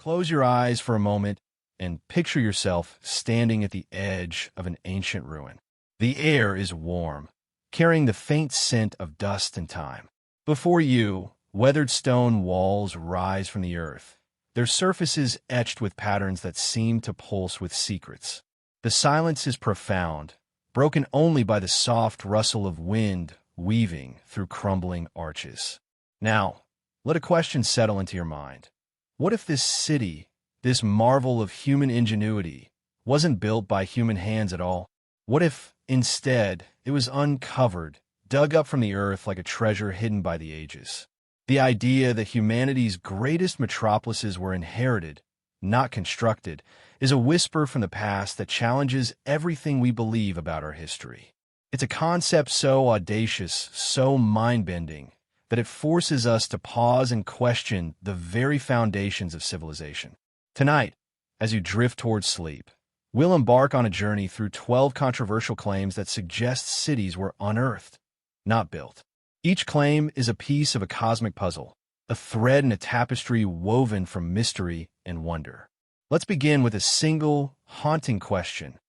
Close your eyes for a moment and picture yourself standing at the edge of an ancient ruin. The air is warm, carrying the faint scent of dust and time. Before you, weathered stone walls rise from the earth, their surfaces etched with patterns that seem to pulse with secrets. The silence is profound, broken only by the soft rustle of wind weaving through crumbling arches. Now, let a question settle into your mind. What if this city, this marvel of human ingenuity, wasn't built by human hands at all? What if, instead, it was uncovered, dug up from the earth like a treasure hidden by the ages? The idea that humanity's greatest metropolises were inherited, not constructed, is a whisper from the past that challenges everything we believe about our history. It's a concept so audacious, so mind-bending, that it forces us to pause and question the very foundations of civilization. Tonight, as you drift towards sleep, we'll embark on a journey through 12 controversial claims that suggest cities were unearthed, not built. Each claim is a piece of a cosmic puzzle, a thread in a tapestry woven from mystery and wonder. Let's begin with a single, haunting question.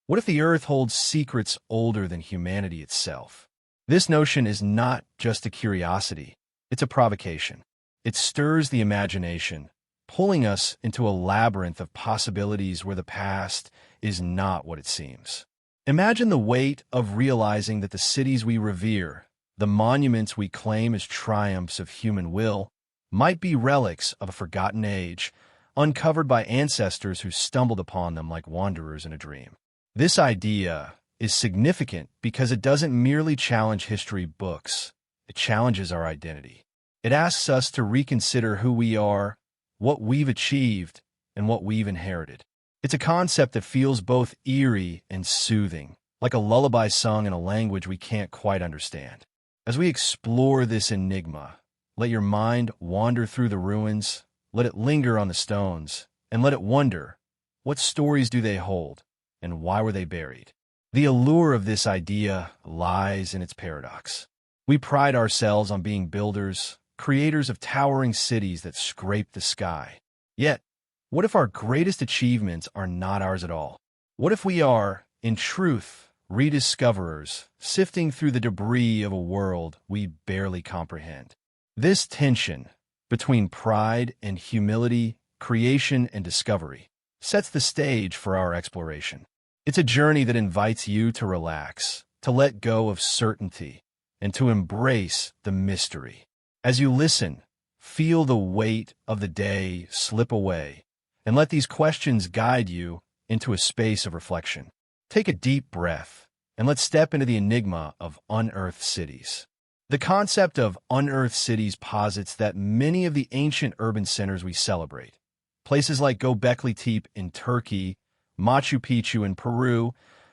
What if the Earth holds secrets older than humanity itself? This notion is not just a curiosity, it's a provocation. It stirs the imagination, pulling us into a labyrinth of possibilities where the past is not what it seems. Imagine the weight of realizing that the cities we revere, the monuments we claim as triumphs of human will, might be relics of a forgotten age, uncovered by ancestors who stumbled upon them like wanderers in a dream. This idea is significant because it doesn't merely challenge history books, it challenges our identity. It asks us to reconsider who we are, what we've achieved, and what we've inherited. It's a concept that feels both eerie and soothing, like a lullaby sung in a language we can't quite understand. As we explore this enigma, let your mind wander through the ruins, let it linger on the stones, and let it wonder, what stories do they hold, and why were they buried? The allure of this idea lies in its paradox. We pride ourselves on being builders, creators of towering cities that scrape the sky. Yet, what if our greatest achievements are not ours at all? What if we are, in truth, rediscoverers, sifting through the debris of a world we barely comprehend? This tension between pride and humility, creation and discovery, sets the stage for our exploration. It's a journey that invites you to relax, to let go of certainty, and to embrace the mystery. As you listen, feel the weight of the day slip away, and let these questions guide you into a space of reflection. Take a deep breath, and let's step into the enigma of unearthed cities. The concept of unearthed cities posits that many of the ancient urban centers we celebrate, places like Göbekli Tepe in Turkey, Machu Picchu in Peru,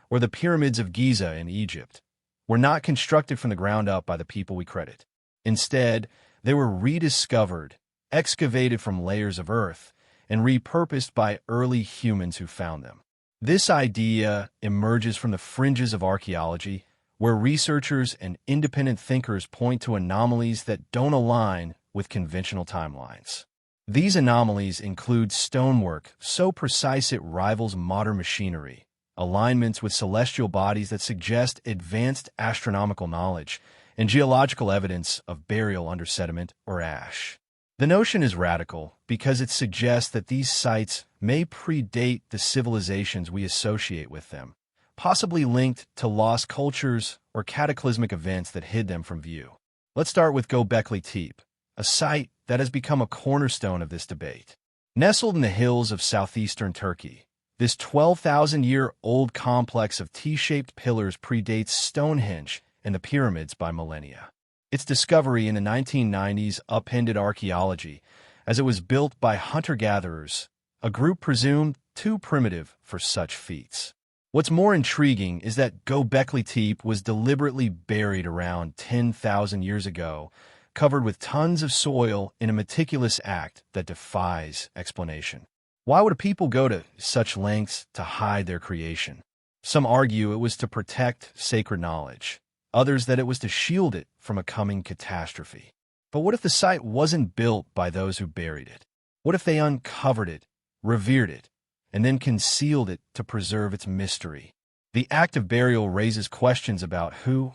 or the pyramids of Giza in Egypt, were not constructed from the ground up by the people we credit. Instead, they were rediscovered, excavated from layers of earth, and repurposed by early humans who found them. This idea emerges from the fringes of archaeology, where researchers and independent thinkers point to anomalies that don't align with conventional timelines. These anomalies include stonework so precise it rivals modern machinery, alignments with celestial bodies that suggest advanced astronomical knowledge, and geological evidence of burial under sediment or ash. The notion is radical because it suggests that these sites may predate the civilizations we associate with them, possibly linked to lost cultures or cataclysmic events that hid them from view. Let's start with Göbekli Tepe, a site that has become a cornerstone of this debate. Nestled in the hills of southeastern Turkey, this 12,000-year-old complex of T-shaped pillars predates Stonehenge and the pyramids by millennia. Its discovery in the 1990s upended archaeology, as it was built by hunter-gatherers, a group presumed too primitive for such feats. What's more intriguing is that Göbekli Tepe was deliberately buried around 10,000 years ago, covered with tons of soil in a meticulous act that defies explanation. Why would people go to such lengths to hide their creation? Some argue it was to protect sacred knowledge, others that it was to shield it from a coming catastrophe. But what if the site wasn't built by those who buried it? What if they uncovered it, revered it, and then concealed it to preserve its mystery? The act of burial raises questions about who,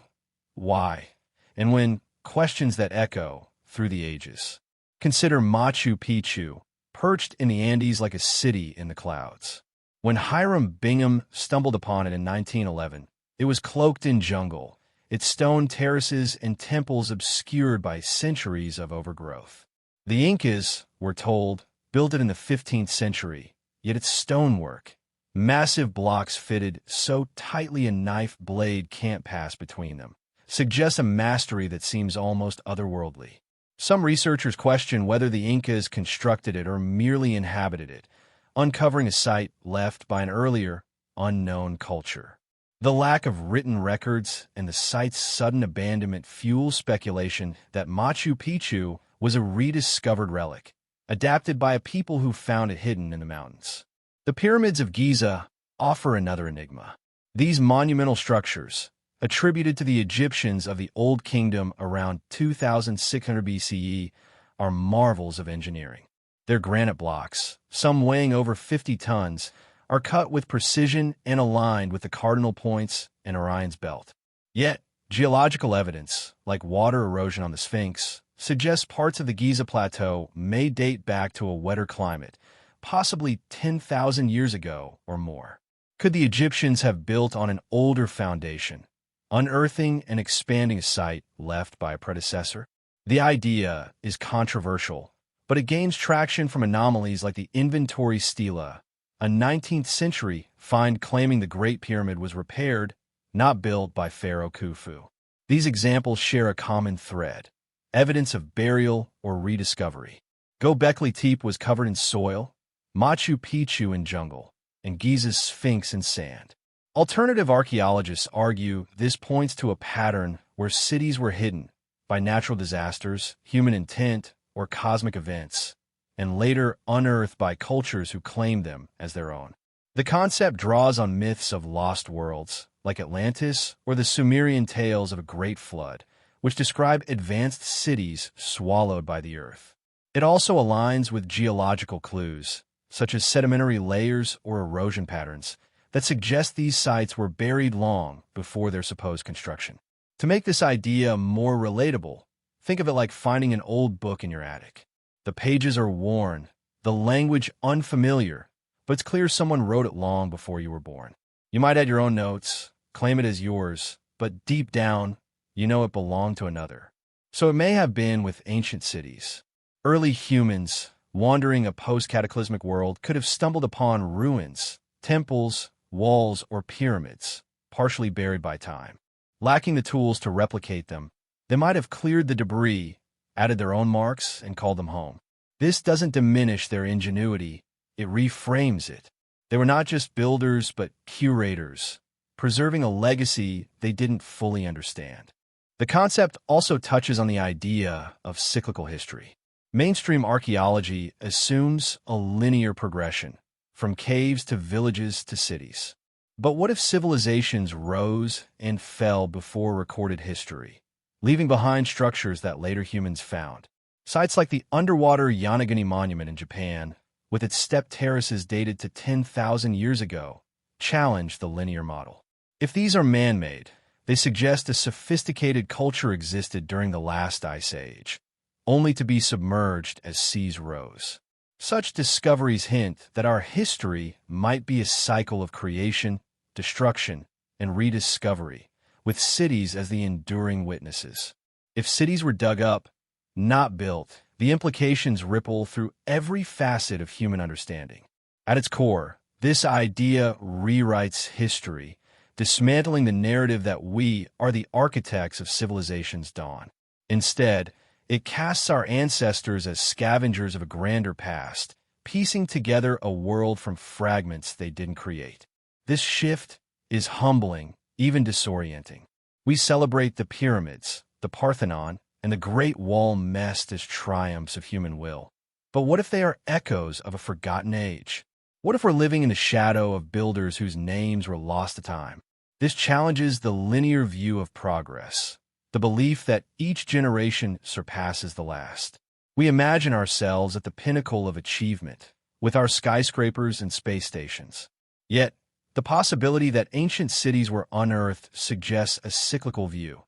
why, and when, questions that echo through the ages. Consider Machu Picchu, perched in the Andes like a city in the clouds. When Hiram Bingham stumbled upon it in 1911, it was cloaked in jungle, its stone terraces and temples obscured by centuries of overgrowth. The Incas, we're told, built it in the 15th century, yet its stonework, massive blocks fitted so tightly a knife blade can't pass between them, suggests a mastery that seems almost otherworldly. Some researchers question whether the Incas constructed it or merely inhabited it, uncovering a site left by an earlier, unknown culture. The lack of written records and the site's sudden abandonment fuel speculation that Machu Picchu was a rediscovered relic, adapted by a people who found it hidden in the mountains. The pyramids of Giza offer another enigma. These monumental structures, attributed to the Egyptians of the Old Kingdom around 2600 BCE, are marvels of engineering. Their granite blocks, some weighing over 50 tons, are cut with precision and aligned with the cardinal points in Orion's belt. Yet, geological evidence, like water erosion on the Sphinx, suggests parts of the Giza Plateau may date back to a wetter climate, possibly 10,000 years ago or more. Could the Egyptians have built on an older foundation, unearthing and expanding a site left by a predecessor? The idea is controversial, but it gains traction from anomalies like the Inventory Stela, a 19th century find claiming the Great Pyramid was repaired, not built by Pharaoh Khufu. These examples share a common thread: evidence of burial or rediscovery. Göbekli Tepe was covered in soil, Machu Picchu in jungle, and Giza's Sphinx in sand. Alternative archaeologists argue this points to a pattern where cities were hidden by natural disasters, human intent, or cosmic events, and later unearthed by cultures who claimed them as their own. The concept draws on myths of lost worlds, like Atlantis or the Sumerian tales of a great flood, which describe advanced cities swallowed by the earth. It also aligns with geological clues, such as sedimentary layers or erosion patterns, that suggest these sites were buried long before their supposed construction. To make this idea more relatable, think of it like finding an old book in your attic. The pages are worn, the language unfamiliar, but it's clear someone wrote it long before you were born. You might add your own notes, claim it as yours, but deep down, you know it belonged to another. So it may have been with ancient cities. Early humans, wandering a post-cataclysmic world, could have stumbled upon ruins, temples, walls, or pyramids, partially buried by time. Lacking the tools to replicate them, they might have cleared the debris, added their own marks, and called them home. This doesn't diminish their ingenuity, it reframes it. They were not just builders, but curators, preserving a legacy they didn't fully understand. The concept also touches on the idea of cyclical history. Mainstream archaeology assumes a linear progression, from caves to villages to cities. But what if civilizations rose and fell before recorded history, leaving behind structures that later humans found? Sites like the underwater Yonaguni Monument in Japan, with its step terraces dated to 10,000 years ago, challenge the linear model. If these are man-made, they suggest a sophisticated culture existed during the last ice age, only to be submerged as seas rose. Such discoveries hint that our history might be a cycle of creation, destruction, and rediscovery, with cities as the enduring witnesses. If cities were dug up, not built, the implications ripple through every facet of human understanding. At its core, this idea rewrites history, dismantling the narrative that we are the architects of civilization's dawn. Instead, it casts our ancestors as scavengers of a grander past, piecing together a world from fragments they didn't create. This shift is humbling, even disorienting. We celebrate the pyramids, the Parthenon, and the Great Wall messed as triumphs of human will. But what if they are echoes of a forgotten age? What if we're living in the shadow of builders whose names were lost to time? This challenges the linear view of progress, the belief that each generation surpasses the last. We imagine ourselves at the pinnacle of achievement, with our skyscrapers and space stations. Yet, the possibility that ancient cities were unearthed suggests a cyclical view,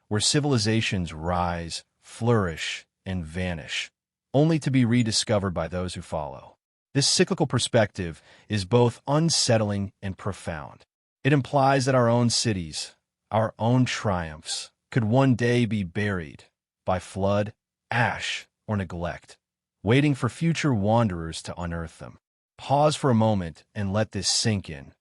where civilizations rise, flourish, and vanish, only to be rediscovered by those who follow. This cyclical perspective is both unsettling and profound. It implies that our own cities, our own triumphs, could one day be buried by flood, ash, or neglect, waiting for future wanderers to unearth them. Pause for a moment and let this sink in.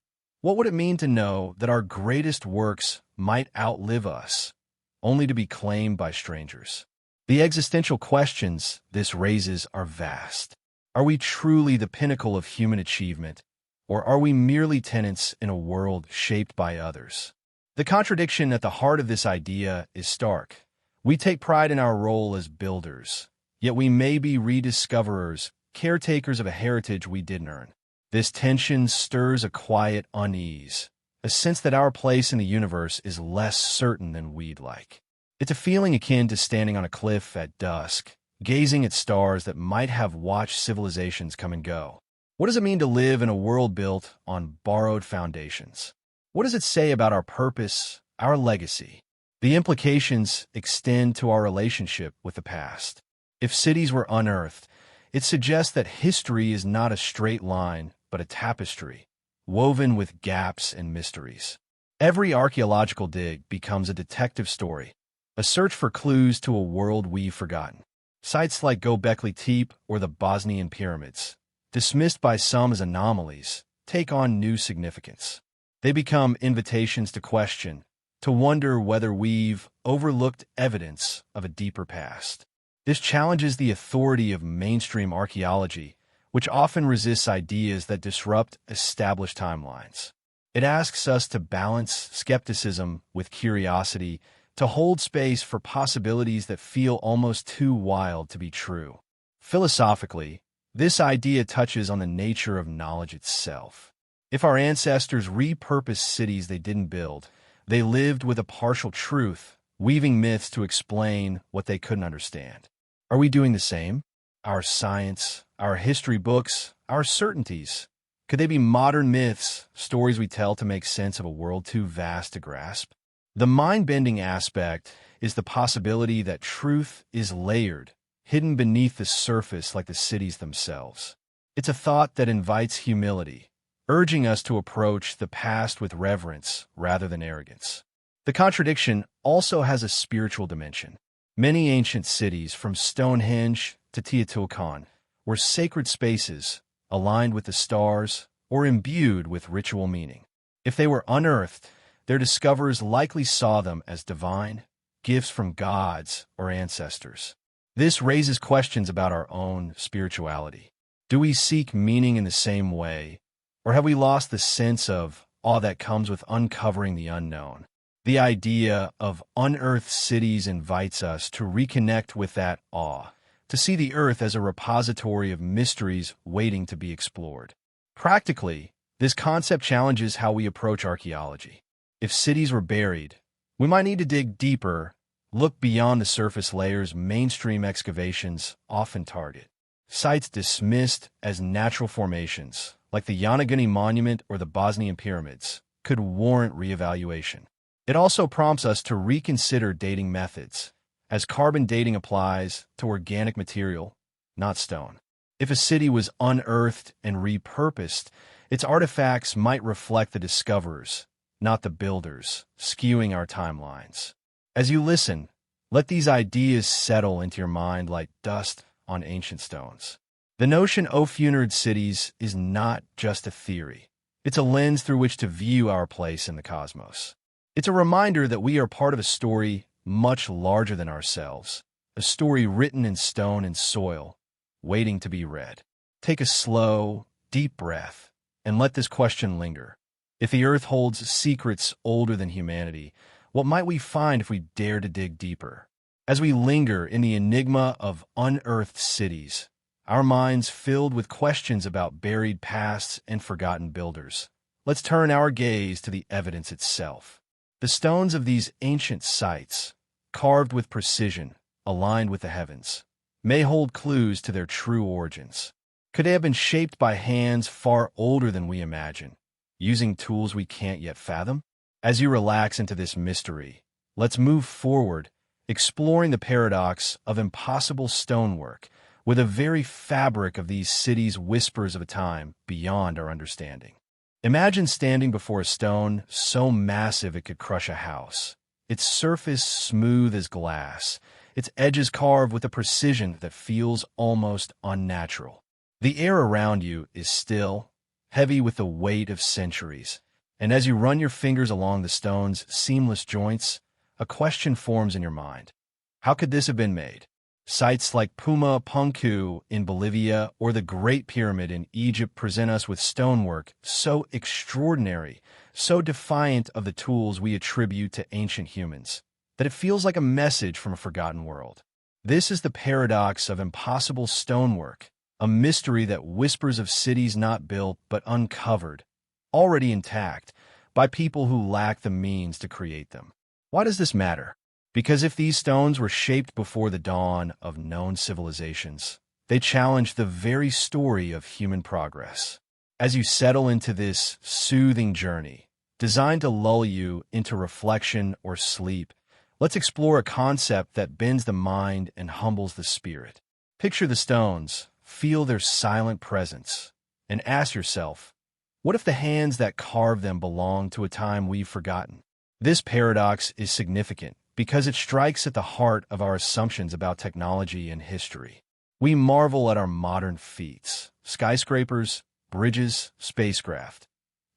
What would it mean to know that our greatest works might outlive us, only to be claimed by strangers? The existential questions this raises are vast. Are we truly the pinnacle of human achievement, or are we merely tenants in a world shaped by others? The contradiction at the heart of this idea is stark. We take pride in our role as builders, yet we may be rediscoverers, caretakers of a heritage we didn't earn. This tension stirs a quiet unease, a sense that our place in the universe is less certain than we'd like. It's a feeling akin to standing on a cliff at dusk, gazing at stars that might have watched civilizations come and go. What does it mean to live in a world built on borrowed foundations? What does it say about our purpose, our legacy? The implications extend to our relationship with the past. If cities were unearthed, it suggests that history is not a straight line, but a tapestry, woven with gaps and mysteries. Every archaeological dig becomes a detective story, a search for clues to a world we've forgotten. Sites like Göbekli Tepe or the Bosnian pyramids, dismissed by some as anomalies, take on new significance. They become invitations to question, to wonder whether we've overlooked evidence of a deeper past. This challenges the authority of mainstream archaeology, which often resists ideas that disrupt established timelines. It asks us to balance skepticism with curiosity, to hold space for possibilities that feel almost too wild to be true. Philosophically, this idea touches on the nature of knowledge itself. If our ancestors repurposed cities they didn't build, they lived with a partial truth, weaving myths to explain what they couldn't understand. Are we doing the same? Our science, our history books, our certainties, could they be modern myths, stories we tell to make sense of a world too vast to grasp? The mind-bending aspect is the possibility that truth is layered, hidden beneath the surface like the cities themselves. It's a thought that invites humility, urging us to approach the past with reverence rather than arrogance. The contradiction also has a spiritual dimension. Many ancient cities, from Stonehenge to Teotihuacan, were sacred spaces, aligned with the stars or imbued with ritual meaning. If they were unearthed, their discoverers likely saw them as divine, gifts from gods or ancestors. This raises questions about our own spirituality. Do we seek meaning in the same way, or have we lost the sense of awe that comes with uncovering the unknown? The idea of unearthed cities invites us to reconnect with that awe, to see the earth as a repository of mysteries waiting to be explored. Practically, this concept challenges how we approach archaeology. If cities were buried, we might need to dig deeper, look beyond the surface layers mainstream excavations often target. Sites dismissed as natural formations, like the Yonaguni Monument or the Bosnian pyramids, could warrant reevaluation. It also prompts us to reconsider dating methods, as carbon dating applies to organic material, not stone. If a city was unearthed and repurposed, its artifacts might reflect the discoverers, not the builders, skewing our timelines. As you listen, let these ideas settle into your mind like dust on ancient stones. The notion of Unearthed cities is not just a theory. It's a lens through which to view our place in the cosmos. It's a reminder that we are part of a story much larger than ourselves, a story written in stone and soil, waiting to be read. Take a slow, deep breath and let this question linger. If the earth holds secrets older than humanity, what might we find if we dare to dig deeper? As we linger in the enigma of unearthed cities, our minds filled with questions about buried pasts and forgotten builders, let's turn our gaze to the evidence itself. The stones of these ancient sites, carved with precision, aligned with the heavens, may hold clues to their true origins. Could they have been shaped by hands far older than we imagine, using tools we can't yet fathom? As you relax into this mystery, let's move forward, exploring the paradox of impossible stonework, with the very fabric of these cities whispers of a time beyond our understanding. Imagine standing before a stone so massive it could crush a house, its surface smooth as glass, its edges carved with a precision that feels almost unnatural. The air around you is still, heavy with the weight of centuries, and as you run your fingers along the stone's seamless joints, a question forms in your mind. How could this have been made? Sites like Punku in Bolivia or the Great Pyramid in Egypt present us with stonework so extraordinary, so defiant of the tools we attribute to ancient humans, that it feels like a message from a forgotten world. This is the paradox of impossible stonework, a mystery that whispers of cities not built but uncovered, already intact, by people who lack the means to create them. Why does this matter? Because if these stones were shaped before the dawn of known civilizations, they challenge the very story of human progress. As you settle into this soothing journey, designed to lull you into reflection or sleep, let's explore a concept that bends the mind and humbles the spirit. Picture the stones, feel their silent presence, and ask yourself, what if the hands that carved them belong to a time we've forgotten? This paradox is significant because it strikes at the heart of our assumptions about technology and history. We marvel at our modern feats, skyscrapers, bridges, spacecraft.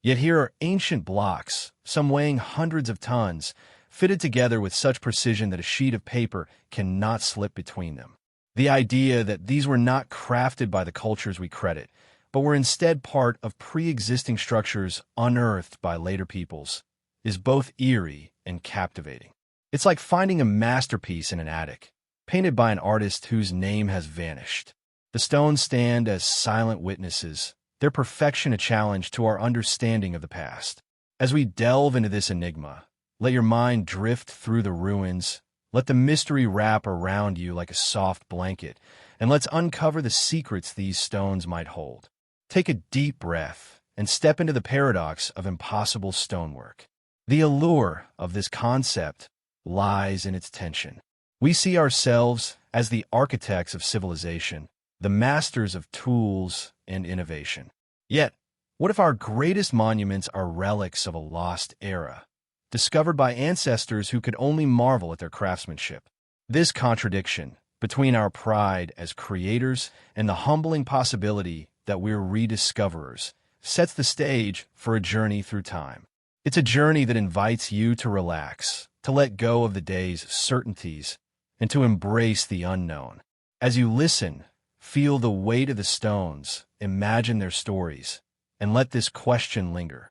Yet here are ancient blocks, some weighing hundreds of tons, fitted together with such precision that a sheet of paper cannot slip between them. The idea that these were not crafted by the cultures we credit, but were instead part of pre-existing structures unearthed by later peoples, is both eerie and captivating. It's like finding a masterpiece in an attic, painted by an artist whose name has vanished. The stones stand as silent witnesses, their perfection a challenge to our understanding of the past. As we delve into this enigma, let your mind drift through the ruins, let the mystery wrap around you like a soft blanket, and let's uncover the secrets these stones might hold. Take a deep breath and step into the paradox of impossible stonework. The allure of this concept lies in its tension. We see ourselves as the architects of civilization, the masters of tools and innovation. Yet, what if our greatest monuments are relics of a lost era, discovered by ancestors who could only marvel at their craftsmanship? This contradiction between our pride as creators and the humbling possibility that we're rediscoverers sets the stage for a journey through time. It's a journey that invites you to relax, to let go of the day's certainties, and to embrace the unknown. As you listen, feel the weight of the stones, imagine their stories, and let this question linger.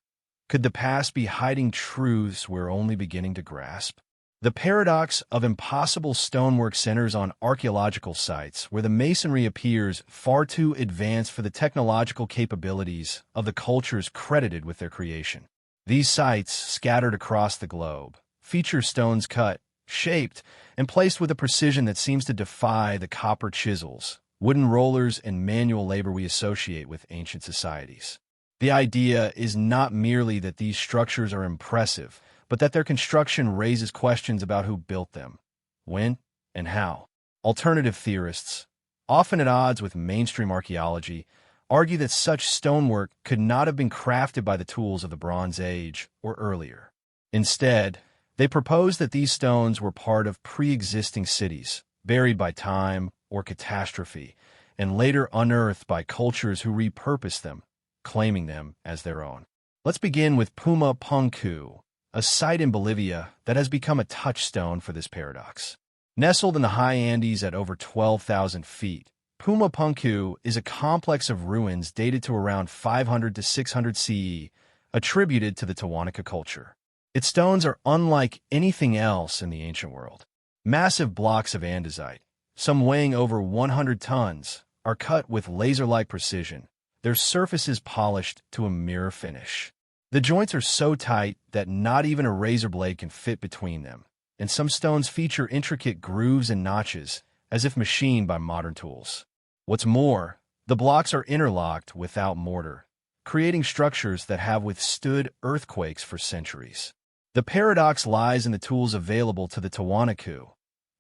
Could the past be hiding truths we're only beginning to grasp? The paradox of impossible stonework centers on archaeological sites where the masonry appears far too advanced for the technological capabilities of the cultures credited with their creation. These sites, scattered across the globe, feature stones cut, shaped, and placed with a precision that seems to defy the copper chisels, wooden rollers, and manual labor we associate with ancient societies. The idea is not merely that these structures are impressive, but that their construction raises questions about who built them, when, and how. Alternative theorists, often at odds with mainstream archaeology, argue that such stonework could not have been crafted by the tools of the Bronze Age or earlier. Instead, they propose that these stones were part of pre-existing cities, buried by time or catastrophe, and later unearthed by cultures who repurposed them, claiming them as their own. Let's begin with Punku, a site in Bolivia that has become a touchstone for this paradox. Nestled in the high Andes at over 12,000 feet, Punku is a complex of ruins dated to around 500 to 600 CE, attributed to the Tiwanaku culture. Its stones are unlike anything else in the ancient world. Massive blocks of andesite, some weighing over 100 tons, are cut with laser-like precision, their surfaces polished to a mirror finish. The joints are so tight that not even a razor blade can fit between them, and some stones feature intricate grooves and notches, as if machined by modern tools. What's more, the blocks are interlocked without mortar, creating structures that have withstood earthquakes for centuries. The paradox lies in the tools available to the Tiwanaku: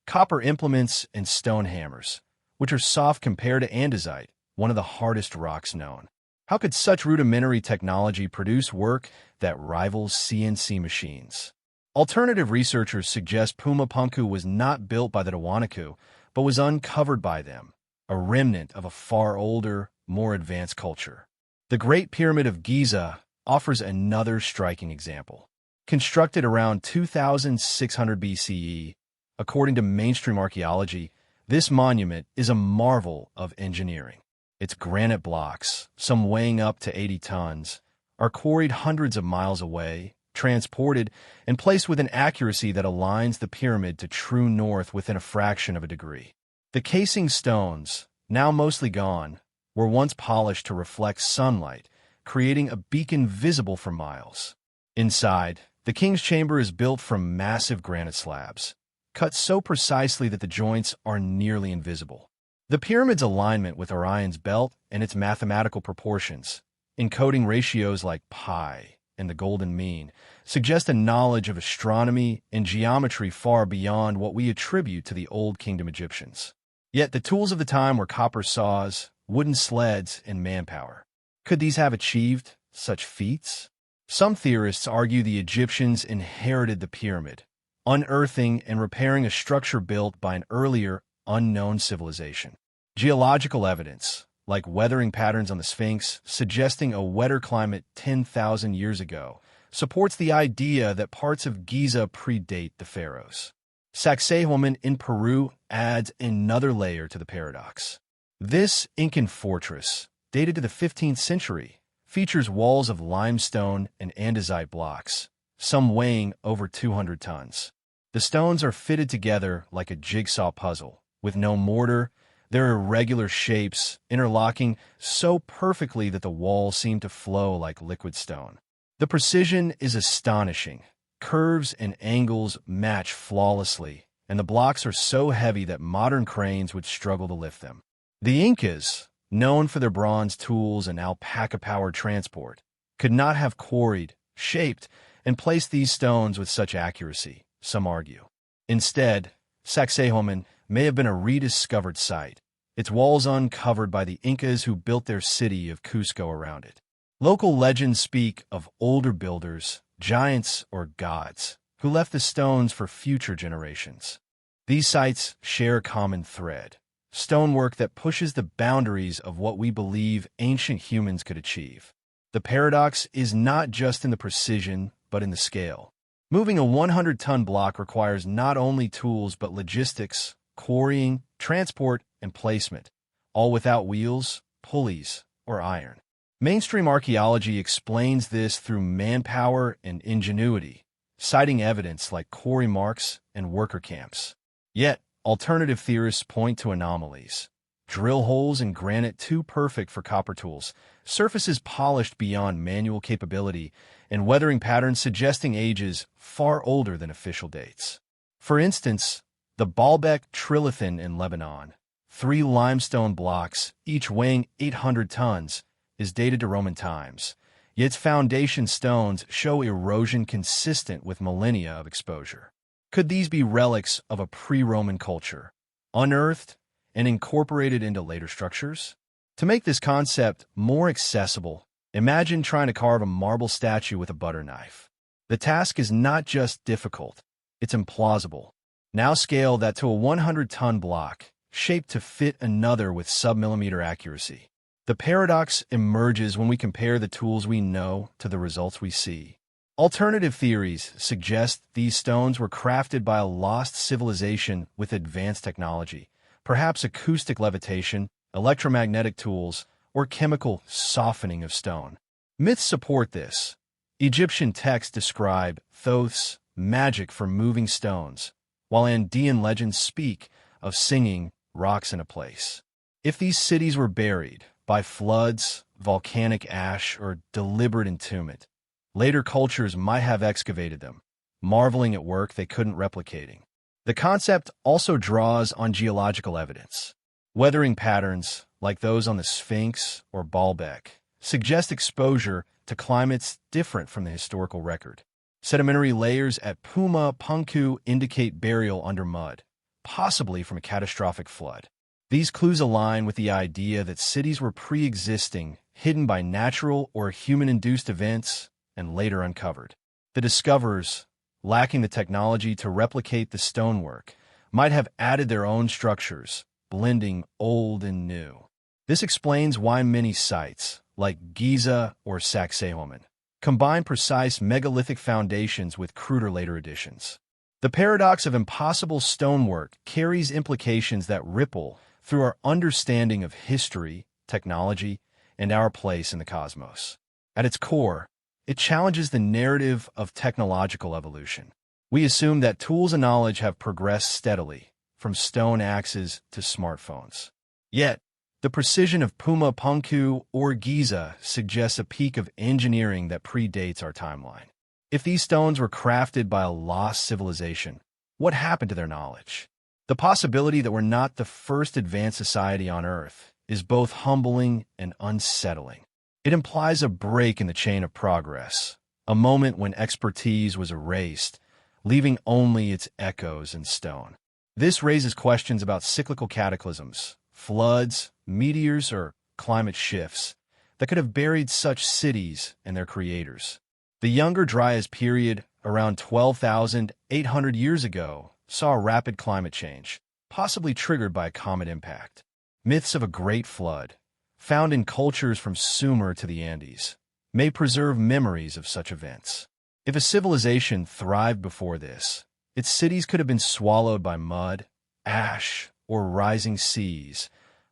copper implements and stone hammers, which are soft compared to andesite, one of the hardest rocks known. How could such rudimentary technology produce work that rivals CNC machines? Alternative researchers suggest Pumapunku was not built by the Tiwanaku, but was uncovered by them, a remnant of a far older, more advanced culture. The Great Pyramid of Giza offers another striking example. Constructed around 2600 BCE, according to mainstream archaeology, this monument is a marvel of engineering. Its granite blocks, some weighing up to 80 tons, are quarried hundreds of miles away, transported, and placed with an accuracy that aligns the pyramid to true north within a fraction of a degree. The casing stones, now mostly gone, were once polished to reflect sunlight, creating a beacon visible for miles. Inside, the king's chamber is built from massive granite slabs, cut so precisely that the joints are nearly invisible. The pyramid's alignment with Orion's belt and its mathematical proportions, encoding ratios like pi and the golden mean, suggest a knowledge of astronomy and geometry far beyond what we attribute to the Old Kingdom Egyptians. Yet the tools of the time were copper saws, wooden sleds, and manpower. Could these have achieved such feats? Some theorists argue the Egyptians inherited the pyramid, unearthing and repairing a structure built by an earlier, unknown civilization. Geological evidence, like weathering patterns on the Sphinx, suggesting a wetter climate 10,000 years ago, supports the idea that parts of Giza predate the pharaohs. Sacsayhuaman in Peru adds another layer to the paradox. This Incan fortress, dated to the 15th century, features walls of limestone and andesite blocks, some weighing over 200 tons. The stones are fitted together like a jigsaw puzzle, with no mortar. Their irregular shapes interlocking so perfectly that the walls seem to flow like liquid stone. The precision is astonishing. Curves and angles match flawlessly, and the blocks are so heavy that modern cranes would struggle to lift them. The Incas, known for their bronze tools and alpaca-powered transport, could not have quarried, shaped, and placed these stones with such accuracy, some argue. Instead, Sacsayhuaman may have been a rediscovered site, its walls uncovered by the Incas who built their city of Cusco around it. Local legends speak of older builders, giants or gods, who left the stones for future generations. These sites share a common thread: stonework that pushes the boundaries of what we believe ancient humans could achieve. The paradox is not just in the precision, but in the scale. Moving a 100-ton block requires not only tools but logistics, quarrying, transport, and placement, all without wheels, pulleys, or iron. Mainstream archaeology explains this through manpower and ingenuity, citing evidence like quarry marks and worker camps. Yet, alternative theorists point to anomalies: drill holes in granite too perfect for copper tools, surfaces polished beyond manual capability, and weathering patterns suggesting ages far older than official dates. For instance, the Baalbek Trilithon in Lebanon, 3 limestone blocks, each weighing 800 tons, is dated to Roman times, yet its foundation stones show erosion consistent with millennia of exposure. Could these be relics of a pre-Roman culture, unearthed and incorporated into later structures? To make this concept more accessible, imagine trying to carve a marble statue with a butter knife. The task is not just difficult, it's implausible. Now scale that to a 100-ton block, shaped to fit another with sub-millimeter accuracy. The paradox emerges when we compare the tools we know to the results we see. Alternative theories suggest these stones were crafted by a lost civilization with advanced technology, perhaps acoustic levitation, electromagnetic tools, or chemical softening of stone. Myths support this. Egyptian texts describe thoths, magic for moving stones, while Andean legends speak of singing rocks in a place. If these cities were buried by floods, volcanic ash, or deliberate entombment, later cultures might have excavated them, marveling at work they couldn't replicating. The concept also draws on geological evidence. Weathering patterns, like those on the Sphinx or Baalbek, suggest exposure to climates different from the historical record. Sedimentary layers at Puma Punku indicate burial under mud, possibly from a catastrophic flood. These clues align with the idea that cities were pre-existing, hidden by natural or human-induced events, and later uncovered. The discoverers, lacking the technology to replicate the stonework, might have added their own structures, blending old and new. This explains why many sites, like Giza or Sacsayhuaman, combine precise megalithic foundations with cruder later additions. The paradox of impossible stonework carries implications that ripple through our understanding of history, technology, and our place in the cosmos. At its core, it challenges the narrative of technological evolution. We assume that tools and knowledge have progressed steadily, from stone axes to smartphones. Yet, the precision of Puma Punku or Giza suggests a peak of engineering that predates our timeline. If these stones were crafted by a lost civilization, what happened to their knowledge? The possibility that we're not the first advanced society on Earth is both humbling and unsettling. It implies a break in the chain of progress, a moment when expertise was erased, leaving only its echoes in stone. This raises questions about cyclical cataclysms, floods, meteors, or climate shifts that could have buried such cities and their creators. The Younger Dryas period, around 12,800 years ago, saw a rapid climate change, possibly triggered by a comet impact. Myths of a great flood, found in cultures from Sumer to the Andes, may preserve memories of such events. If a civilization thrived before this, its cities could have been swallowed by mud, ash, or rising seas,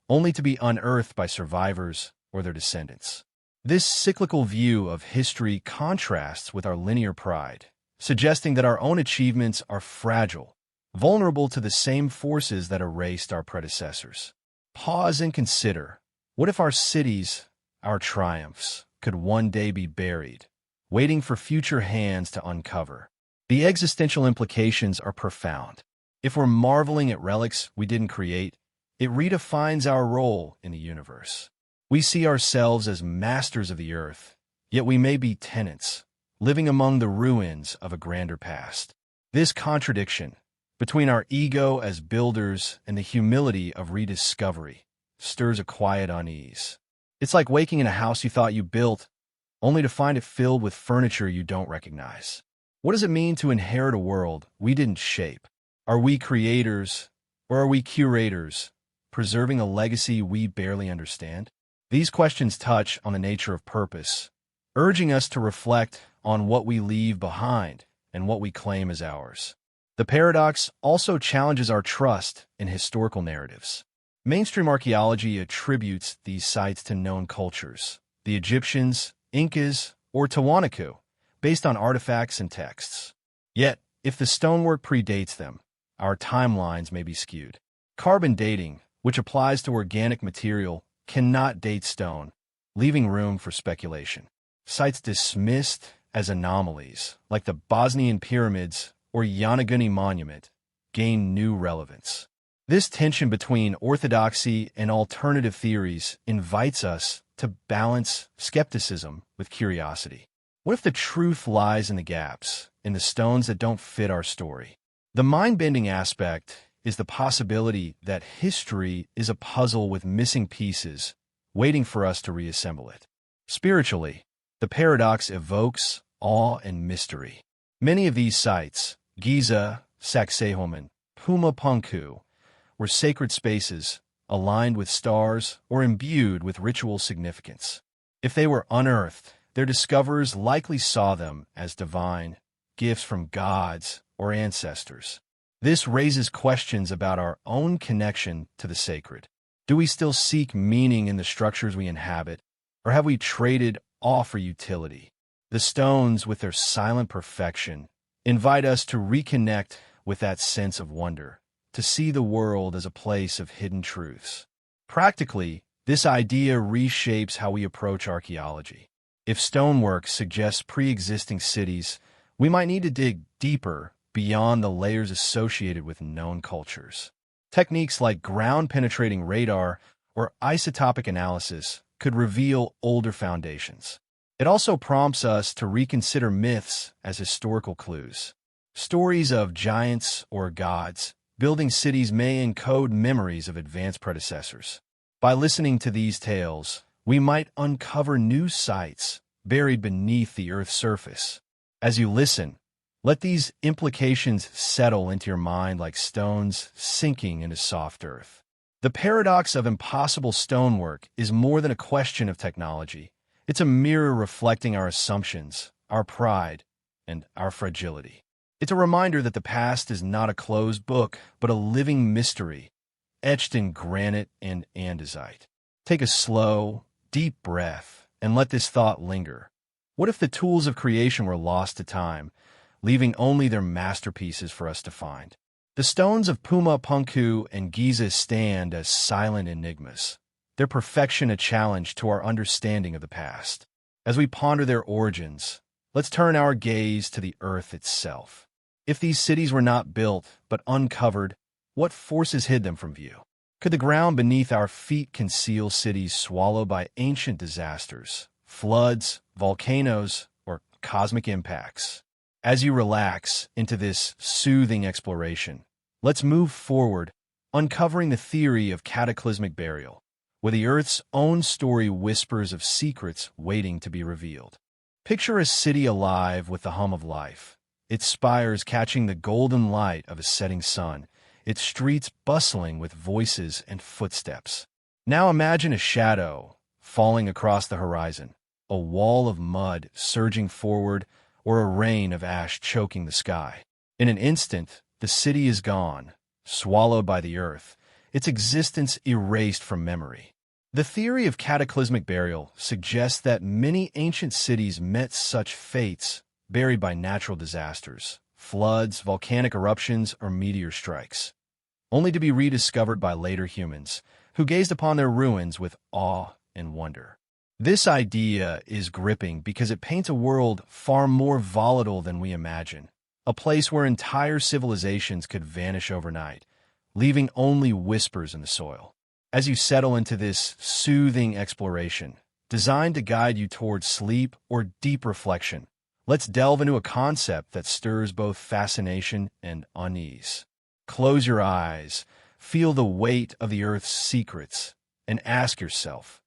only to be unearthed by survivors or their descendants. This cyclical view of history contrasts with our linear pride, suggesting that our own achievements are fragile, vulnerable to the same forces that erased our predecessors. Pause and consider, what if our cities, our triumphs, could one day be buried, waiting for future hands to uncover? The existential implications are profound. If we're marveling at relics we didn't create, it redefines our role in the universe. We see ourselves as masters of the earth, yet we may be tenants, living among the ruins of a grander past. This contradiction, between our ego as builders and the humility of rediscovery, stirs a quiet unease. It's like waking in a house you thought you built, only to find it filled with furniture you don't recognize. What does it mean to inherit a world we didn't shape? Are we creators, or are we curators, preserving a legacy we barely understand? These questions touch on the nature of purpose, urging us to reflect on what we leave behind and what we claim as ours. The paradox also challenges our trust in historical narratives. Mainstream archaeology attributes these sites to known cultures, the Egyptians, Incas, or Tiwanaku, based on artifacts and texts. Yet, if the stonework predates them, our timelines may be skewed. Carbon dating, which applies to organic material, cannot date stone, leaving room for speculation. Sites dismissed as anomalies, like the Bosnian pyramids or Yanaguni Monument, gain new relevance. This tension between orthodoxy and alternative theories invites us to balance skepticism with curiosity. What if the truth lies in the gaps, in the stones that don't fit our story? The mind-bending aspect is the possibility that history is a puzzle with missing pieces, waiting for us to reassemble it. Spiritually, the paradox evokes awe and mystery. Many of these sites, Giza, Sacsayhuaman, Puma Punku, were sacred spaces, aligned with stars or imbued with ritual significance. If they were unearthed, their discoverers likely saw them as divine, gifts from gods or ancestors. This raises questions about our own connection to the sacred. Do we still seek meaning in the structures we inhabit, or have we traded awe for utility? The stones, with their silent perfection, invite us to reconnect with that sense of wonder, to see the world as a place of hidden truths. Practically, this idea reshapes how we approach archaeology. If stonework suggests pre-existing cities, we might need to dig deeper beyond the layers associated with known cultures. Techniques like ground-penetrating radar or isotopic analysis could reveal older foundations. It also prompts us to reconsider myths as historical clues. Stories of giants or gods building cities may encode memories of advanced predecessors. By listening to these tales, we might uncover new sites buried beneath the Earth's surface. As you listen, let these implications settle into your mind like stones sinking into soft earth. The paradox of impossible stonework is more than a question of technology. It's a mirror reflecting our assumptions, our pride, and our fragility. It's a reminder that the past is not a closed book, but a living mystery, etched in granite and andesite. Take a slow, deep breath and let this thought linger. What if the tools of creation were lost to time, leaving only their masterpieces for us to find? The stones of Puma Punku and Giza stand as silent enigmas, their perfection a challenge to our understanding of the past. As we ponder their origins, let's turn our gaze to the earth itself. If these cities were not built but uncovered, what forces hid them from view? Could the ground beneath our feet conceal cities swallowed by ancient disasters, floods, volcanoes, or cosmic impacts? As you relax into this soothing exploration, let's move forward, uncovering the theory of cataclysmic burial, where the Earth's own story whispers of secrets waiting to be revealed. Picture a city alive with the hum of life, its spires catching the golden light of a setting sun, its streets bustling with voices and footsteps. Now imagine a shadow falling across the horizon, a wall of mud surging forward, or a rain of ash choking the sky. In an instant, the city is gone, swallowed by the earth, its existence erased from memory. The theory of cataclysmic burial suggests that many ancient cities met such fates, buried by natural disasters, floods, volcanic eruptions, or meteor strikes, only to be rediscovered by later humans, who gazed upon their ruins with awe and wonder. This idea is gripping because it paints a world far more volatile than we imagine, a place where entire civilizations could vanish overnight, leaving only whispers in the soil. As you settle into this soothing exploration, designed to guide you towards sleep or deep reflection, let's delve into a concept that stirs both fascination and unease. Close your eyes, feel the weight of the Earth's secrets, and ask yourself,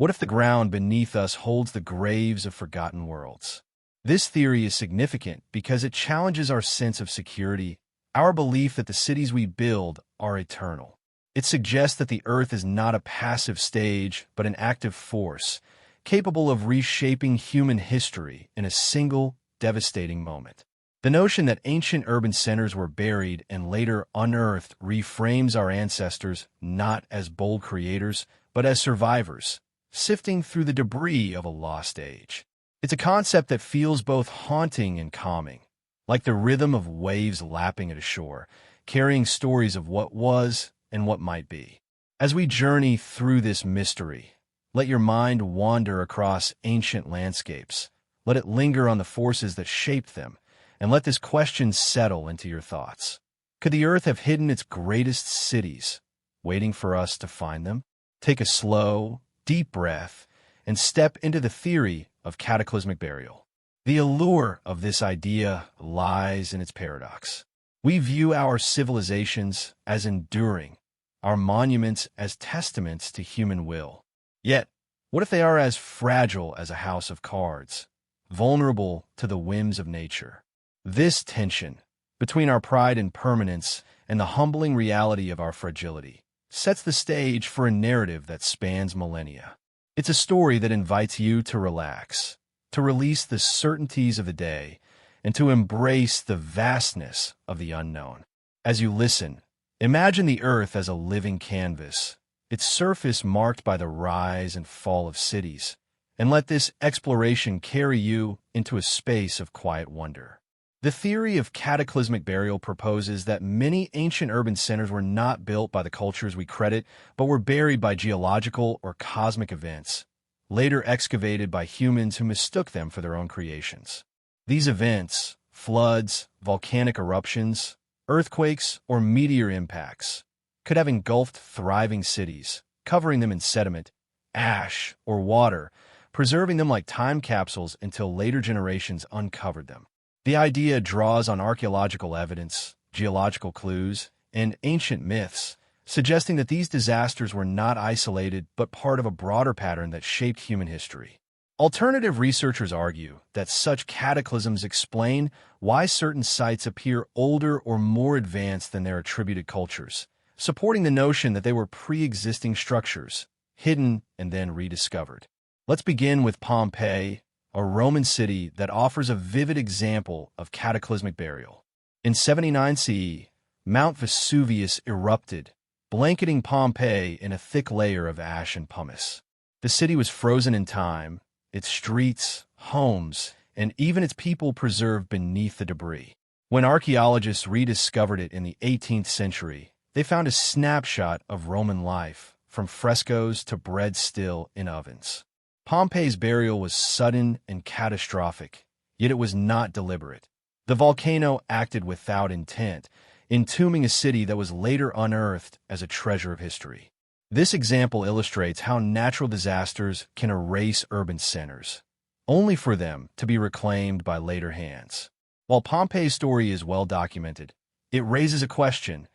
what if the ground beneath us holds the graves of forgotten worlds? This theory is significant because it challenges our sense of security, our belief that the cities we build are eternal. It suggests that the Earth is not a passive stage, but an active force, capable of reshaping human history in a single, devastating moment. The notion that ancient urban centers were buried and later unearthed reframes our ancestors not as bold creators, but as survivors, sifting through the debris of a lost age. It's a concept that feels both haunting and calming, like the rhythm of waves lapping at a shore, carrying stories of what was and what might be. As we journey through this mystery, let your mind wander across ancient landscapes. Let it linger on the forces that shaped them, and let this question settle into your thoughts. Could the Earth have hidden its greatest cities, waiting for us to find them? Take a slow, deep breath and step into the theory of cataclysmic burial. The allure of this idea lies in its paradox. We view our civilizations as enduring, our monuments as testaments to human will. Yet, what if they are as fragile as a house of cards, vulnerable to the whims of nature? This tension between our pride and permanence and the humbling reality of our fragility sets the stage for a narrative that spans millennia. It's a story that invites you to relax, to release the certainties of the day, and to embrace the vastness of the unknown. As you listen, imagine the Earth as a living canvas, its surface marked by the rise and fall of cities, and let this exploration carry you into a space of quiet wonder. The theory of cataclysmic burial proposes that many ancient urban centers were not built by the cultures we credit, but were buried by geological or cosmic events, later excavated by humans who mistook them for their own creations. These events, Floods, volcanic eruptions, earthquakes, or meteor impacts could have engulfed thriving cities, covering them in sediment, ash, or water, preserving them like time capsules until later generations uncovered them. The idea draws on archaeological evidence, geological clues, and ancient myths, suggesting that these disasters were not isolated but part of a broader pattern that shaped human history. Alternative researchers argue that such cataclysms explain why certain sites appear older or more advanced than their attributed cultures, supporting the notion that they were pre-existing structures, hidden and then rediscovered. Let's begin with Pompeii, a Roman city that offers a vivid example of cataclysmic burial. In 79 CE, Mount Vesuvius erupted, blanketing Pompeii in a thick layer of ash and pumice. The city was frozen in time, its streets, homes, and even its people preserved beneath the debris. When archaeologists rediscovered it in the 18th century, they found a snapshot of Roman life, from frescoes to bread still in ovens. Pompeii's burial was sudden and catastrophic, yet it was not deliberate. The volcano acted without intent, entombing a city that was later unearthed as a treasure of history. This example illustrates how natural disasters can erase urban centers, only for them to be reclaimed by later hands. While Pompeii's story is well documented, it raises a question: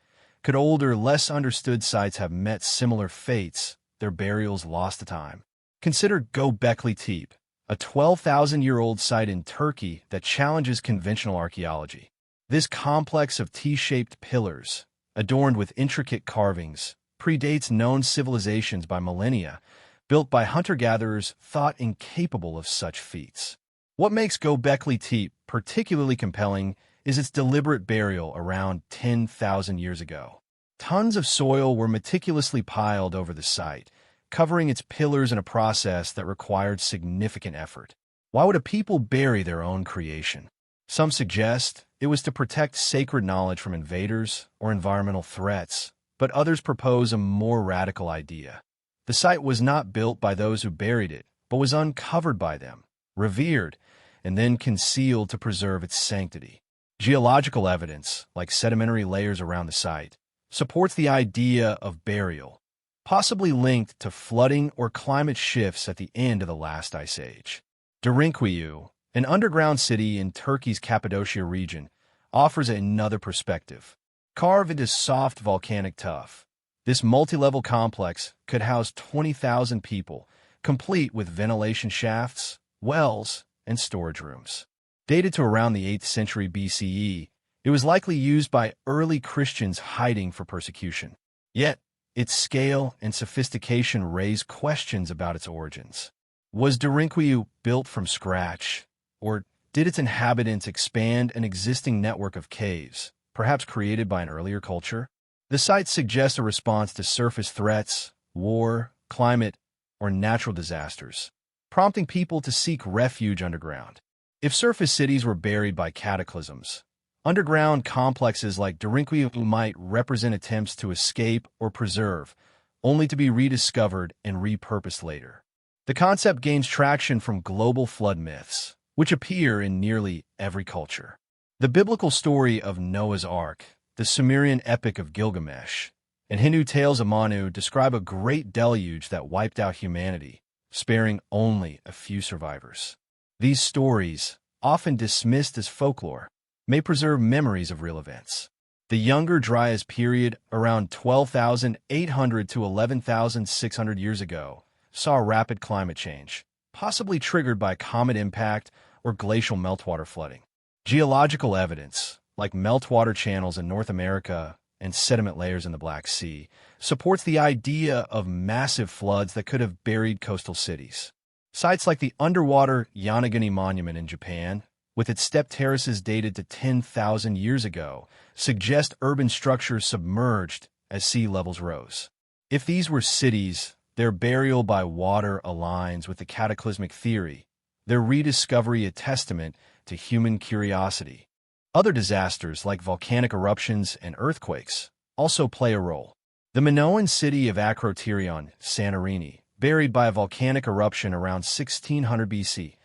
could older, less understood sites have met similar fates, their burials lost to time? Consider Göbekli Tepe, a 12,000-year-old site in Turkey that challenges conventional archaeology. This complex of T-shaped pillars, adorned with intricate carvings, predates known civilizations by millennia, built by hunter-gatherers thought incapable of such feats. What makes Göbekli Tepe particularly compelling is its deliberate burial around 10,000 years ago. Tons of soil were meticulously piled over the site, covering its pillars in a process that required significant effort. Why would a people bury their own creation? Some suggest it was to protect sacred knowledge from invaders or environmental threats, but others propose a more radical idea. The site was not built by those who buried it, but was uncovered by them, revered, and then concealed to preserve its sanctity. Geological evidence, like sedimentary layers around the site, supports the idea of burial, possibly linked to flooding or climate shifts at the end of the last ice age. Derinkuyu, an underground city in Turkey's Cappadocia region, offers another perspective. Carved into soft volcanic tuff, this multi-level complex could house 20,000 people, complete with ventilation shafts, wells, and storage rooms. Dated to around the 8th century BCE, it was likely used by early Christians hiding for persecution. Yet, its scale and sophistication raise questions about its origins. Was Derinkuyu built from scratch, or did its inhabitants expand an existing network of caves, perhaps created by an earlier culture? The site suggests a response to surface threats, war, climate, or natural disasters, prompting people to seek refuge underground. If surface cities were buried by cataclysms, underground complexes like Derinkuyu might represent attempts to escape or preserve, only to be rediscovered and repurposed later. The concept gains traction from global flood myths, which appear in nearly every culture. The biblical story of Noah's Ark, the Sumerian epic of Gilgamesh, and Hindu tales of Manu describe a great deluge that wiped out humanity, sparing only a few survivors. These stories, often dismissed as folklore, may preserve memories of real events. The Younger Dryas period, around 12,800 to 11,600 years ago, saw rapid climate change, possibly triggered by comet impact or glacial meltwater flooding. Geological evidence, like meltwater channels in North America and sediment layers in the Black Sea, supports the idea of massive floods that could have buried coastal cities. Sites like the underwater Yanagani Monument in Japan, with its step terraces dated to 10,000 years ago, suggest urban structures submerged as sea levels rose. If these were cities, their burial by water aligns with the cataclysmic theory, their rediscovery a testament to human curiosity. Other disasters like volcanic eruptions and earthquakes also play a role. The Minoan city of Acroterion, Santorini, buried by a volcanic eruption around 1600 BC,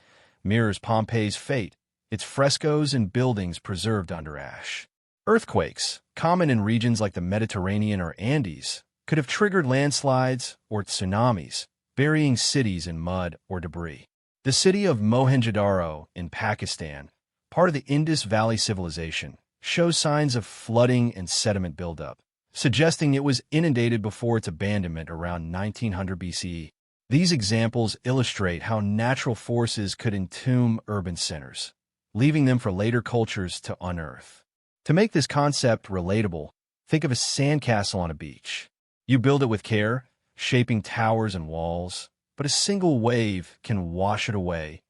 mirrors Pompeii's fate, its frescoes and buildings preserved under ash. Earthquakes, common in regions like the Mediterranean or Andes, could have triggered landslides or tsunamis, burying cities in mud or debris. The city of Mohenjo-daro in Pakistan, part of the Indus Valley Civilization, shows signs of flooding and sediment buildup, suggesting it was inundated before its abandonment around 1900 BCE. These examples illustrate how natural forces could entomb urban centers, leaving them for later cultures to unearth. To make this concept relatable, think of a sandcastle on a beach. You build it with care, shaping towers and walls, but a single wave can wash it away,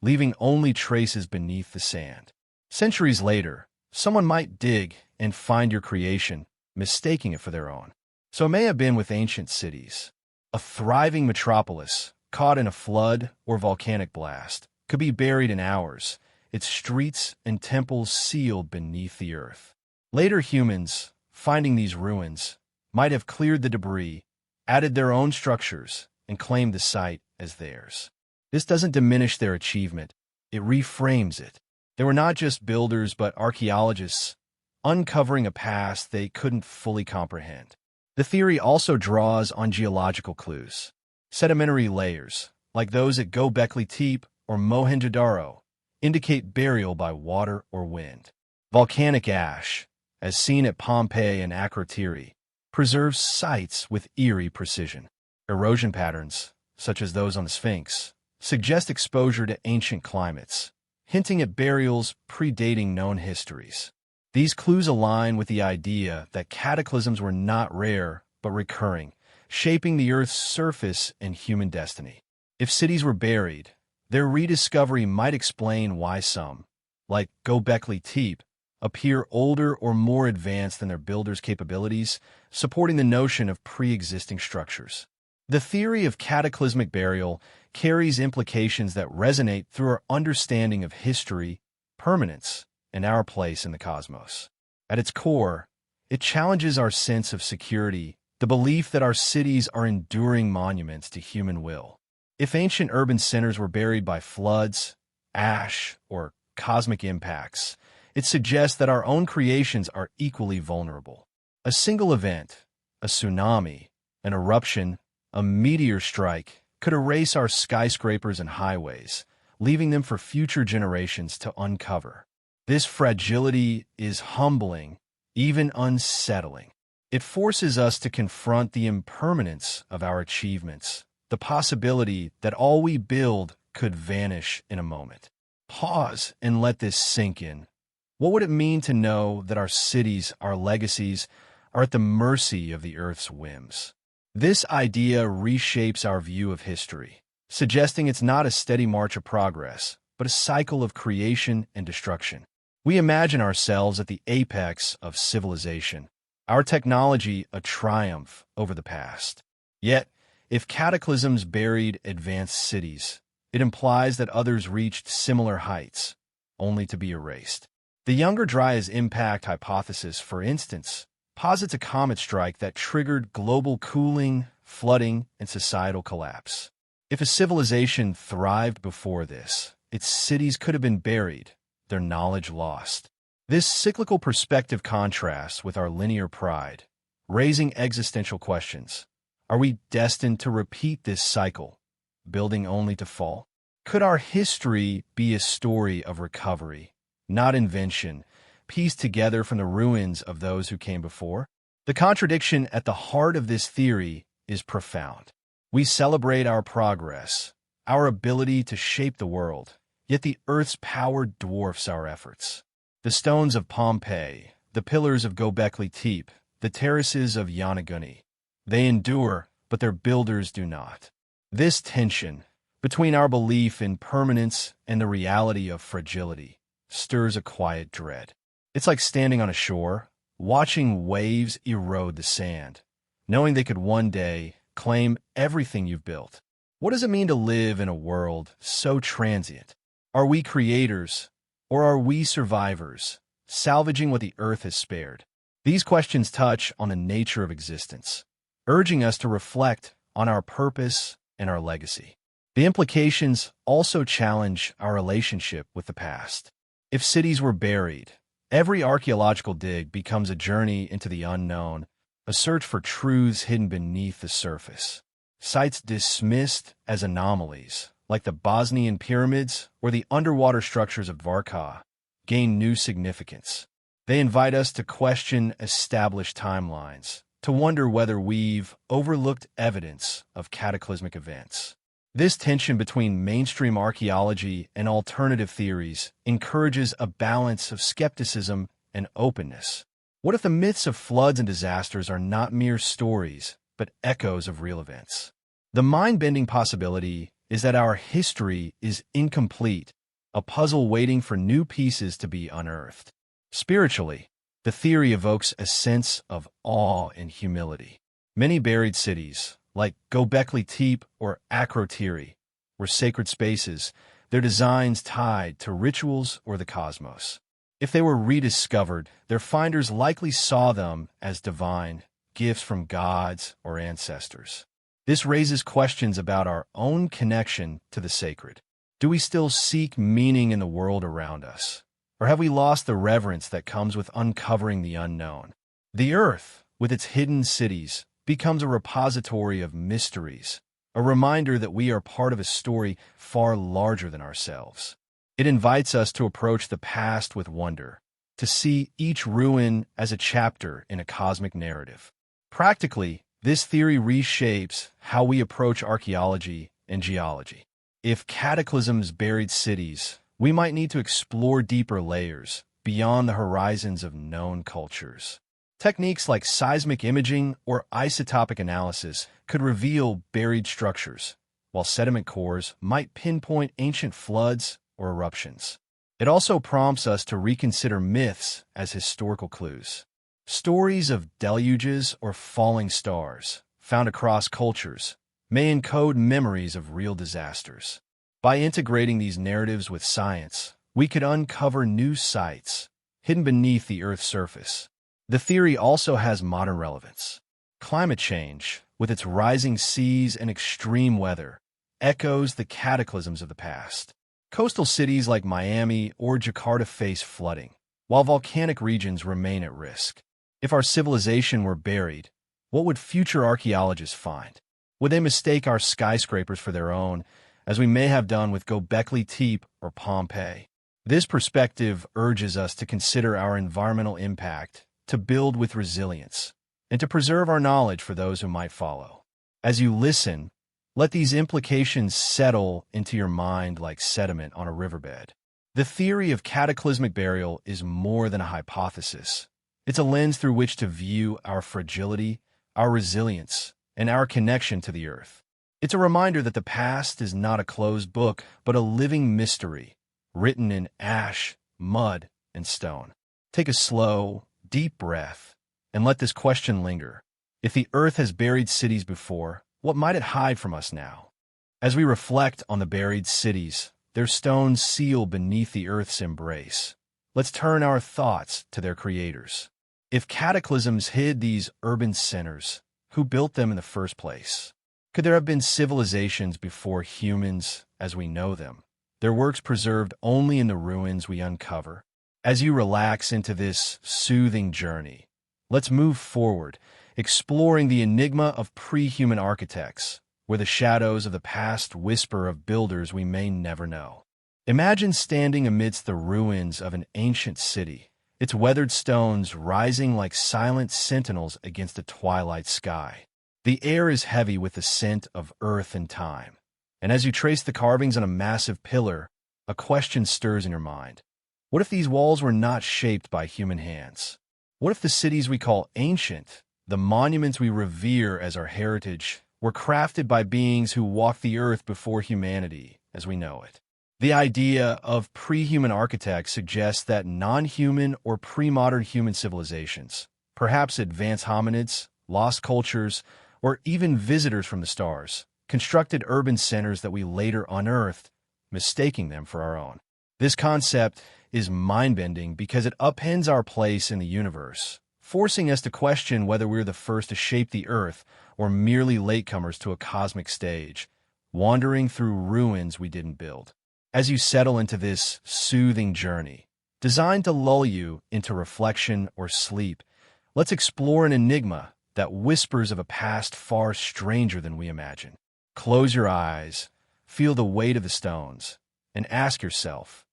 leaving only traces beneath the sand. Centuries later, someone might dig and find your creation, mistaking it for their own. So it may have been with ancient cities. A thriving metropolis, caught in a flood or volcanic blast, could be buried in hours, its streets and temples sealed beneath the earth. Later humans, finding these ruins, might have cleared the debris, added their own structures, and claimed the site as theirs. This doesn't diminish their achievement, it reframes it. They were not just builders but archaeologists, uncovering a past they couldn't fully comprehend. The theory also draws on geological clues. Sedimentary layers, like those at Göbekli Tepe or Mohenjo-daro, indicate burial by water or wind. Volcanic ash, as seen at Pompeii and Akrotiri, preserves sites with eerie precision. Erosion patterns, such as those on the Sphinx, suggest exposure to ancient climates, hinting at burials predating known histories. These clues align with the idea that cataclysms were not rare but recurring, shaping the Earth's surface and human destiny. If cities were buried, their rediscovery might explain why some, like Göbekli Tepe, appear older or more advanced than their builders' capabilities, supporting the notion of pre-existing structures. The theory of cataclysmic burial carries implications that resonate through our understanding of history, permanence, and our place in the cosmos. At its core, it challenges our sense of security, the belief that our cities are enduring monuments to human will. If ancient urban centers were buried by floods, ash, or cosmic impacts, it suggests that our own creations are equally vulnerable. A single event, a tsunami, an eruption, a meteor strike, could erase our skyscrapers and highways, leaving them for future generations to uncover. This fragility is humbling, even unsettling. It forces us to confront the impermanence of our achievements, the possibility that all we build could vanish in a moment. Pause and let this sink in. What would it mean to know that our cities, our legacies, are at the mercy of the Earth's whims? This idea reshapes our view of history, suggesting it's not a steady march of progress, but a cycle of creation and destruction. We imagine ourselves at the apex of civilization, our technology a triumph over the past. Yet, if cataclysms buried advanced cities, it implies that others reached similar heights, only to be erased. The Younger Dryas impact hypothesis, for instance, posits a comet strike that triggered global cooling, flooding, and societal collapse. If a civilization thrived before this, its cities could have been buried, their knowledge lost. This cyclical perspective contrasts with our linear pride, raising existential questions. Are we destined to repeat this cycle, building only to fall? Could our history be a story of recovery, not invention, pieced together from the ruins of those who came before? The contradiction at the heart of this theory is profound. We celebrate our progress, our ability to shape the world, yet the Earth's power dwarfs our efforts. The stones of Pompeii, the pillars of Göbekli Tepe, the terraces of Yonaguni, they endure, but their builders do not. This tension between our belief in permanence and the reality of fragility stirs a quiet dread. It's like standing on a shore, watching waves erode the sand, knowing they could one day claim everything you've built. What does it mean to live in a world so transient? Are we creators, or are we survivors, salvaging what the Earth has spared? These questions touch on the nature of existence, urging us to reflect on our purpose and our legacy. The implications also challenge our relationship with the past. If cities were buried, every archaeological dig becomes a journey into the unknown, a search for truths hidden beneath the surface. Sites dismissed as anomalies, like the Bosnian pyramids or the underwater structures of Varka, gain new significance. They invite us to question established timelines, to wonder whether we've overlooked evidence of cataclysmic events. This tension between mainstream archaeology and alternative theories encourages a balance of skepticism and openness. What if the myths of floods and disasters are not mere stories, but echoes of real events? The mind-bending possibility is that our history is incomplete, a puzzle waiting for new pieces to be unearthed. Spiritually, the theory evokes a sense of awe and humility. Many buried cities, like Göbekli Tepe or Akrotiri, were sacred spaces, their designs tied to rituals or the cosmos. If they were rediscovered, their finders likely saw them as divine gifts from gods or ancestors. This raises questions about our own connection to the sacred. Do we still seek meaning in the world around us? Or have we lost the reverence that comes with uncovering the unknown? The earth, with its hidden cities, becomes a repository of mysteries, a reminder that we are part of a story far larger than ourselves. It invites us to approach the past with wonder, to see each ruin as a chapter in a cosmic narrative. Practically, this theory reshapes how we approach archaeology and geology. If cataclysms buried cities, we might need to explore deeper layers, beyond the horizons of known cultures. Techniques like seismic imaging or isotopic analysis could reveal buried structures, while sediment cores might pinpoint ancient floods or eruptions. It also prompts us to reconsider myths as historical clues. Stories of deluges or falling stars, found across cultures, may encode memories of real disasters. By integrating these narratives with science, we could uncover new sites hidden beneath the Earth's surface. The theory also has modern relevance. Climate change, with its rising seas and extreme weather, echoes the cataclysms of the past. Coastal cities like Miami or Jakarta face flooding, while volcanic regions remain at risk. If our civilization were buried, what would future archaeologists find? Would they mistake our skyscrapers for their own, as we may have done with Göbekli Tepe or Pompeii? This perspective urges us to consider our environmental impact, to build with resilience, and to preserve our knowledge for those who might follow. As you listen, let these implications settle into your mind like sediment on a riverbed. The theory of cataclysmic burial is more than a hypothesis. It's a lens through which to view our fragility, our resilience, and our connection to the earth. It's a reminder that the past is not a closed book, but a living mystery, written in ash, mud, and stone. Take a slow, deep breath, and let this question linger. If the earth has buried cities before, what might it hide from us now? As we reflect on the buried cities, their stones seal beneath the earth's embrace, let's turn our thoughts to their creators. If cataclysms hid these urban centers, who built them in the first place? Could there have been civilizations before humans as we know them, their works preserved only in the ruins we uncover? As you relax into this soothing journey, let's move forward, exploring the enigma of pre-human architects, where the shadows of the past whisper of builders we may never know. Imagine standing amidst the ruins of an ancient city, its weathered stones rising like silent sentinels against a twilight sky. The air is heavy with the scent of earth and time, and as you trace the carvings on a massive pillar, a question stirs in your mind. What if these walls were not shaped by human hands? What if the cities we call ancient, the monuments we revere as our heritage, were crafted by beings who walked the earth before humanity as we know it? The idea of pre-human architects suggests that non-human or pre-modern human civilizations, perhaps advanced hominids, lost cultures, or even visitors from the stars, constructed urban centers that we later unearthed, mistaking them for our own. This concept is mind-bending because it upends our place in the universe, forcing us to question whether we're the first to shape the earth or merely latecomers to a cosmic stage, wandering through ruins we didn't build. As you settle into this soothing journey, Designed to lull you into reflection or sleep, let's explore an enigma that whispers of a past far stranger than we imagine. Close your eyes, feel the weight of the stones, and ask yourself,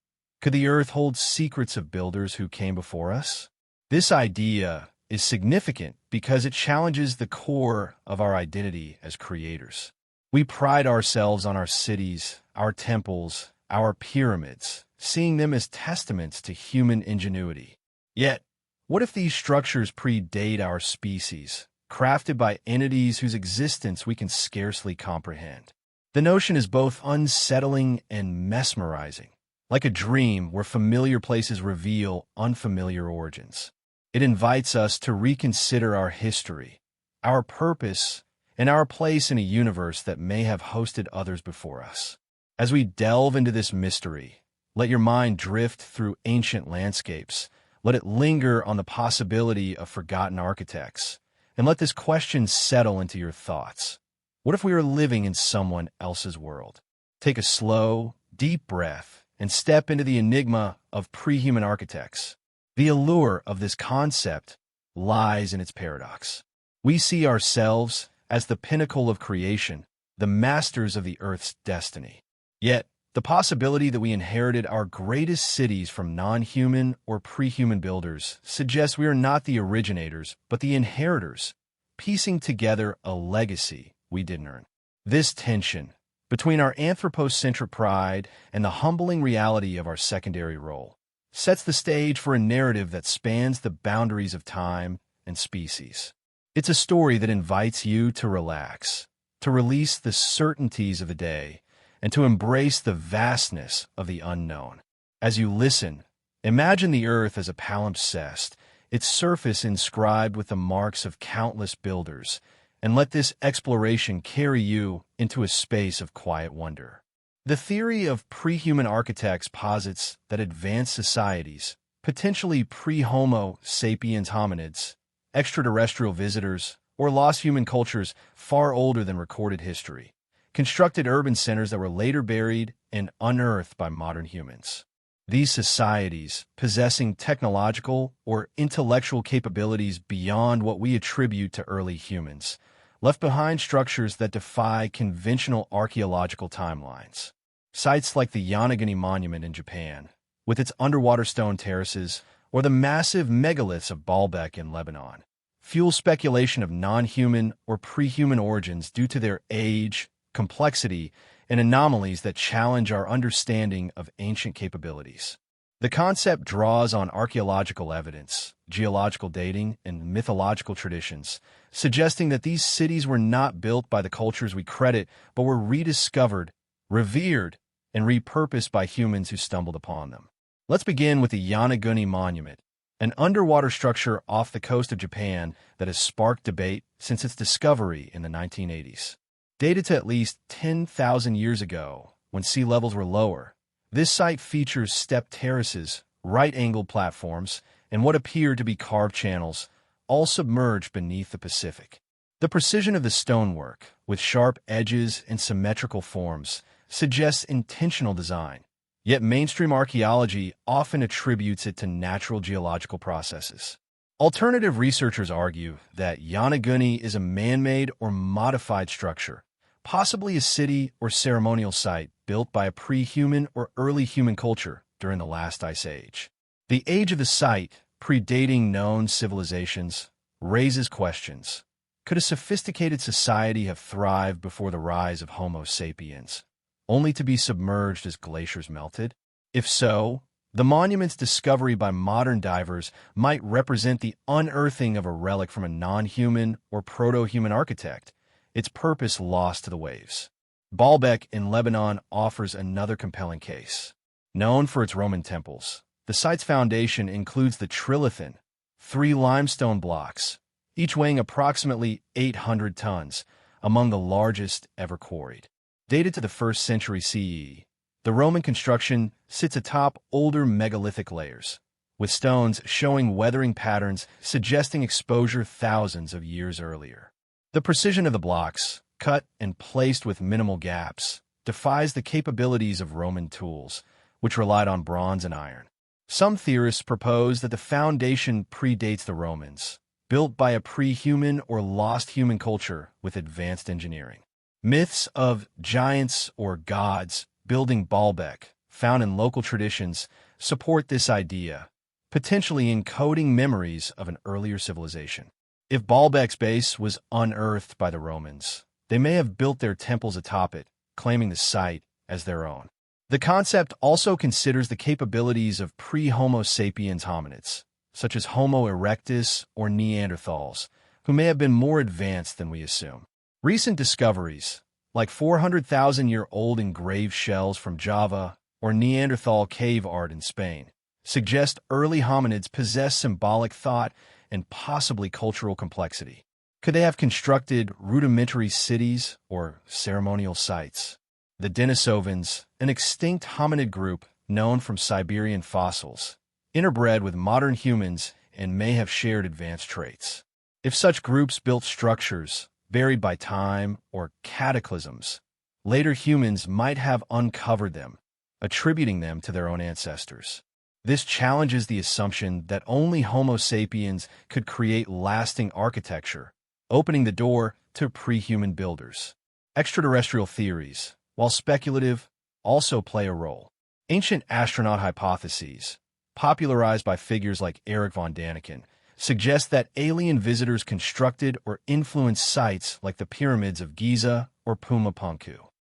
could the earth hold secrets of builders who came before us? This idea is significant because it challenges the core of our identity as creators. We pride ourselves on our cities, our temples, our pyramids, seeing them as testaments to human ingenuity. Yet, what if these structures predate our species, crafted by entities whose existence we can scarcely comprehend? The notion is both unsettling and mesmerizing, like a dream where familiar places reveal unfamiliar origins. It invites us to reconsider our history, our purpose, and our place in a universe that may have hosted others before us. As we delve into this mystery, let your mind drift through ancient landscapes. Let it linger on the possibility of forgotten architects. And let this question settle into your thoughts. What if we were living in someone else's world? Take a slow, deep breath and step into the enigma of pre-human architects. The allure of this concept lies in its paradox. We see ourselves as the pinnacle of creation, the masters of the Earth's destiny. Yet, the possibility that we inherited our greatest cities from non-human or pre-human builders suggests we are not the originators, but the inheritors, piecing together a legacy we didn't earn. This tension between our anthropocentric pride and the humbling reality of our secondary role sets the stage for a narrative that spans the boundaries of time and species. It's a story that invites you to relax, to release the certainties of the day, and to embrace the vastness of the unknown. As you listen, imagine the Earth as a palimpsest, its surface inscribed with the marks of countless builders, and let this exploration carry you into a space of quiet wonder. The theory of pre-human architects posits that advanced societies, potentially pre-Homo sapiens hominids, extraterrestrial visitors, or lost human cultures far older than recorded history, constructed urban centers that were later buried and unearthed by modern humans. These societies, possessing technological or intellectual capabilities beyond what we attribute to early humans, left behind structures that defy conventional archaeological timelines. Sites like the Yonaguni Monument in Japan, with its underwater stone terraces, or the massive megaliths of Baalbek in Lebanon, fuel speculation of non-human or pre-human origins due to their age, complexity, and anomalies that challenge our understanding of ancient capabilities. The concept draws on archaeological evidence, geological dating, and mythological traditions, suggesting that these cities were not built by the cultures we credit, but were rediscovered, revered, and repurposed by humans who stumbled upon them. Let's begin with the Yonaguni Monument, an underwater structure off the coast of Japan that has sparked debate since its discovery in the 1980s. Dated to at least 10,000 years ago, when sea levels were lower, this site features stepped terraces, right-angled platforms, and what appear to be carved channels, all submerged beneath the Pacific. The precision of the stonework, with sharp edges and symmetrical forms, suggests intentional design, yet mainstream archaeology often attributes it to natural geological processes. Alternative researchers argue that Yonaguni is a man-made or modified structure, possibly a city or ceremonial site built by a pre-human or early human culture during the last ice age. The age of the site, predating known civilizations, raises questions. Could a sophisticated society have thrived before the rise of Homo sapiens, only to be submerged as glaciers melted? If so, the monument's discovery by modern divers might represent the unearthing of a relic from a non-human or proto-human architect, its purpose lost to the waves. Baalbek in Lebanon offers another compelling case. Known for its Roman temples, the site's foundation includes the trilithon, 3 limestone blocks, each weighing approximately 800 tons, among the largest ever quarried. Dated to the 1st century CE, the Roman construction sits atop older megalithic layers, with stones showing weathering patterns suggesting exposure thousands of years earlier. The precision of the blocks, cut and placed with minimal gaps, defies the capabilities of Roman tools, which relied on bronze and iron. Some theorists propose that the foundation predates the Romans, built by a pre-human or lost human culture with advanced engineering. Myths of giants or gods building Baalbek, found in local traditions, support this idea, potentially encoding memories of an earlier civilization. If Baalbek's base was unearthed by the Romans, they may have built their temples atop it, claiming the site as their own. The concept also considers the capabilities of pre-Homo sapiens hominids, such as Homo erectus or Neanderthals, who may have been more advanced than we assume. Recent discoveries, like 400,000-year-old engraved shells from Java or Neanderthal cave art in Spain, suggest early hominids possessed symbolic thought and possibly cultural complexity. Could they have constructed rudimentary cities or ceremonial sites? The Denisovans, an extinct hominid group known from Siberian fossils, interbred with modern humans and may have shared advanced traits. If such groups built structures buried by time or cataclysms, later humans might have uncovered them, attributing them to their own ancestors. This challenges the assumption that only Homo sapiens could create lasting architecture, opening the door to pre-human builders. Extraterrestrial theories, while speculative, also play a role. Ancient astronaut hypotheses, popularized by figures like Erich von Däniken, suggest that alien visitors constructed or influenced sites like the pyramids of Giza or Puma Punku.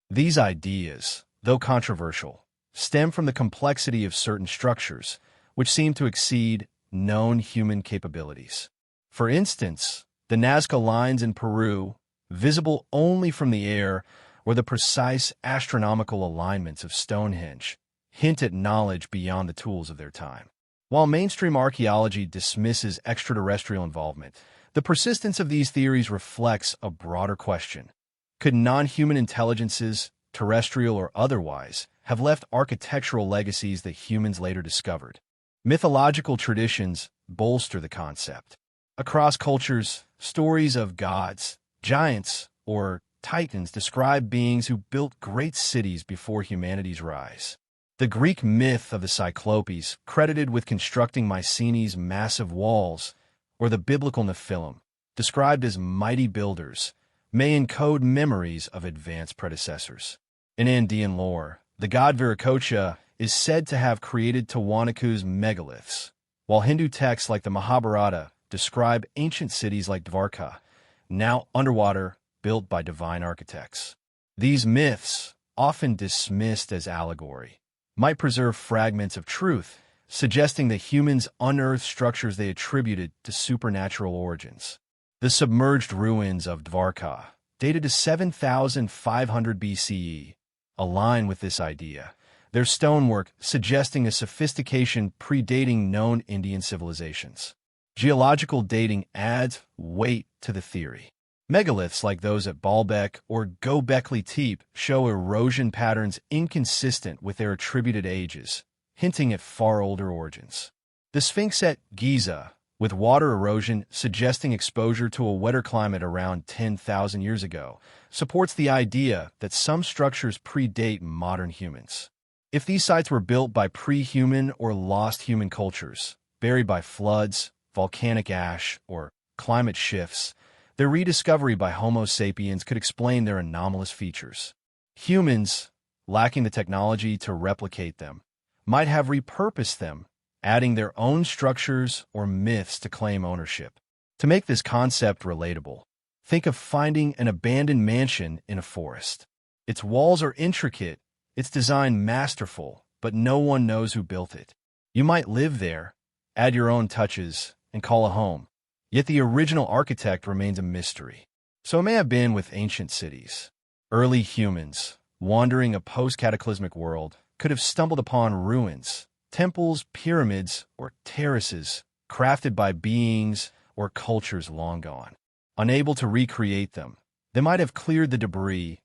These ideas, though controversial, stem from the complexity of certain structures, which seem to exceed known human capabilities. For instance, the Nazca lines in Peru, visible only from the air, or the precise astronomical alignments of Stonehenge, hint at knowledge beyond the tools of their time. While mainstream archaeology dismisses extraterrestrial involvement, the persistence of these theories reflects a broader question. Could non-human intelligences, terrestrial or otherwise, have left architectural legacies that humans later discovered? Mythological traditions bolster the concept. Across cultures, stories of gods, giants, or Titans describe beings who built great cities before humanity's rise. The Greek myth of the Cyclopes, credited with constructing Mycenae's massive walls, or the biblical Nephilim, described as mighty builders, may encode memories of advanced predecessors. In Andean lore, the god Viracocha is said to have created Tiwanaku's megaliths, while Hindu texts like the Mahabharata describe ancient cities like Dvarka, now underwater, built by divine architects. These myths, often dismissed as allegory, might preserve fragments of truth, suggesting that humans unearthed structures they attributed to supernatural origins. The submerged ruins of Dvarka, dated to 7,500 BCE, align with this idea, their stonework suggesting a sophistication predating known Indian civilizations. Geological dating adds weight to the theory. Megaliths like those at Baalbek or Göbekli Tepe show erosion patterns inconsistent with their attributed ages, hinting at far older origins. The Sphinx at Giza, with water erosion suggesting exposure to a wetter climate around 10,000 years ago, supports the idea that some structures predate modern humans. If these sites were built by pre-human or lost human cultures, buried by floods, volcanic ash, or climate shifts, their rediscovery by Homo sapiens could explain their anomalous features. Humans, lacking the technology to replicate them, might have repurposed them, adding their own structures or myths to claim ownership. To make this concept relatable, think of finding an abandoned mansion in a forest. Its walls are intricate, its design masterful, but no one knows who built it. You might live there, add your own touches, and call it home. Yet the original architect remains a mystery. So it may have been with ancient cities. Early humans, wandering a post-cataclysmic world, could have stumbled upon ruins, temples, pyramids, or terraces crafted by beings or cultures long gone. Unable to recreate them, they might have cleared the debris,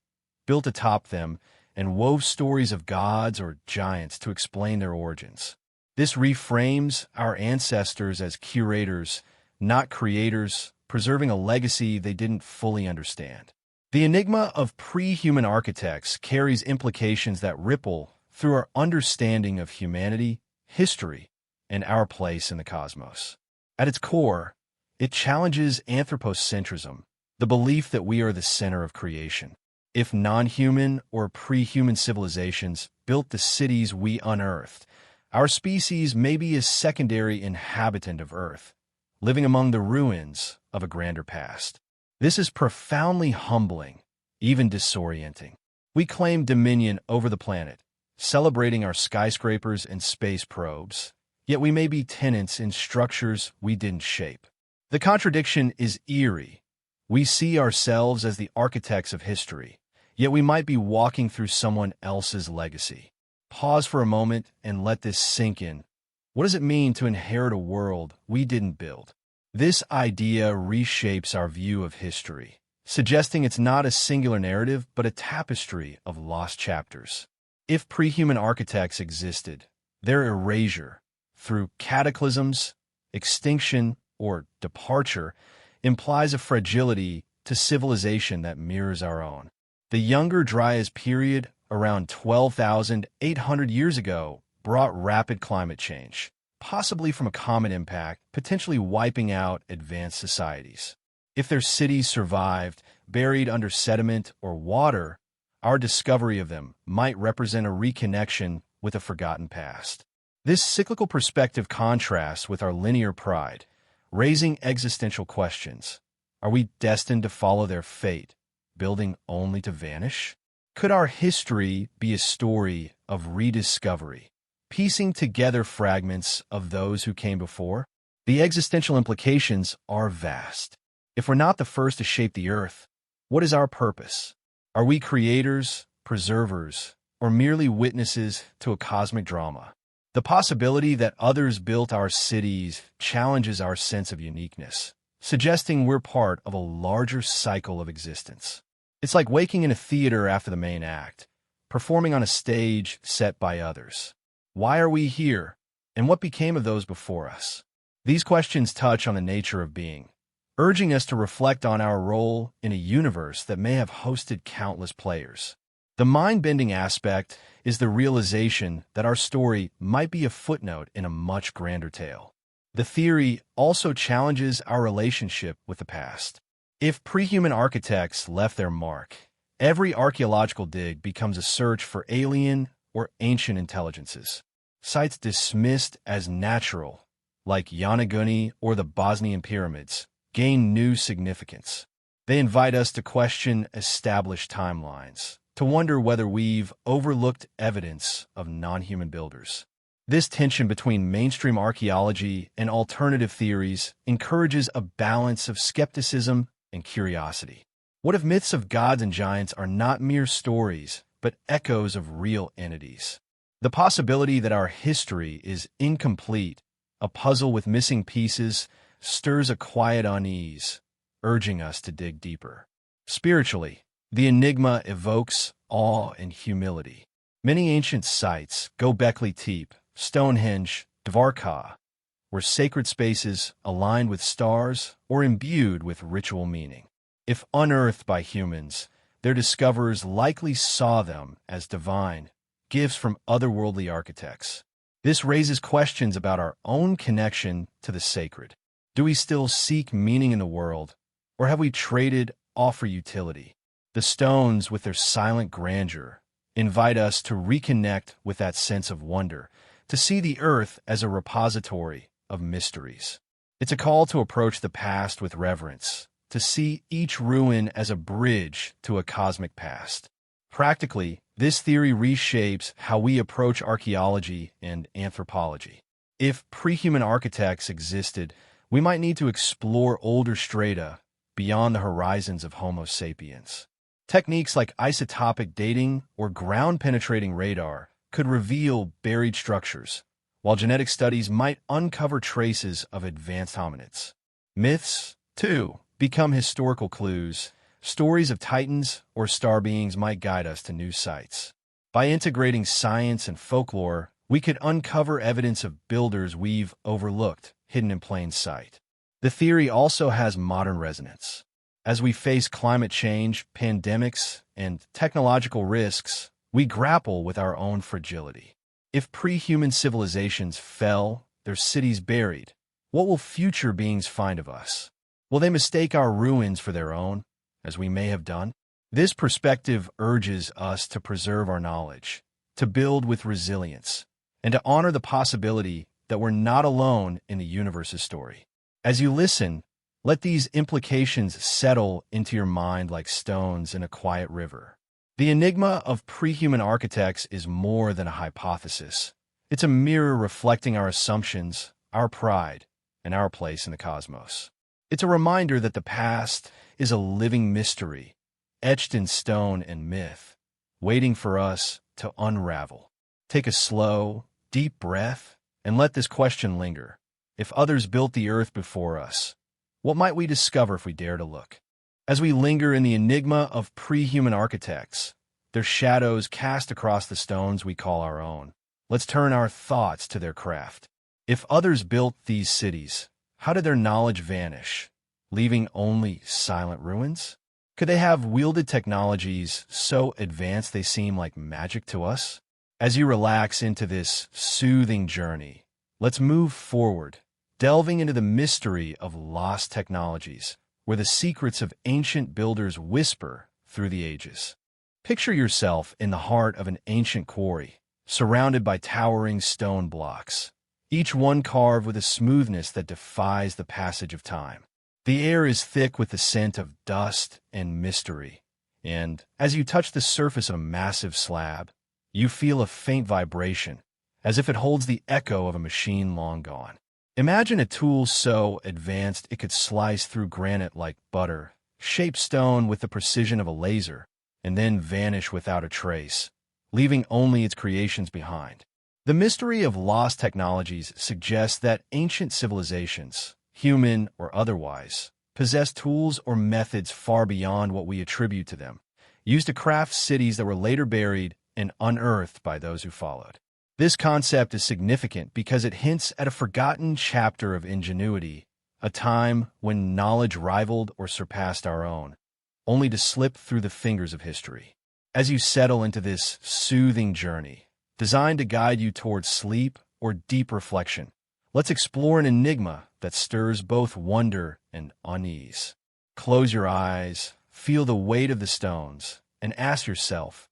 built atop them, and wove stories of gods or giants to explain their origins. This reframes our ancestors as curators, not creators, preserving a legacy they didn't fully understand. The enigma of pre-human architects carries implications that ripple through our understanding of humanity, history, and our place in the cosmos. At its core, it challenges anthropocentrism, the belief that we are the center of creation. If non-human or pre-human civilizations built the cities we unearthed, our species may be a secondary inhabitant of Earth, living among the ruins of a grander past. This is profoundly humbling, even disorienting. We claim dominion over the planet, celebrating our skyscrapers and space probes, yet we may be tenants in structures we didn't shape. The contradiction is eerie. We see ourselves as the architects of history, yet we might be walking through someone else's legacy. Pause for a moment and let this sink in. What does it mean to inherit a world we didn't build? This idea reshapes our view of history, suggesting it's not a singular narrative but a tapestry of lost chapters. If pre-human architects existed, their erasure, through cataclysms, extinction, or departure, implies a fragility to civilization that mirrors our own. The Younger Dryas period, around 12,800 years ago, brought rapid climate change, possibly from a comet impact, potentially wiping out advanced societies. If their cities survived, buried under sediment or water, our discovery of them might represent a reconnection with a forgotten past. This cyclical perspective contrasts with our linear pride, raising existential questions. Are we destined to follow their fate, building only to vanish? Could our history be a story of rediscovery, piecing together fragments of those who came before? The existential implications are vast. If we're not the first to shape the earth, what is our purpose? Are we creators, preservers, or merely witnesses to a cosmic drama? The possibility that others built our cities challenges our sense of uniqueness, suggesting we're part of a larger cycle of existence. It's like waking in a theater after the main act, performing on a stage set by others. Why are we here, and what became of those before us? These questions touch on the nature of being, urging us to reflect on our role in a universe that may have hosted countless players. The mind-bending aspect is the realization that our story might be a footnote in a much grander tale. The theory also challenges our relationship with the past. If pre-human architects left their mark, every archaeological dig becomes a search for alien or ancient intelligences. Sites dismissed as natural, like Yanaguni or the Bosnian pyramids, gain new significance. They invite us to question established timelines, to wonder whether we've overlooked evidence of non-human builders. This tension between mainstream archaeology and alternative theories encourages a balance of skepticism and curiosity. What if myths of gods and giants are not mere stories, but echoes of real entities? The possibility that our history is incomplete, a puzzle with missing pieces, stirs a quiet unease, urging us to dig deeper. Spiritually, the Enigma evokes awe and humility. Many ancient sites, Göbekli Tepe, Stonehenge, Dvarka, were sacred spaces aligned with stars or imbued with ritual meaning. If unearthed by humans, their discoverers likely saw them as divine, gifts from otherworldly architects. This raises questions about our own connection to the sacred. Do we still seek meaning in the world, or have we traded off for utility? The stones, with their silent grandeur, invite us to reconnect with that sense of wonder, to see the earth as a repository of mysteries. It's a call to approach the past with reverence, to see each ruin as a bridge to a cosmic past. Practically, this theory reshapes how we approach archaeology and anthropology. If pre-human architects existed, we might need to explore older strata beyond the horizons of Homo sapiens. Techniques like isotopic dating or ground-penetrating radar could reveal buried structures, while genetic studies might uncover traces of advanced hominids. Myths, too, become historical clues. Stories of titans or star beings might guide us to new sites. By integrating science and folklore, we could uncover evidence of builders we've overlooked, hidden in plain sight. The theory also has modern resonance. As we face climate change, pandemics, and technological risks, we grapple with our own fragility. If pre-human civilizations fell, their cities buried, what will future beings find of us? Will they mistake our ruins for their own, as we may have done? This perspective urges us to preserve our knowledge, to build with resilience, and to honor the possibility that we're not alone in the universe's story. As you listen, let these implications settle into your mind like stones in a quiet river. The enigma of pre-human architects is more than a hypothesis. It's a mirror reflecting our assumptions, our pride, and our place in the cosmos. It's a reminder that the past is a living mystery, etched in stone and myth, waiting for us to unravel. Take a slow, deep breath and let this question linger. If others built the earth before us, what might we discover if we dare to look? As we linger in the enigma of pre-human architects, their shadows cast across the stones we call our own, let's turn our thoughts to their craft. If others built these cities, how did their knowledge vanish, leaving only silent ruins? Could they have wielded technologies so advanced they seem like magic to us? As you relax into this soothing journey, let's move forward, delving into the mystery of lost technologies, where the secrets of ancient builders whisper through the ages. Picture yourself in the heart of an ancient quarry, surrounded by towering stone blocks, each one carved with a smoothness that defies the passage of time. The air is thick with the scent of dust and mystery, and as you touch the surface of a massive slab, you feel a faint vibration, as if it holds the echo of a machine long gone. Imagine a tool so advanced it could slice through granite like butter, shape stone with the precision of a laser, and then vanish without a trace, leaving only its creations behind. The mystery of lost technologies suggests that ancient civilizations, human or otherwise, possessed tools or methods far beyond what we attribute to them, used to craft cities that were later buried and unearthed by those who followed. This concept is significant because it hints at a forgotten chapter of ingenuity, a time when knowledge rivaled or surpassed our own, only to slip through the fingers of history. As you settle into this soothing journey, designed to guide you towards sleep or deep reflection, let's explore an enigma that stirs both wonder and unease. Close your eyes, feel the weight of the stones, and ask yourself,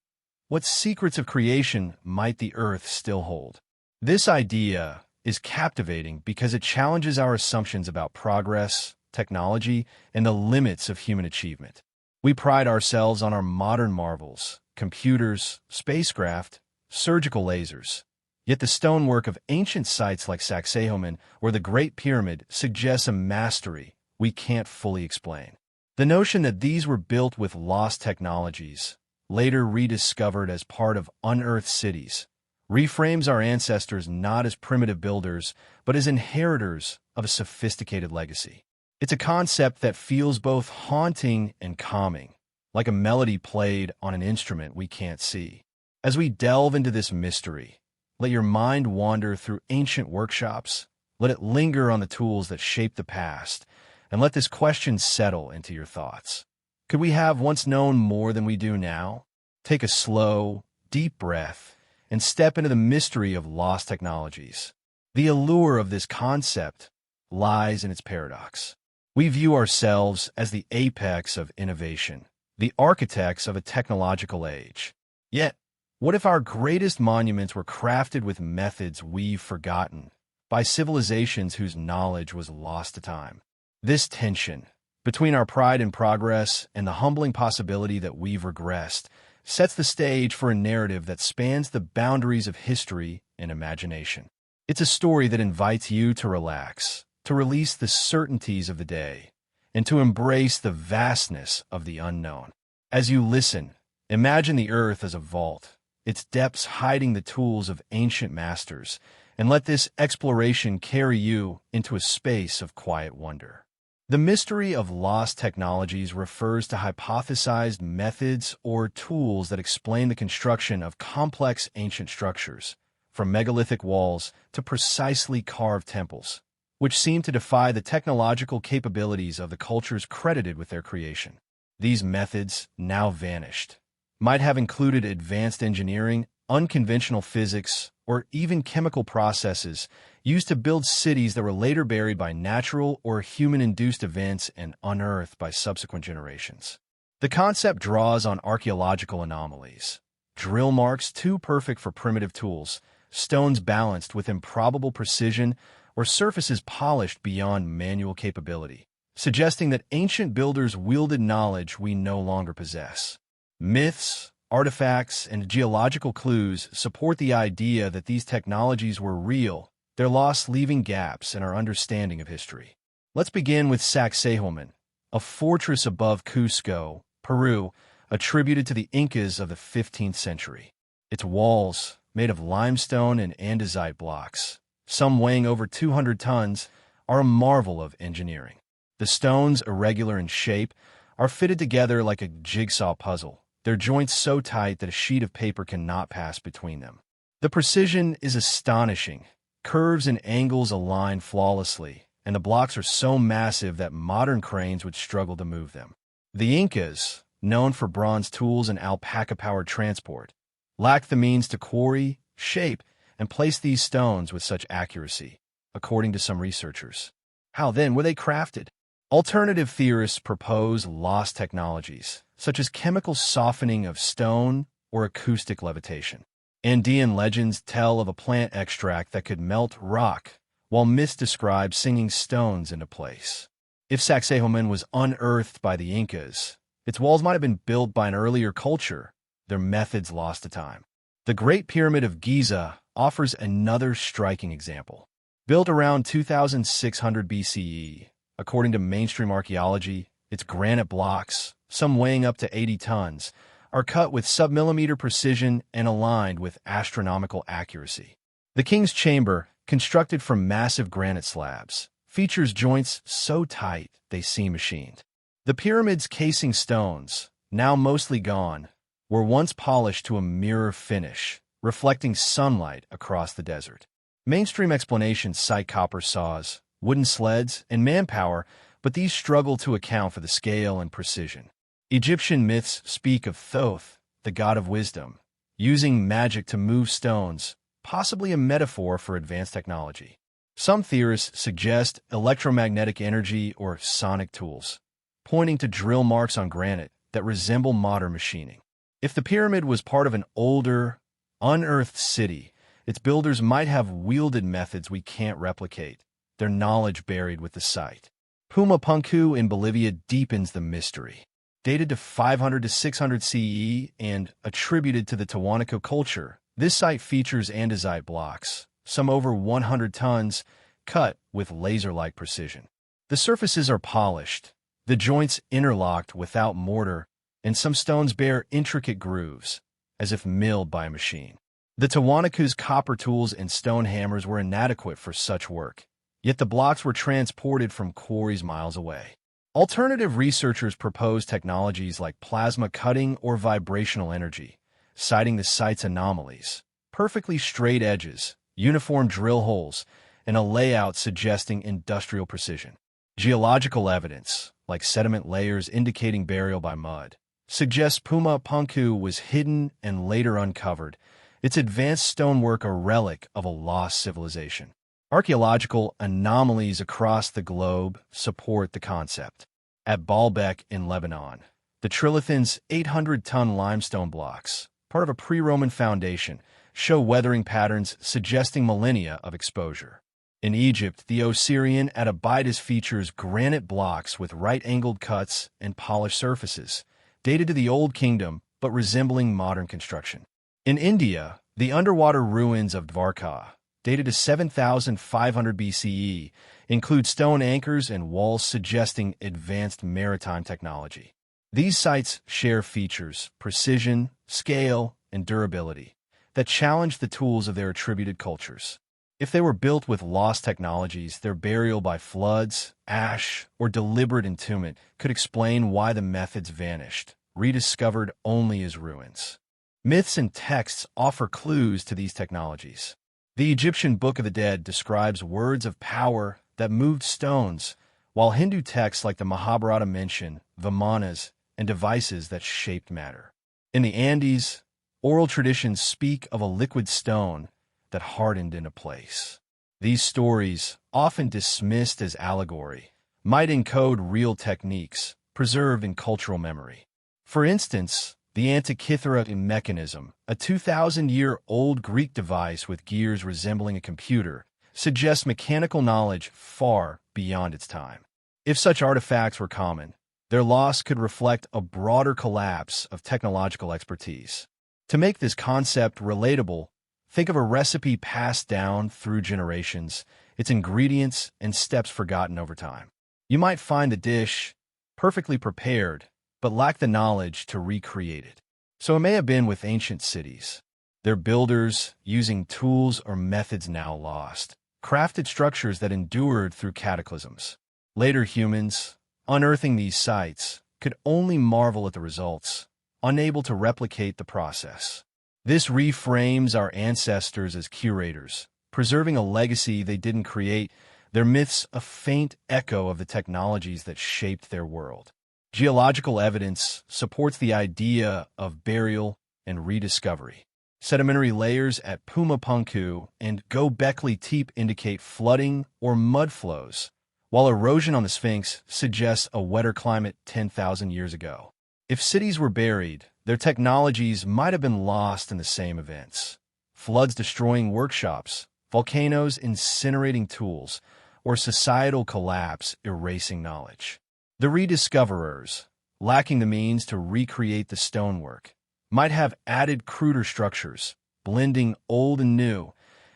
what secrets of creation might the earth still hold? This idea is captivating because it challenges our assumptions about progress, technology, and the limits of human achievement. We pride ourselves on our modern marvels, computers, spacecraft, surgical lasers. Yet the stonework of ancient sites like Sacsayhuaman or the Great Pyramid suggests a mastery we can't fully explain. The notion that these were built with lost technologies, later rediscovered as part of unearthed cities, reframes our ancestors not as primitive builders, but as inheritors of a sophisticated legacy. It's a concept that feels both haunting and calming, like a melody played on an instrument we can't see. As we delve into this mystery, let your mind wander through ancient workshops, let it linger on the tools that shape the past, and let this question settle into your thoughts. Could we have once known more than we do now? Take a slow, deep breath and step into the mystery of lost technologies. The allure of this concept lies in its paradox. We view ourselves as the apex of innovation, the architects of a technological age. Yet, what if our greatest monuments were crafted with methods we've forgotten, by civilizations whose knowledge was lost to time? This tension between our pride in progress and the humbling possibility that we've regressed sets the stage for a narrative that spans the boundaries of history and imagination. It's a story that invites you to relax, to release the certainties of the day, and to embrace the vastness of the unknown. As you listen, imagine the earth as a vault, its depths hiding the tools of ancient masters, and let this exploration carry you into a space of quiet wonder. The mystery of lost technologies refers to hypothesized methods or tools that explain the construction of complex ancient structures, from megalithic walls to precisely carved temples, which seem to defy the technological capabilities of the cultures credited with their creation. These methods, now vanished, might have included advanced engineering, unconventional physics, or even chemical processes used to build cities that were later buried by natural or human-induced events and unearthed by subsequent generations. The concept draws on archaeological anomalies. Drill marks too perfect for primitive tools, stones balanced with improbable precision, or surfaces polished beyond manual capability, suggesting that ancient builders wielded knowledge we no longer possess. Myths, artifacts, and geological clues support the idea that these technologies were real, their loss leaving gaps in our understanding of history. Let's begin with Sacsayhuaman, a fortress above Cusco, Peru, attributed to the Incas of the 15th century. Its walls, made of limestone and andesite blocks, some weighing over 200 tons, are a marvel of engineering. The stones, irregular in shape, are fitted together like a jigsaw puzzle, their joints so tight that a sheet of paper cannot pass between them. The precision is astonishing. Curves and angles align flawlessly, and the blocks are so massive that modern cranes would struggle to move them. The Incas, known for bronze tools and alpaca-powered transport, lacked the means to quarry, shape, and place these stones with such accuracy, according to some researchers. How then were they crafted? Alternative theorists propose lost technologies, such as chemical softening of stone or acoustic levitation. Andean legends tell of a plant extract that could melt rock, while myths describe singing stones into place. If Sacsayhuaman was unearthed by the Incas, its walls might have been built by an earlier culture, their methods lost to time. The Great Pyramid of Giza offers another striking example. Built around 2600 BCE, according to mainstream archaeology, its granite blocks, some weighing up to 80 tons, are cut with sub-millimeter precision and aligned with astronomical accuracy. The King's Chamber, constructed from massive granite slabs, features joints so tight they seem machined. The pyramid's casing stones, now mostly gone, were once polished to a mirror finish, reflecting sunlight across the desert. Mainstream explanations cite copper saws, wooden sleds, and manpower, but these struggle to account for the scale and precision. Egyptian myths speak of Thoth, the god of wisdom, using magic to move stones, possibly a metaphor for advanced technology. Some theorists suggest electromagnetic energy or sonic tools, pointing to drill marks on granite that resemble modern machining. If the pyramid was part of an older, unearthed city, its builders might have wielded methods we can't replicate, their knowledge buried with the site. Pumapunku in Bolivia deepens the mystery. Dated to 500 to 600 CE and attributed to the Tiwanaku culture, this site features andesite blocks, some over 100 tons, cut with laser-like precision. The surfaces are polished, the joints interlocked without mortar, and some stones bear intricate grooves, as if milled by a machine. The Tiwanaku's copper tools and stone hammers were inadequate for such work, yet the blocks were transported from quarries miles away. Alternative researchers propose technologies like plasma cutting or vibrational energy, citing the site's anomalies, perfectly straight edges, uniform drill holes, and a layout suggesting industrial precision. Geological evidence, like sediment layers indicating burial by mud, suggests Pumapunku was hidden and later uncovered, its advanced stonework a relic of a lost civilization. Archaeological anomalies across the globe support the concept. At Baalbek in Lebanon, the Trilithon's 800-ton limestone blocks, part of a pre-Roman foundation, show weathering patterns suggesting millennia of exposure. In Egypt, the Osirian at Abydos features granite blocks with right-angled cuts and polished surfaces, dated to the Old Kingdom but resembling modern construction. In India, the underwater ruins of Dwarka, dated to 7,500 BCE, include stone anchors and walls suggesting advanced maritime technology. These sites share features, precision, scale, and durability that challenge the tools of their attributed cultures. If they were built with lost technologies, their burial by floods, ash, or deliberate entombment could explain why the methods vanished, rediscovered only as ruins. Myths and texts offer clues to these technologies. The Egyptian Book of the Dead describes words of power that moved stones, while Hindu texts like the Mahabharata mention vimanas and devices that shaped matter. In the Andes, oral traditions speak of a liquid stone, that hardened into place. These stories, often dismissed as allegory, might encode real techniques preserved in cultural memory. For instance, the Antikythera mechanism, a 2,000-year-old Greek device with gears resembling a computer, suggests mechanical knowledge far beyond its time. If such artifacts were common, their loss could reflect a broader collapse of technological expertise. To make this concept relatable, think of a recipe passed down through generations, its ingredients and steps forgotten over time. You might find the dish perfectly prepared, but lack the knowledge to recreate it. So it may have been with ancient cities. Their builders, using tools or methods now lost, crafted structures that endured through cataclysms. Later humans, unearthing these sites, could only marvel at the results, unable to replicate the process. This reframes our ancestors as curators, preserving a legacy they didn't create, their myths a faint echo of the technologies that shaped their world. Geological evidence supports the idea of burial and rediscovery. Sedimentary layers at Pumapunku and Göbekli Tepe indicate flooding or mud flows, while erosion on the Sphinx suggests a wetter climate 10,000 years ago. If cities were buried, their technologies might have been lost in the same events. Floods destroying workshops, volcanoes incinerating tools, or societal collapse erasing knowledge. The rediscoverers, lacking the means to recreate the stonework, might have added cruder structures, blending old and new,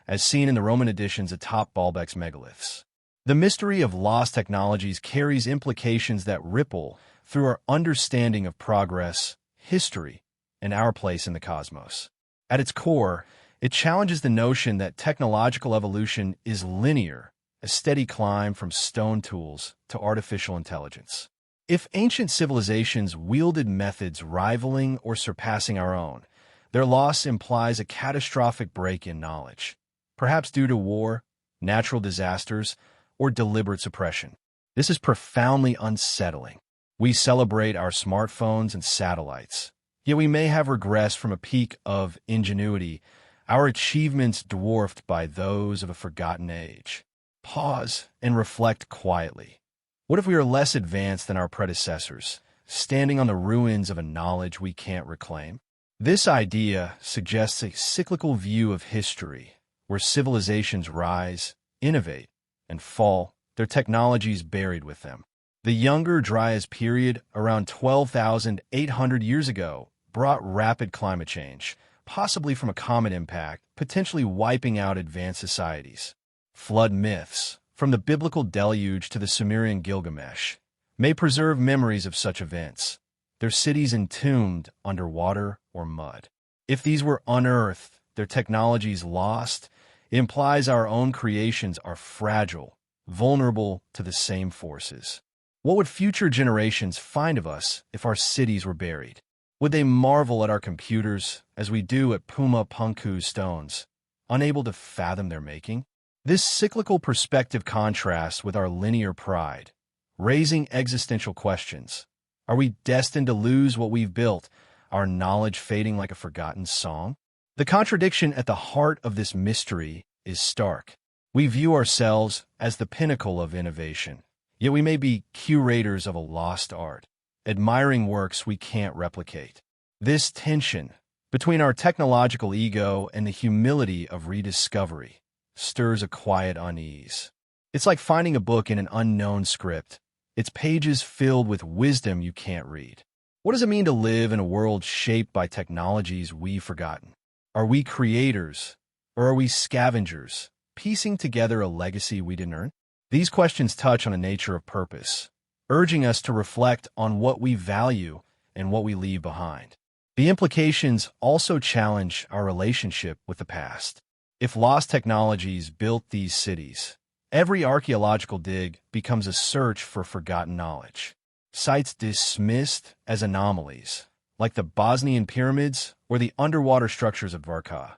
as seen in the Roman additions atop Baalbek's megaliths. The mystery of lost technologies carries implications that ripple through our understanding of progress, history, and our place in the cosmos. At its core, it challenges the notion that technological evolution is linear, a steady climb from stone tools to artificial intelligence. If ancient civilizations wielded methods rivaling or surpassing our own, their loss implies a catastrophic break in knowledge, perhaps due to war, natural disasters, or deliberate suppression. This is profoundly unsettling. We celebrate our smartphones and satellites, yet we may have regressed from a peak of ingenuity, our achievements dwarfed by those of a forgotten age. Pause and reflect quietly. What if we are less advanced than our predecessors, standing on the ruins of a knowledge we can't reclaim? This idea suggests a cyclical view of history, where civilizations rise, innovate, and fall, their technologies buried with them. The Younger Dryas period, around 12,800 years ago, brought rapid climate change, possibly from a comet impact, potentially wiping out advanced societies. Flood myths, from the biblical deluge to the Sumerian Gilgamesh, may preserve memories of such events, their cities entombed under water or mud. If these were unearthed, their technologies lost, it implies our own creations are fragile, vulnerable to the same forces. What would future generations find of us if our cities were buried? Would they marvel at our computers, as we do at Pumapunku's stones, unable to fathom their making? This cyclical perspective contrasts with our linear pride, raising existential questions. Are we destined to lose what we've built, our knowledge fading like a forgotten song? The contradiction at the heart of this mystery is stark. We view ourselves as the pinnacle of innovation, yet we may be curators of a lost art, admiring works we can't replicate. This tension between our technological ego and the humility of rediscovery stirs a quiet unease. It's like finding a book in an unknown script, its pages filled with wisdom you can't read. What does it mean to live in a world shaped by technologies we've forgotten? Are we creators, or are we scavengers, piecing together a legacy we didn't earn? These questions touch on the nature of purpose, urging us to reflect on what we value and what we leave behind. The implications also challenge our relationship with the past. If lost technologies built these cities, every archaeological dig becomes a search for forgotten knowledge. Sites dismissed as anomalies, like the Bosnian pyramids or the underwater structures of Varka,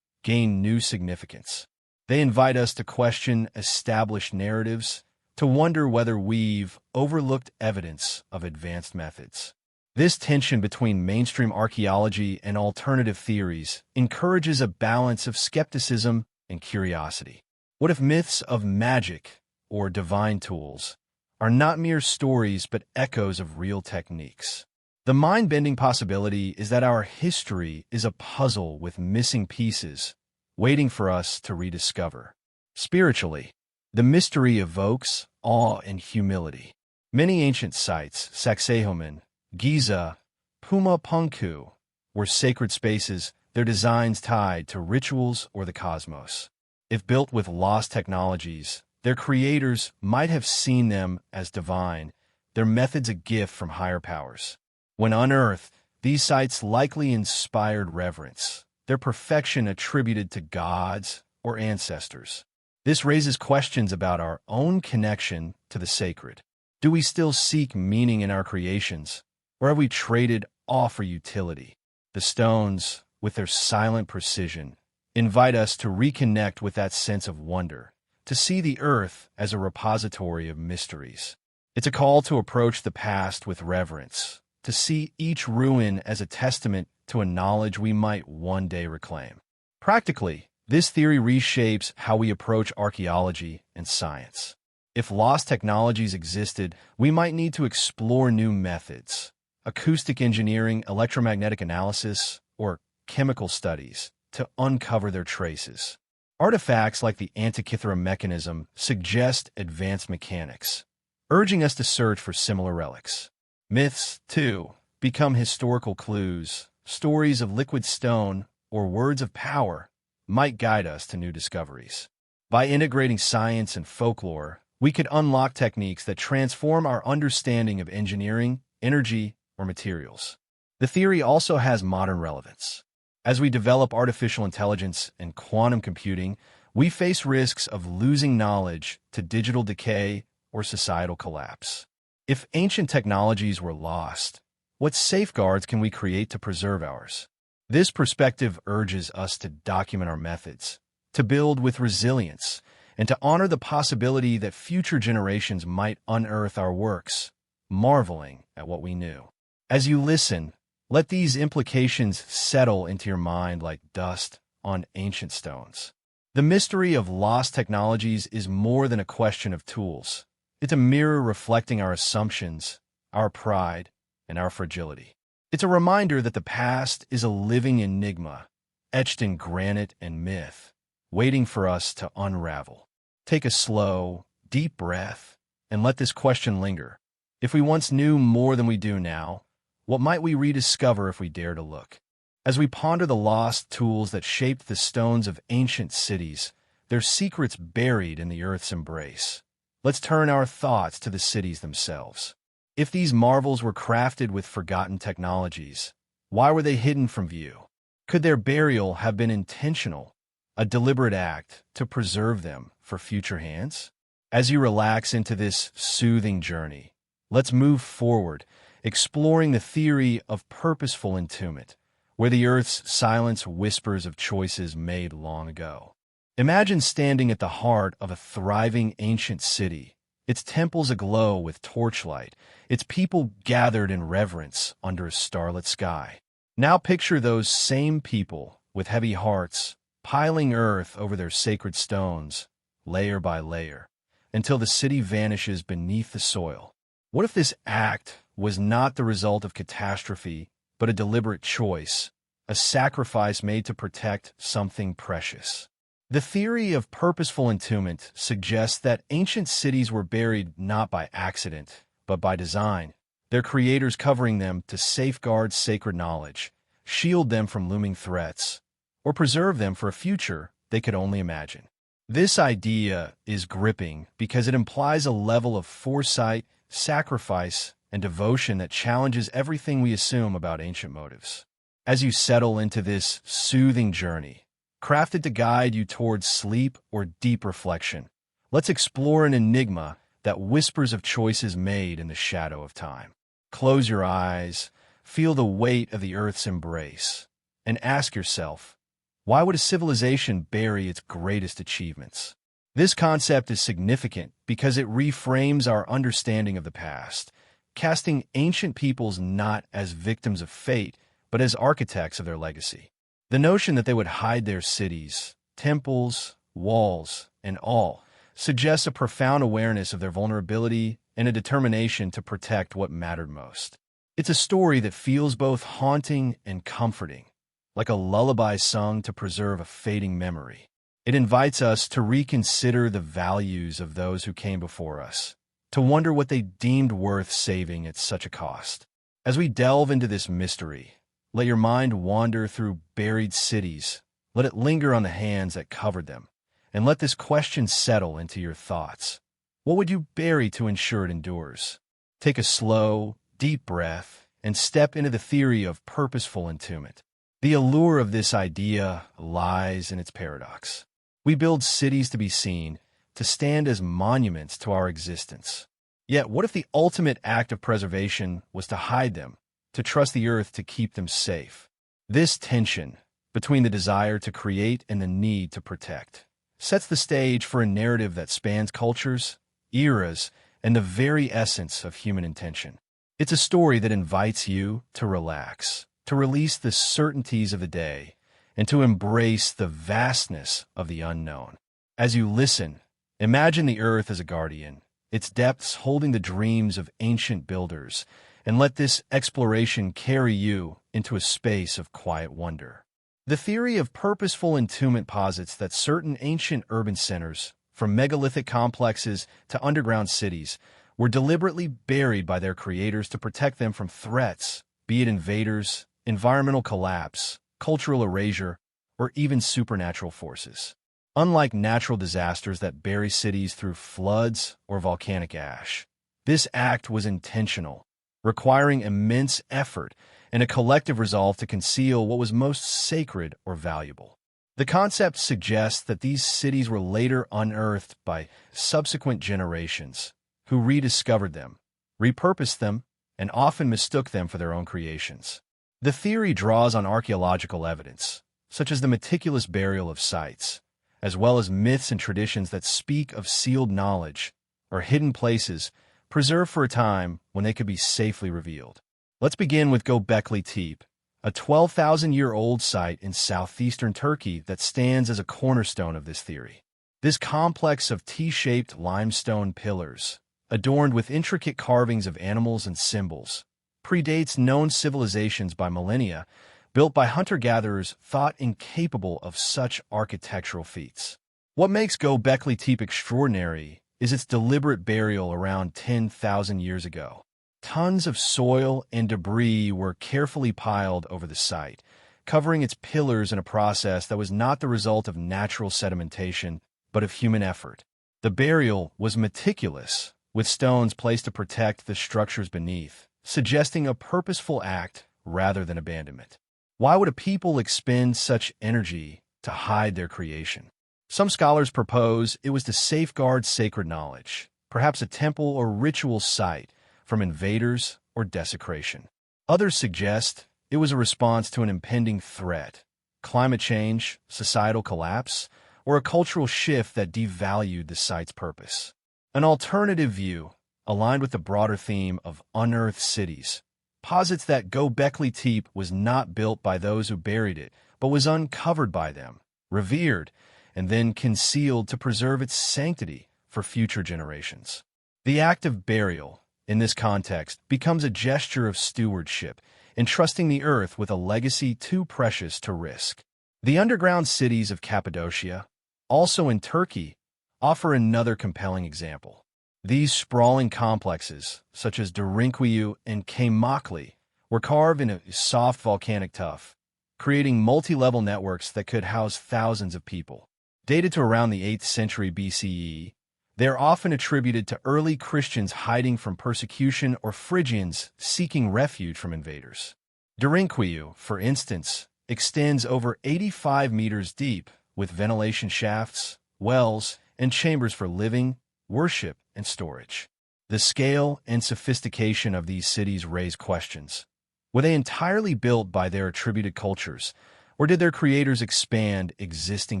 gain new significance. They invite us to question established narratives, to wonder whether we've overlooked evidence of advanced methods. This tension between mainstream archaeology and alternative theories encourages a balance of skepticism and curiosity. What if myths of magic or divine tools are not mere stories but echoes of real techniques? The mind-bending possibility is that our history is a puzzle with missing pieces, waiting for us to rediscover. Spiritually, the mystery evokes awe and humility. Many ancient sites, Sacsayhuaman, Giza, Puma Punku, were sacred spaces, their designs tied to rituals or the cosmos. If built with lost technologies, their creators might have seen them as divine, their methods a gift from higher powers. When unearthed, these sites likely inspired reverence, their perfection attributed to gods or ancestors. This raises questions about our own connection to the sacred. Do we still seek meaning in our creations, or have we traded awe for utility? The stones, with their silent precision, invite us to reconnect with that sense of wonder, to see the earth as a repository of mysteries. It's a call to approach the past with reverence, to see each ruin as a testament to a knowledge we might one day reclaim. Practically, this theory reshapes how we approach archaeology and science. If lost technologies existed, we might need to explore new methods, acoustic engineering, electromagnetic analysis, or chemical studies, to uncover their traces. Artifacts like the Antikythera mechanism suggest advanced mechanics, urging us to search for similar relics. Myths, too, become historical clues. Stories of liquid stone or words of power might guide us to new discoveries. By integrating science and folklore, we could unlock techniques that transform our understanding of engineering, energy, or materials. The theory also has modern relevance. As we develop artificial intelligence and quantum computing, we face risks of losing knowledge to digital decay or societal collapse. If ancient technologies were lost, what safeguards can we create to preserve ours? This perspective urges us to document our methods, to build with resilience, and to honor the possibility that future generations might unearth our works, marveling at what we knew. As you listen, let these implications settle into your mind like dust on ancient stones. The mystery of lost technologies is more than a question of tools. It's a mirror reflecting our assumptions, our pride, and our fragility. It's a reminder that the past is a living enigma, etched in granite and myth, waiting for us to unravel. Take a slow, deep breath and let this question linger. If we once knew more than we do now, what might we rediscover if we dare to look? As we ponder the lost tools that shaped the stones of ancient cities, their secrets buried in the earth's embrace, let's turn our thoughts to the cities themselves. If these marvels were crafted with forgotten technologies, why were they hidden from view? Could their burial have been intentional, a deliberate act to preserve them for future hands? As you relax into this soothing journey, let's move forward, exploring the theory of purposeful entombment, where the earth's silence whispers of choices made long ago. Imagine standing at the heart of a thriving ancient city, its temples aglow with torchlight, its people gathered in reverence under a starlit sky. Now picture those same people, with heavy hearts, piling earth over their sacred stones, layer by layer, until the city vanishes beneath the soil. What if this act was not the result of catastrophe, but a deliberate choice, a sacrifice made to protect something precious? The theory of purposeful entombment suggests that ancient cities were buried not by accident, but by design, their creators covering them to safeguard sacred knowledge, shield them from looming threats, or preserve them for a future they could only imagine. This idea is gripping because it implies a level of foresight, sacrifice, and devotion that challenges everything we assume about ancient motives. As you settle into this soothing journey, crafted to guide you towards sleep or deep reflection, let's explore an enigma that whispers of choices made in the shadow of time. Close your eyes, feel the weight of the earth's embrace, and ask yourself, why would a civilization bury its greatest achievements? This concept is significant because it reframes our understanding of the past, casting ancient peoples not as victims of fate, but as architects of their legacy. The notion that they would hide their cities, temples, walls, and all, suggests a profound awareness of their vulnerability and a determination to protect what mattered most. It's a story that feels both haunting and comforting, like a lullaby sung to preserve a fading memory. It invites us to reconsider the values of those who came before us, to wonder what they deemed worth saving at such a cost. As we delve into this mystery, let your mind wander through buried cities, let it linger on the hands that covered them, and let this question settle into your thoughts. What would you bury to ensure it endures? Take a slow, deep breath and step into the theory of purposeful entombment. The allure of this idea lies in its paradox. We build cities to be seen, to stand as monuments to our existence. Yet, what if the ultimate act of preservation was to hide them, to trust the earth to keep them safe? This tension between the desire to create and the need to protect sets the stage for a narrative that spans cultures, eras, and the very essence of human intention. It's a story that invites you to relax, to release the certainties of the day, and to embrace the vastness of the unknown. As you listen, imagine the earth as a guardian, its depths holding the dreams of ancient builders, and let this exploration carry you into a space of quiet wonder. The theory of purposeful entombment posits that certain ancient urban centers, from megalithic complexes to underground cities, were deliberately buried by their creators to protect them from threats, be it invaders, environmental collapse, cultural erasure, or even supernatural forces. Unlike natural disasters that bury cities through floods or volcanic ash, this act was intentional, requiring immense effort and a collective resolve to conceal what was most sacred or valuable. The concept suggests that these cities were later unearthed by subsequent generations, who rediscovered them, repurposed them, and often mistook them for their own creations. The theory draws on archaeological evidence, such as the meticulous burial of sites, as well as myths and traditions that speak of sealed knowledge or hidden places preserved for a time when they could be safely revealed. Let's begin with Göbekli Tepe, a 12,000-year-old site in southeastern Turkey that stands as a cornerstone of this theory. This complex of T-shaped limestone pillars, adorned with intricate carvings of animals and symbols, predates known civilizations by millennia, built by hunter-gatherers thought incapable of such architectural feats. What makes Göbekli Tepe extraordinary is its deliberate burial around 10,000 years ago. Tons of soil and debris were carefully piled over the site, covering its pillars in a process that was not the result of natural sedimentation, but of human effort. The burial was meticulous, with stones placed to protect the structures beneath, suggesting a purposeful act rather than abandonment. Why would a people expend such energy to hide their creation? Some scholars propose it was to safeguard sacred knowledge, perhaps a temple or ritual site, from invaders or desecration. Others suggest it was a response to an impending threat, climate change, societal collapse, or a cultural shift that devalued the site's purpose. An alternative view, aligned with the broader theme of unearthed cities, posits that Göbekli Tepe was not built by those who buried it, but was uncovered by them, revered, and then concealed to preserve its sanctity for future generations. The act of burial, in this context, becomes a gesture of stewardship, entrusting the earth with a legacy too precious to risk. The underground cities of Cappadocia, also in Turkey, offer another compelling example. These sprawling complexes, such as Derinkuyu and Kaymakli, were carved in a soft volcanic tuff, creating multi-level networks that could house thousands of people. Dated to around the 8th century BCE, they are often attributed to early Christians hiding from persecution or Phrygians seeking refuge from invaders. Derinkuyu, for instance, extends over 85 meters deep, with ventilation shafts, wells, and chambers for living, worship, and storage. The scale and sophistication of these cities raise questions. Were they entirely built by their attributed cultures, or did their creators expand existing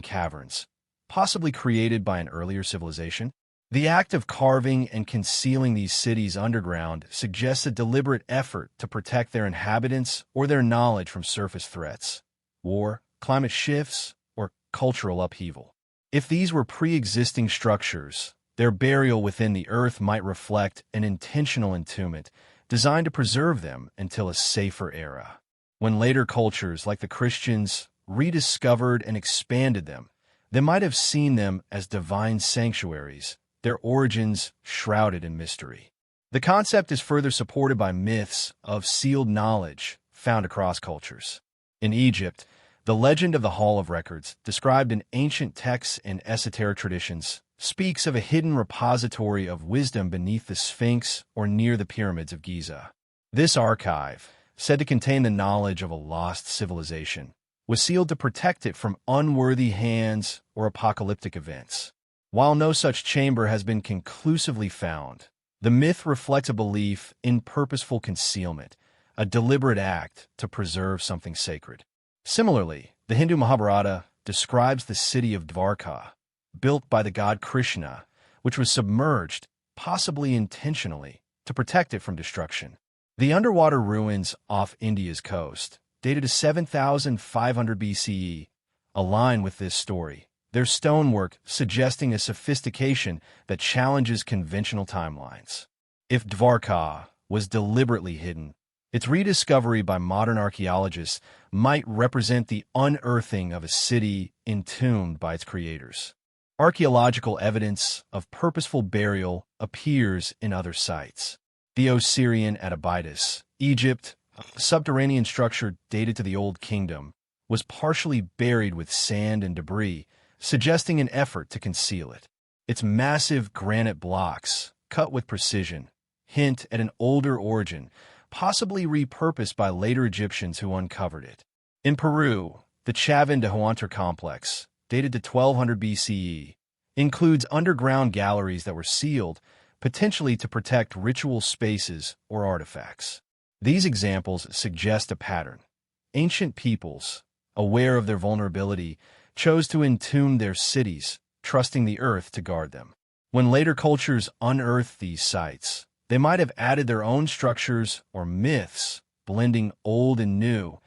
caverns, possibly created by an earlier civilization? The act of carving and concealing these cities underground suggests a deliberate effort to protect their inhabitants or their knowledge from surface threats, war, climate shifts, or cultural upheaval. If these were pre-existing structures, their burial within the earth might reflect an intentional entombment designed to preserve them until a safer era. When later cultures, like the Christians, rediscovered and expanded them, they might have seen them as divine sanctuaries, their origins shrouded in mystery. The concept is further supported by myths of sealed knowledge found across cultures. In Egypt, the legend of the Hall of Records, described in ancient texts and esoteric traditions, speaks of a hidden repository of wisdom beneath the Sphinx or near the pyramids of Giza. This archive, said to contain the knowledge of a lost civilization, was sealed to protect it from unworthy hands or apocalyptic events. While no such chamber has been conclusively found, the myth reflects a belief in purposeful concealment, a deliberate act to preserve something sacred. Similarly, the Hindu Mahabharata describes the city of Dvarka, built by the god Krishna, which was submerged, possibly intentionally, to protect it from destruction. The underwater ruins off India's coast, dated to 7,500 BCE, align with this story, their stonework suggesting a sophistication that challenges conventional timelines. If Dvarka was deliberately hidden, its rediscovery by modern archaeologists might represent the unearthing of a city entombed by its creators. Archaeological evidence of purposeful burial appears in other sites. The Osirian at Abydos, Egypt, a subterranean structure dated to the Old Kingdom, was partially buried with sand and debris, suggesting an effort to conceal it. Its massive granite blocks, cut with precision, hint at an older origin, possibly repurposed by later Egyptians who uncovered it. In Peru, the Chavín de Huántar complex, dated to 1200 BCE, includes underground galleries that were sealed, potentially to protect ritual spaces or artifacts. These examples suggest a pattern. Ancient peoples, aware of their vulnerability, chose to entomb their cities, trusting the earth to guard them. When later cultures unearthed these sites, they might have added their own structures or myths, blending old and new,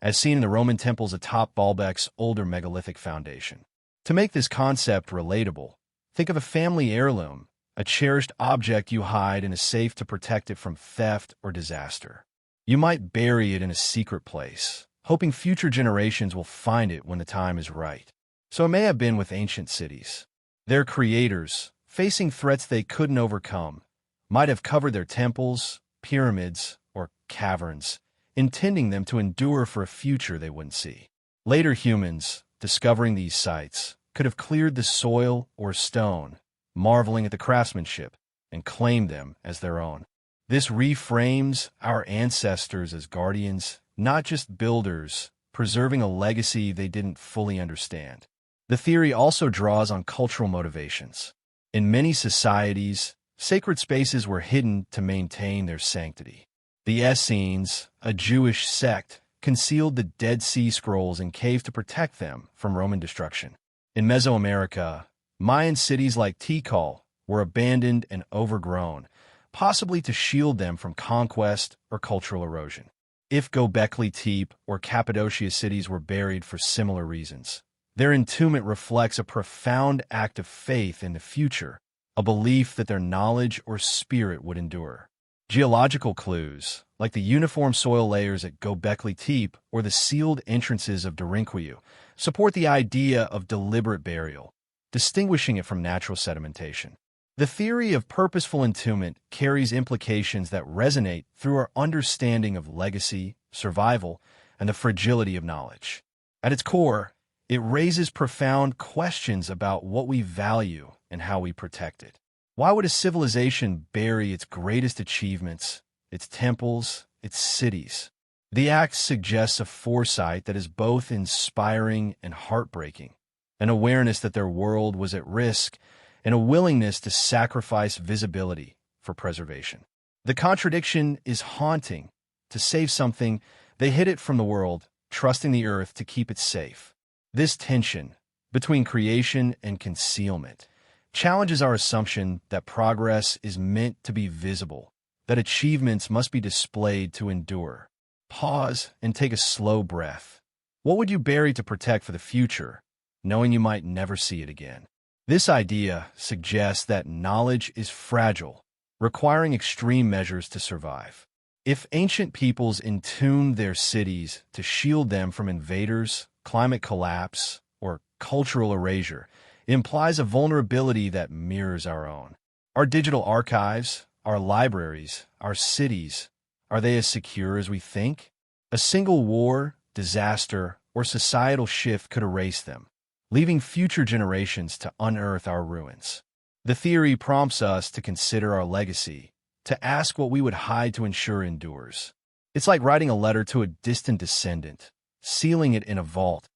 as seen in the Roman temples atop Baalbek's older megalithic foundation. To make this concept relatable, think of a family heirloom, a cherished object you hide in a safe to protect it from theft or disaster. You might bury it in a secret place, hoping future generations will find it when the time is right. So it may have been with ancient cities. Their creators, facing threats they couldn't overcome, might have covered their temples, pyramids, or caverns, intending them to endure for a future they wouldn't see. Later humans, discovering these sites, could have cleared the soil or stone, marveling at the craftsmanship, and claimed them as their own. This reframes our ancestors as guardians, not just builders, preserving a legacy they didn't fully understand. The theory also draws on cultural motivations. In many societies, sacred spaces were hidden to maintain their sanctity. The Essenes, a Jewish sect, concealed the Dead Sea Scrolls in caves to protect them from Roman destruction. In Mesoamerica, Mayan cities like Tikal were abandoned and overgrown, possibly to shield them from conquest or cultural erosion. If Göbekli Tepe or Cappadocia cities were buried for similar reasons, their entombment reflects a profound act of faith in the future, a belief that their knowledge or spirit would endure. Geological clues, like the uniform soil layers at Göbekli Tepe or the sealed entrances of Derinkuyu, support the idea of deliberate burial, distinguishing it from natural sedimentation. The theory of purposeful entombment carries implications that resonate through our understanding of legacy, survival, and the fragility of knowledge. At its core, it raises profound questions about what we value and how we protect it. Why would a civilization bury its greatest achievements, its temples, its cities? The act suggests a foresight that is both inspiring and heartbreaking, an awareness that their world was at risk, and a willingness to sacrifice visibility for preservation. The contradiction is haunting. To save something, they hid it from the world, trusting the earth to keep it safe. This tension between creation and concealment challenges our assumption that progress is meant to be visible, that achievements must be displayed to endure. Pause and take a slow breath. What would you bury to protect for the future? knowing you might never see it again. This idea suggests that knowledge is fragile, requiring extreme measures to survive. If ancient peoples entombed their cities to shield them from invaders, climate collapse, or cultural erasure, it implies a vulnerability that mirrors our own. Our digital archives, our libraries, our cities, are they as secure as we think? A single war, disaster, or societal shift could erase them, leaving future generations to unearth our ruins. The theory prompts us to consider our legacy, to ask what we would hide to ensure endures. It's like writing a letter to a distant descendant, sealing it in a vault,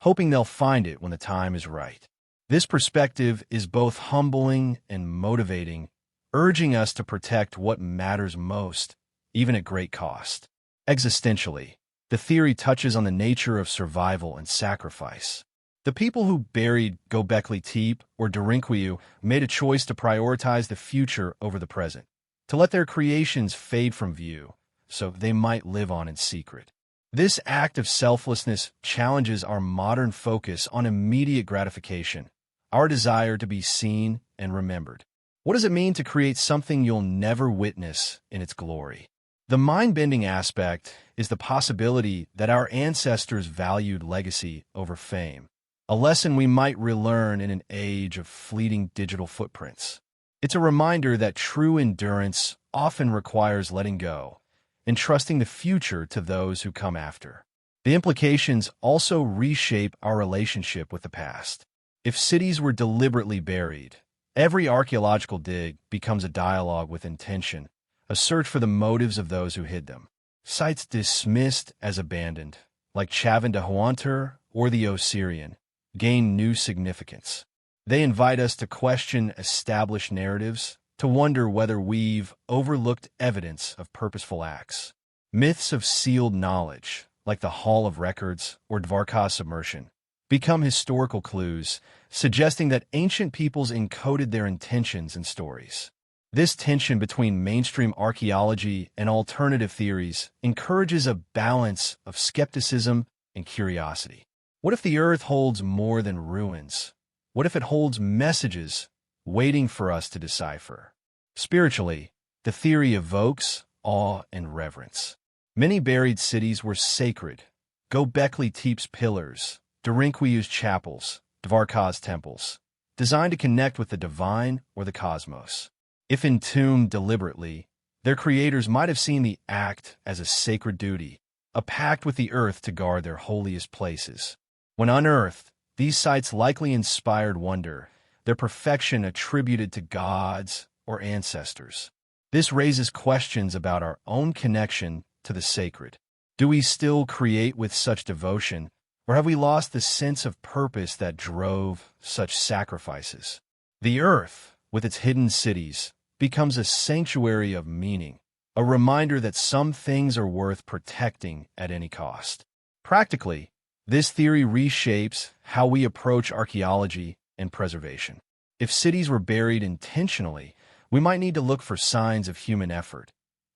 hoping they'll find it when the time is right. This perspective is both humbling and motivating, urging us to protect what matters most, even at great cost. Existentially, the theory touches on the nature of survival and sacrifice. The people who buried Göbekli Tepe or Derinkuyu made a choice to prioritize the future over the present, to let their creations fade from view, so they might live on in secret. This act of selflessness challenges our modern focus on immediate gratification, our desire to be seen and remembered. What does it mean to create something you'll never witness in its glory? The mind-bending aspect is the possibility that our ancestors valued legacy over fame, a lesson we might relearn in an age of fleeting digital footprints. It's a reminder that true endurance often requires letting go and trusting the future to those who come after. The implications also reshape our relationship with the past. If cities were deliberately buried, every archaeological dig becomes a dialogue with intention, a search for the motives of those who hid them. Sites dismissed as abandoned, like Chavan de Huantar or the Osirian, gain new significance. They invite us to question established narratives, to wonder whether we've overlooked evidence of purposeful acts. Myths of sealed knowledge, like the Hall of Records or Dvarka's submersion, become historical clues, suggesting that ancient peoples encoded their intentions in stories. This tension between mainstream archaeology and alternative theories encourages a balance of skepticism and curiosity. What if the Earth holds more than ruins? What if it holds messages waiting for us to decipher? Spiritually, the theory evokes awe and reverence. Many buried cities were sacred. Göbekli Tepe's pillars, Derinkuyu's chapels, Dvarka's temples, designed to connect with the divine or the cosmos. If entombed deliberately, their creators might have seen the act as a sacred duty, a pact with the earth to guard their holiest places. When unearthed, these sites likely inspired wonder, their perfection attributed to gods or ancestors. This raises questions about our own connection to the sacred. Do we still create with such devotion, or have we lost the sense of purpose that drove such sacrifices? The earth, with its hidden cities, becomes a sanctuary of meaning, a reminder that some things are worth protecting at any cost. Practically, this theory reshapes how we approach archaeology and preservation. If cities were buried intentionally, we might need to look for signs of human effort: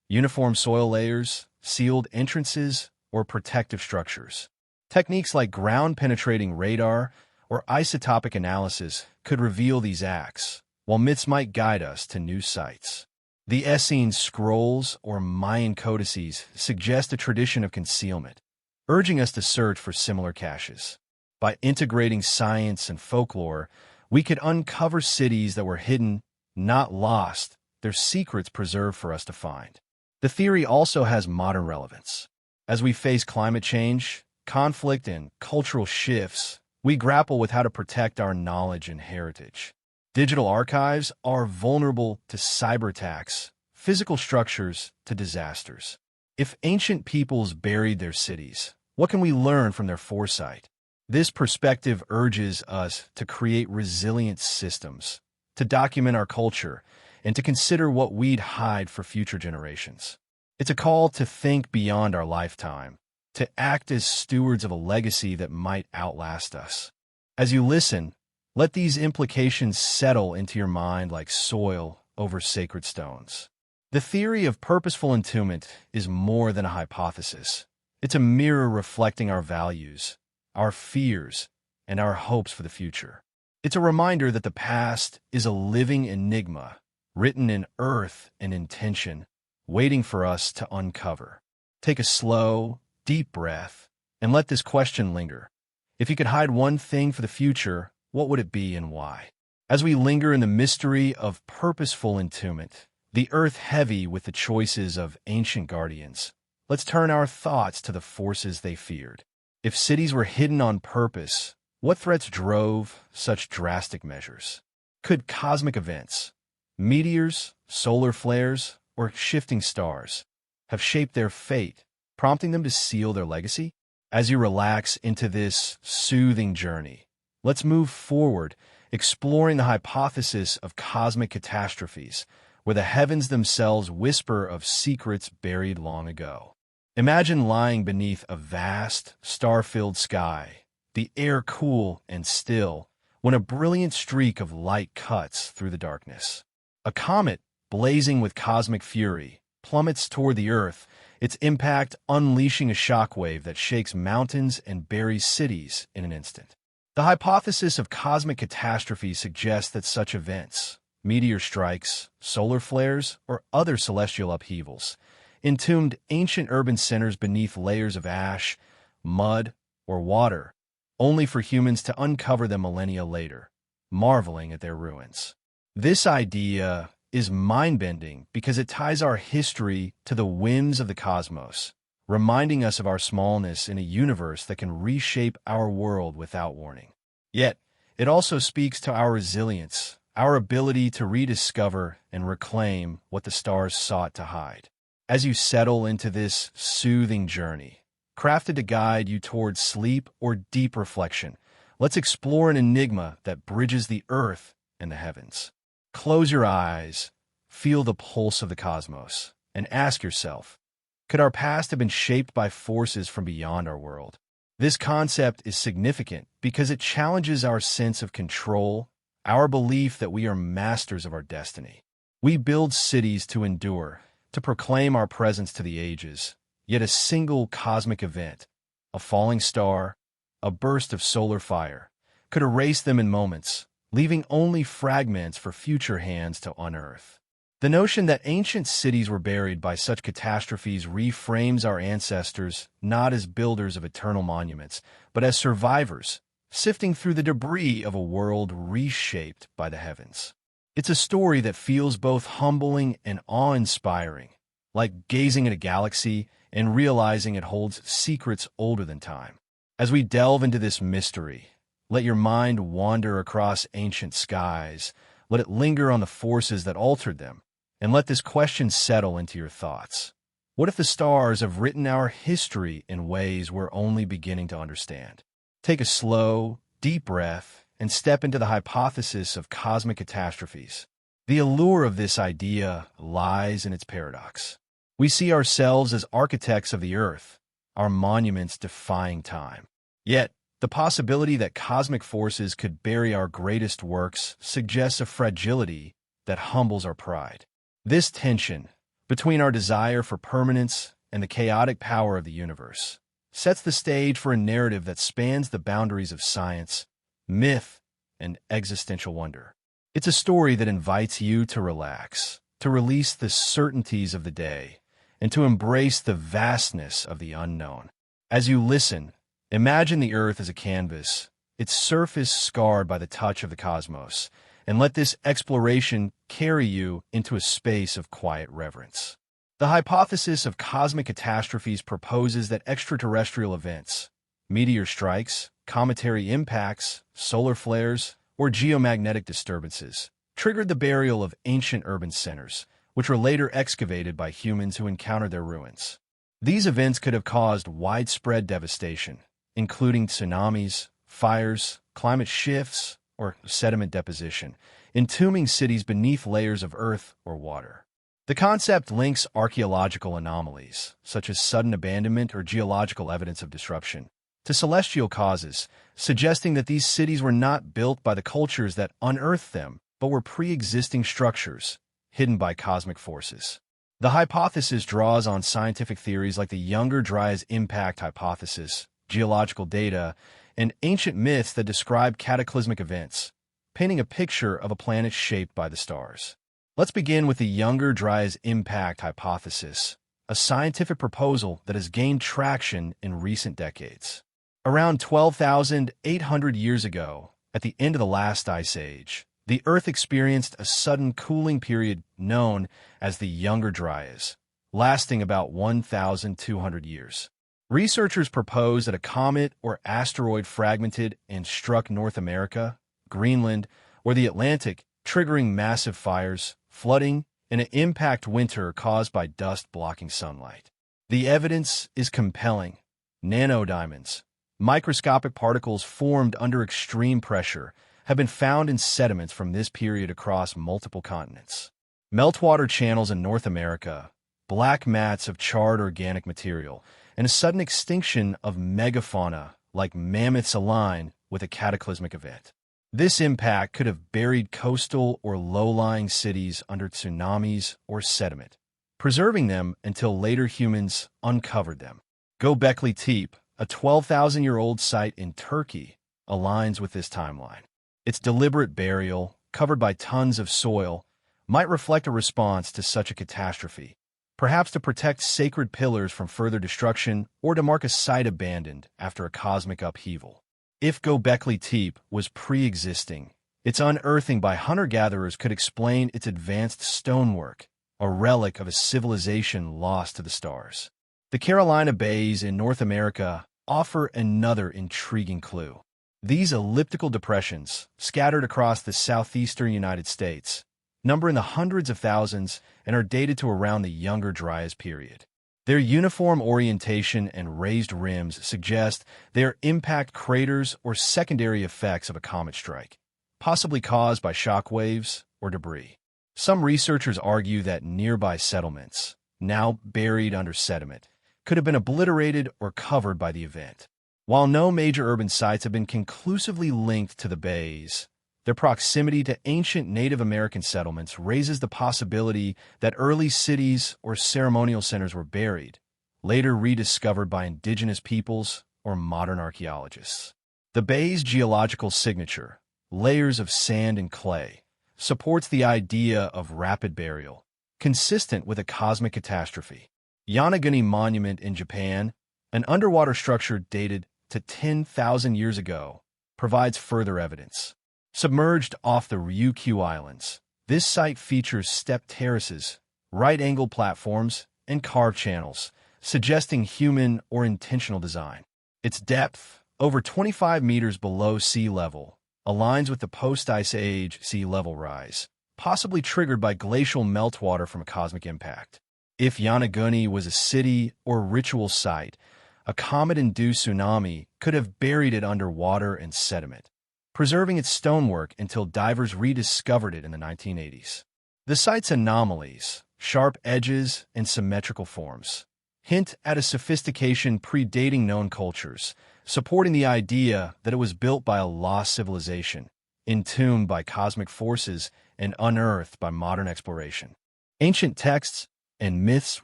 uniform soil layers, sealed entrances, or protective structures. Techniques like ground-penetrating radar or isotopic analysis could reveal these acts, while myths might guide us to new sites. The Essene scrolls or Mayan codices suggest a tradition of concealment, urging us to search for similar caches. By integrating science and folklore, we could uncover cities that were hidden, not lost, their secrets preserved for us to find. The theory also has modern relevance. As we face climate change, conflict, and cultural shifts, we grapple with how to protect our knowledge and heritage. Digital archives are vulnerable to cyber attacks, physical structures to disasters. If ancient peoples buried their cities, what can we learn from their foresight? This perspective urges us to create resilient systems, to document our culture, and to consider what we'd hide for future generations. It's a call to think beyond our lifetime, to act as stewards of a legacy that might outlast us. As you listen, let these implications settle into your mind like soil over sacred stones. The theory of purposeful entombment is more than a hypothesis. It's a mirror reflecting our values, our fears, and our hopes for the future. It's a reminder that the past is a living enigma, written in earth and intention, waiting for us to uncover. Take a slow, deep breath, and let this question linger. If you could hide one thing for the future, what would it be and why? As we linger in the mystery of purposeful entombment, the earth heavy with the choices of ancient guardians, let's turn our thoughts to the forces they feared. If cities were hidden on purpose, what threats drove such drastic measures? Could cosmic events, meteors, solar flares, or shifting stars, have shaped their fate, prompting them to seal their legacy? As you relax into this soothing journey, let's move forward, exploring the hypothesis of cosmic catastrophes, where the heavens themselves whisper of secrets buried long ago. Imagine lying beneath a vast, star-filled sky, the air cool and still, when a brilliant streak of light cuts through the darkness. A comet, blazing with cosmic fury, plummets toward the Earth, its impact unleashing a shockwave that shakes mountains and buries cities in an instant. The hypothesis of cosmic catastrophe suggests that such events, meteor strikes, solar flares, or other celestial upheavals, entombed ancient urban centers beneath layers of ash, mud, or water, only for humans to uncover them millennia later, marveling at their ruins. This idea is mind-bending because it ties our history to the whims of the cosmos, reminding us of our smallness in a universe that can reshape our world without warning. Yet, it also speaks to our resilience, our ability to rediscover and reclaim what the stars sought to hide. As you settle into this soothing journey, crafted to guide you towards sleep or deep reflection, let's explore an enigma that bridges the earth and the heavens. Close your eyes, feel the pulse of the cosmos, and ask yourself, could our past have been shaped by forces from beyond our world? This concept is significant because it challenges our sense of control, our belief that we are masters of our destiny. We build cities to endure, to proclaim our presence to the ages, yet a single cosmic event, a falling star, a burst of solar fire, could erase them in moments, leaving only fragments for future hands to unearth. The notion that ancient cities were buried by such catastrophes reframes our ancestors not as builders of eternal monuments, but as survivors, sifting through the debris of a world reshaped by the heavens. It's a story that feels both humbling and awe-inspiring, like gazing at a galaxy and realizing it holds secrets older than time. As we delve into this mystery, let your mind wander across ancient skies, let it linger on the forces that altered them, and let this question settle into your thoughts. What if the stars have written our history in ways we're only beginning to understand? Take a slow, deep breath and step into the hypothesis of cosmic catastrophes. The allure of this idea lies in its paradox. We see ourselves as architects of the earth, our monuments defying time. Yet, the possibility that cosmic forces could bury our greatest works suggests a fragility that humbles our pride. This tension between our desire for permanence and the chaotic power of the universe sets the stage for a narrative that spans the boundaries of science, myth, and existential wonder. It's a story that invites you to relax, to release the certainties of the day, and to embrace the vastness of the unknown. As you listen, imagine the earth as a canvas, its surface scarred by the touch of the cosmos, and let this exploration carry you into a space of quiet reverence. The hypothesis of cosmic catastrophes proposes that extraterrestrial events, meteor strikes, cometary impacts, solar flares, or geomagnetic disturbances, triggered the burial of ancient urban centers, which were later excavated by humans who encountered their ruins. These events could have caused widespread devastation, including tsunamis, fires, climate shifts, or sediment deposition, entombing cities beneath layers of earth or water. The concept links archaeological anomalies, such as sudden abandonment or geological evidence of disruption, to celestial causes, suggesting that these cities were not built by the cultures that unearthed them, but were pre-existing structures, hidden by cosmic forces. The hypothesis draws on scientific theories like the Younger Dryas impact hypothesis, geological data, and ancient myths that describe cataclysmic events, painting a picture of a planet shaped by the stars. Let's begin with the Younger Dryas impact hypothesis, a scientific proposal that has gained traction in recent decades. Around 12,800 years ago, at the end of the last ice age, the Earth experienced a sudden cooling period known as the Younger Dryas, lasting about 1,200 years. Researchers propose that a comet or asteroid fragmented and struck North America, Greenland, or the Atlantic, triggering massive fires, flooding, and an impact winter caused by dust blocking sunlight. The evidence is compelling. Nanodiamonds, microscopic particles formed under extreme pressure, have been found in sediments from this period across multiple continents. Meltwater channels in North America, black mats of charred organic material, and a sudden extinction of megafauna like mammoths align with a cataclysmic event. This impact could have buried coastal or low-lying cities under tsunamis or sediment, preserving them until later humans uncovered them. Göbekli Tepe, a 12,000-year-old site in Turkey, aligns with this timeline. Its deliberate burial, covered by tons of soil, might reflect a response to such a catastrophe, perhaps to protect sacred pillars from further destruction or to mark a site abandoned after a cosmic upheaval. If Göbekli Tepe was pre-existing, its unearthing by hunter-gatherers could explain its advanced stonework, a relic of a civilization lost to the stars. The Carolina Bays in North America offer another intriguing clue. These elliptical depressions, scattered across the southeastern United States, number in the hundreds of thousands and are dated to around the Younger Dryas period. Their uniform orientation and raised rims suggest they are impact craters or secondary effects of a comet strike, possibly caused by shock waves or debris. Some researchers argue that nearby settlements, now buried under sediment, could have been obliterated or covered by the event. While no major urban sites have been conclusively linked to the bays, their proximity to ancient Native American settlements raises the possibility that early cities or ceremonial centers were buried, later rediscovered by indigenous peoples or modern archaeologists. The bay's geological signature, layers of sand and clay, supports the idea of rapid burial, consistent with a cosmic catastrophe. Yonaguni Monument in Japan, an underwater structure dated to 10,000 years ago, provides further evidence. Submerged off the Ryukyu Islands, this site features stepped terraces, right-angle platforms, and carved channels, suggesting human or intentional design. Its depth, over 25 meters below sea level, aligns with the post-ice age sea level rise, possibly triggered by glacial meltwater from a cosmic impact. If Yonaguni was a city or ritual site, a comet-induced tsunami could have buried it under water and sediment, preserving its stonework until divers rediscovered it in the 1980s. The site's anomalies, sharp edges, and symmetrical forms hint at a sophistication predating known cultures, supporting the idea that it was built by a lost civilization, entombed by cosmic forces and unearthed by modern exploration. Ancient texts and myths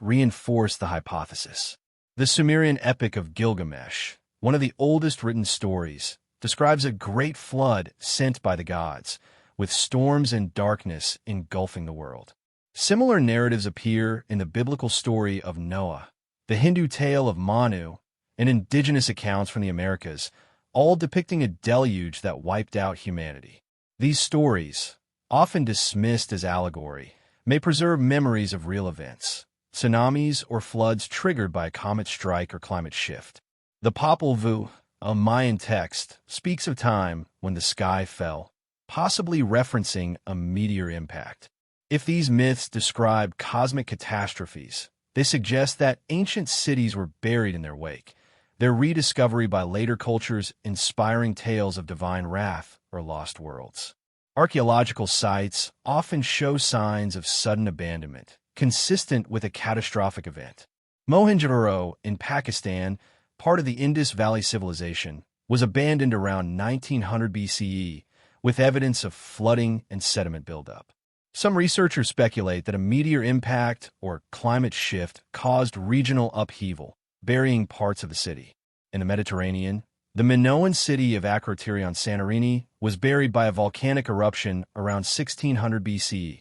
reinforce the hypothesis. The Sumerian epic of Gilgamesh, one of the oldest written stories, describes a great flood sent by the gods, with storms and darkness engulfing the world. Similar narratives appear in the biblical story of Noah, the Hindu tale of Manu, and indigenous accounts from the Americas, all depicting a deluge that wiped out humanity. These stories, often dismissed as allegory, may preserve memories of real events, tsunamis or floods triggered by a comet strike or climate shift. The Popol Vuh, a Mayan text, speaks of time when the sky fell, possibly referencing a meteor impact. If these myths describe cosmic catastrophes, they suggest that ancient cities were buried in their wake, their rediscovery by later cultures inspiring tales of divine wrath or lost worlds. Archaeological sites often show signs of sudden abandonment, consistent with a catastrophic event. Mohenjo-daro in Pakistan, part of the Indus Valley Civilization, was abandoned around 1900 BCE, with evidence of flooding and sediment buildup. Some researchers speculate that a meteor impact or climate shift caused regional upheaval, burying parts of the city. In the Mediterranean, The Minoan city of Akrotiri on Santorini was buried by a volcanic eruption around 1600 BCE,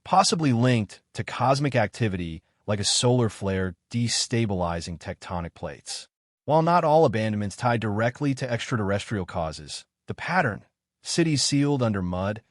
possibly linked to cosmic activity like a solar flare destabilizing tectonic plates. While not all abandonments tied directly to extraterrestrial causes, the pattern, cities sealed under mud,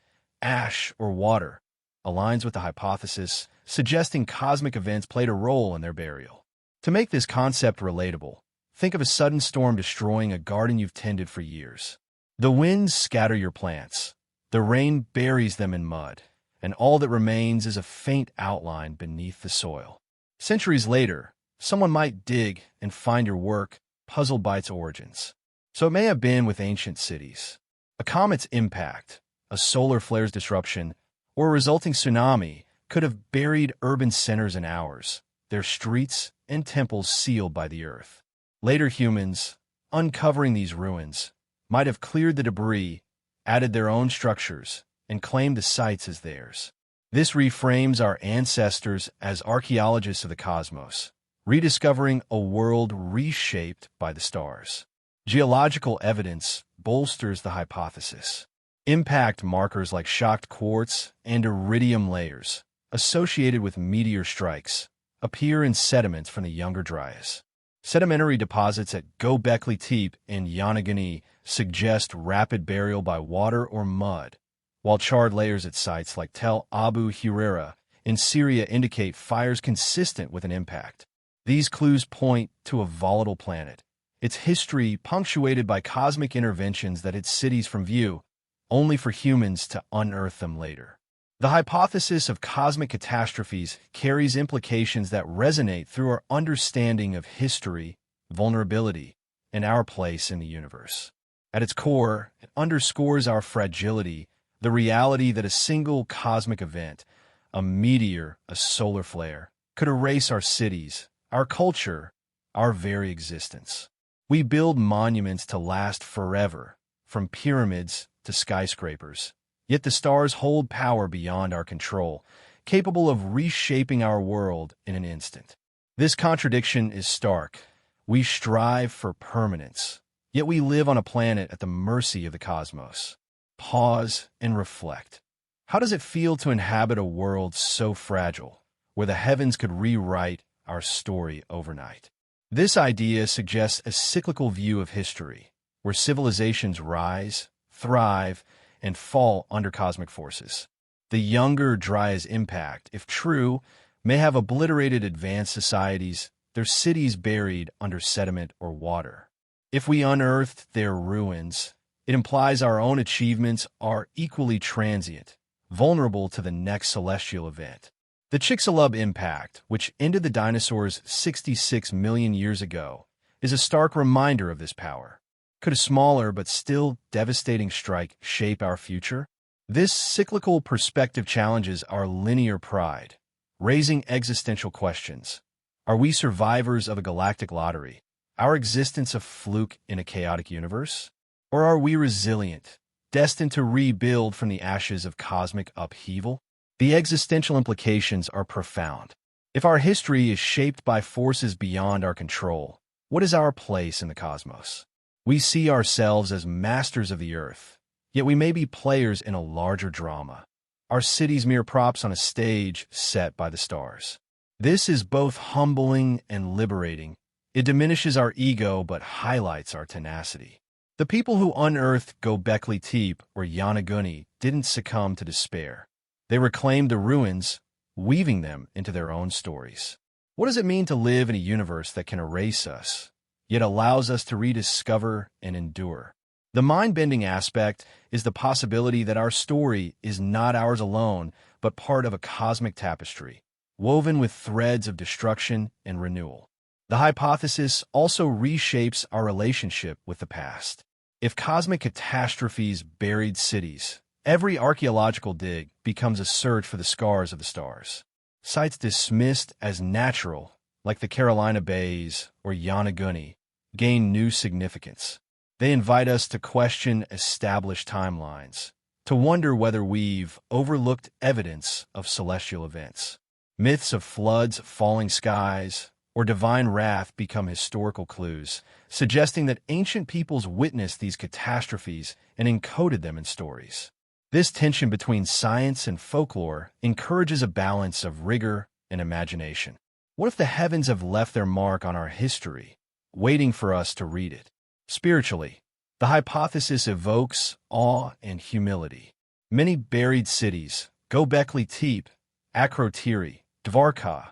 ash, or water, aligns with the hypothesis, suggesting cosmic events played a role in their burial. To make this concept relatable, think of a sudden storm destroying a garden you've tended for years. The winds scatter your plants, the rain buries them in mud, and all that remains is a faint outline beneath the soil. Centuries later, someone might dig and find your work, puzzled by its origins. So it may have been with ancient cities. A comet's impact, a solar flare's disruption, or a resulting tsunami could have buried urban centers in hours, their streets and temples sealed by the earth. Later humans, uncovering these ruins, might have cleared the debris, added their own structures, and claimed the sites as theirs. This reframes our ancestors as archaeologists of the cosmos, rediscovering a world reshaped by the stars. Geological evidence bolsters the hypothesis. Impact markers like shocked quartz and iridium layers, associated with meteor strikes, appear in sediments from the Younger Dryas. Sedimentary deposits at Göbekli Tepe in Yonaguni suggest rapid burial by water or mud, while charred layers at sites like Tel Abu Hurera in Syria indicate fires consistent with an impact. These clues point to a volatile planet, its history punctuated by cosmic interventions that hid cities from view, only for humans to unearth them later. The hypothesis of cosmic catastrophes carries implications that resonate through our understanding of history, vulnerability, and our place in the universe. At its core, it underscores our fragility, the reality that a single cosmic event, a meteor, a solar flare, could erase our cities, our culture, our very existence. We build monuments to last forever, from pyramids to skyscrapers. Yet the stars hold power beyond our control, capable of reshaping our world in an instant. This contradiction is stark. We strive for permanence, yet we live on a planet at the mercy of the cosmos. Pause and reflect. How does it feel to inhabit a world so fragile, where the heavens could rewrite our story overnight? This idea suggests a cyclical view of history, where civilizations rise, thrive, and fall under cosmic forces. The Younger Dryas impact, if true, may have obliterated advanced societies, their cities buried under sediment or water. If we unearthed their ruins, it implies our own achievements are equally transient, vulnerable to the next celestial event. The Chicxulub impact, which ended the dinosaurs 66 million years ago, is a stark reminder of this power. Could a smaller but still devastating strike shape our future? This cyclical perspective challenges our linear pride, raising existential questions. Are we survivors of a galactic lottery, our existence a fluke in a chaotic universe? Or are we resilient, destined to rebuild from the ashes of cosmic upheaval? The existential implications are profound. If our history is shaped by forces beyond our control, what is our place in the cosmos? We see ourselves as masters of the earth, yet we may be players in a larger drama. Our cities mere props on a stage set by the stars. This is both humbling and liberating. It diminishes our ego but highlights our tenacity. The people who unearthed Göbekli Tepe or Yonaguni didn't succumb to despair. They reclaimed the ruins, weaving them into their own stories. What does it mean to live in a universe that can erase us, yet allows us to rediscover and endure? The mind-bending aspect is the possibility that our story is not ours alone, but part of a cosmic tapestry, woven with threads of destruction and renewal. The hypothesis also reshapes our relationship with the past. If cosmic catastrophes buried cities, every archaeological dig becomes a search for the scars of the stars. Sites dismissed as natural, like the Carolina Bays or Yonaguni, gain new significance. They invite us to question established timelines, to wonder whether we've overlooked evidence of celestial events. Myths of floods, falling skies, or divine wrath become historical clues, suggesting that ancient peoples witnessed these catastrophes and encoded them in stories. This tension between science and folklore encourages a balance of rigor and imagination. What if the heavens have left their mark on our history, waiting for us to read it? Spiritually, the hypothesis evokes awe and humility. Many buried cities, Göbekli Tepe, Akrotiri, Dvarka,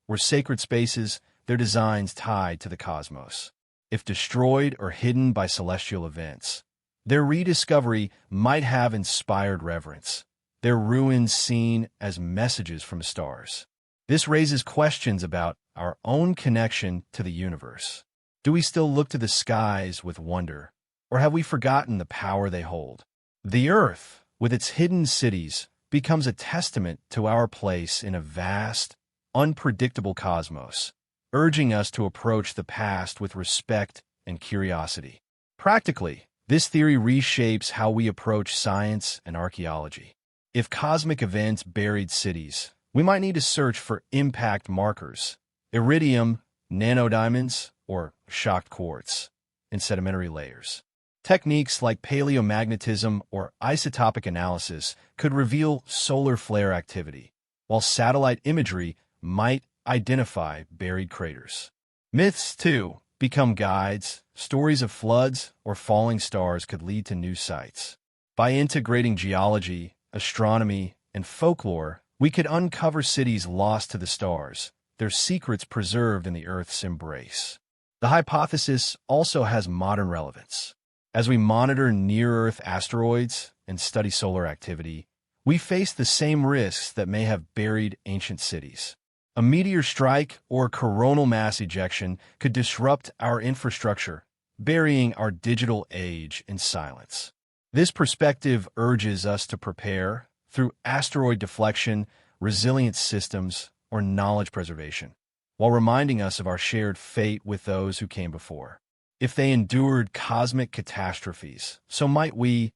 were sacred spaces, their designs tied to the cosmos. If destroyed or hidden by celestial events, their rediscovery might have inspired reverence, their ruins seen as messages from stars. This raises questions about our own connection to the universe. Do we still look to the skies with wonder, or have we forgotten the power they hold? The Earth, with its hidden cities, becomes a testament to our place in a vast, unpredictable cosmos, urging us to approach the past with respect and curiosity. Practically, this theory reshapes how we approach science and archaeology. If cosmic events buried cities, we might need to search for impact markers, iridium, nanodiamonds, or shocked quartz in sedimentary layers. Techniques like paleomagnetism or isotopic analysis could reveal solar flare activity, while satellite imagery might identify buried craters. Myths, too, become guides. Stories of floods or falling stars could lead to new sites. By integrating geology, astronomy, and folklore, we could uncover cities lost to the stars, their secrets preserved in the Earth's embrace. The hypothesis also has modern relevance. As we monitor near-Earth asteroids and study solar activity, we face the same risks that may have buried ancient cities. A meteor strike or coronal mass ejection could disrupt our infrastructure, burying our digital age in silence. This perspective urges us to prepare through asteroid deflection, resilient systems, or knowledge preservation, while reminding us of our shared fate with those who came before. If they endured cosmic catastrophes, so might we,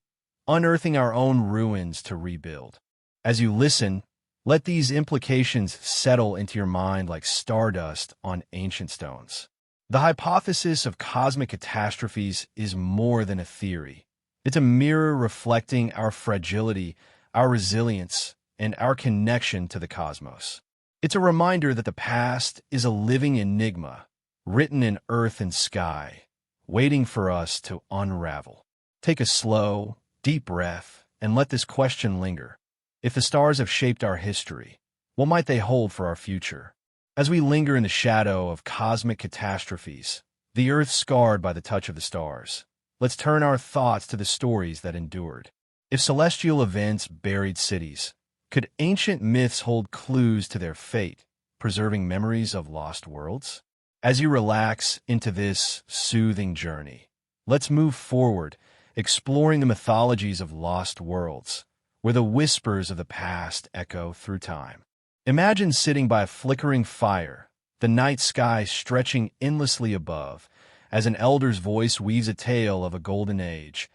unearthing our own ruins to rebuild. As you listen, let these implications settle into your mind like stardust on ancient stones. The hypothesis of cosmic catastrophes is more than a theory. It's a mirror reflecting our fragility, our resilience, and our connection to the cosmos. It's a reminder that the past is a living enigma, written in earth and sky, waiting for us to unravel. Take a slow, deep breath and let this question linger. If the stars have shaped our history, what might they hold for our future? As we linger in the shadow of cosmic catastrophes, the Earth scarred by the touch of the stars, let's turn our thoughts to the stories that endured. If celestial events buried cities, could ancient myths hold clues to their fate, preserving memories of lost worlds? As you relax into this soothing journey, let's move forward, exploring the mythologies of lost worlds, where the whispers of the past echo through time. Imagine sitting by a flickering fire, the night sky stretching endlessly above, as an elder's voice weaves a tale of a golden age,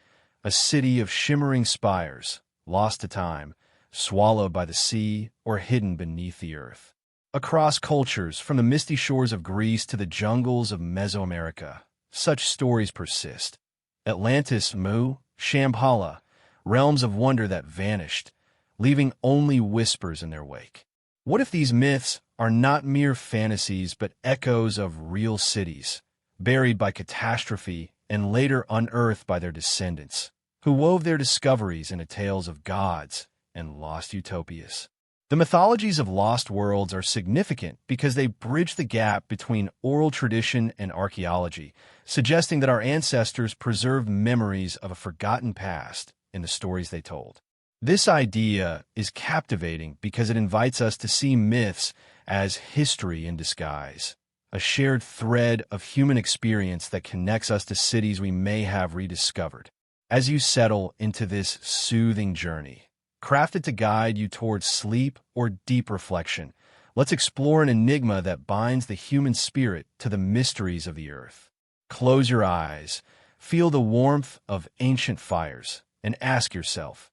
a city of shimmering spires, lost to time, swallowed by the sea, or hidden beneath the earth. Across cultures, from the misty shores of Greece to the jungles of Mesoamerica, such stories persist. Atlantis, Mu, Shambhala, realms of wonder that vanished, leaving only whispers in their wake. What if these myths are not mere fantasies but echoes of real cities, buried by catastrophe and later unearthed by their descendants, who wove their discoveries into tales of gods and lost utopias? The mythologies of lost worlds are significant because they bridge the gap between oral tradition and archaeology, suggesting that our ancestors preserved memories of a forgotten past in the stories they told. This idea is captivating because it invites us to see myths as history in disguise, a shared thread of human experience that connects us to cities we may have rediscovered. As you settle into this soothing journey, crafted to guide you towards sleep or deep reflection, let's explore an enigma that binds the human spirit to the mysteries of the earth. Close your eyes, feel the warmth of ancient fires, and ask yourself,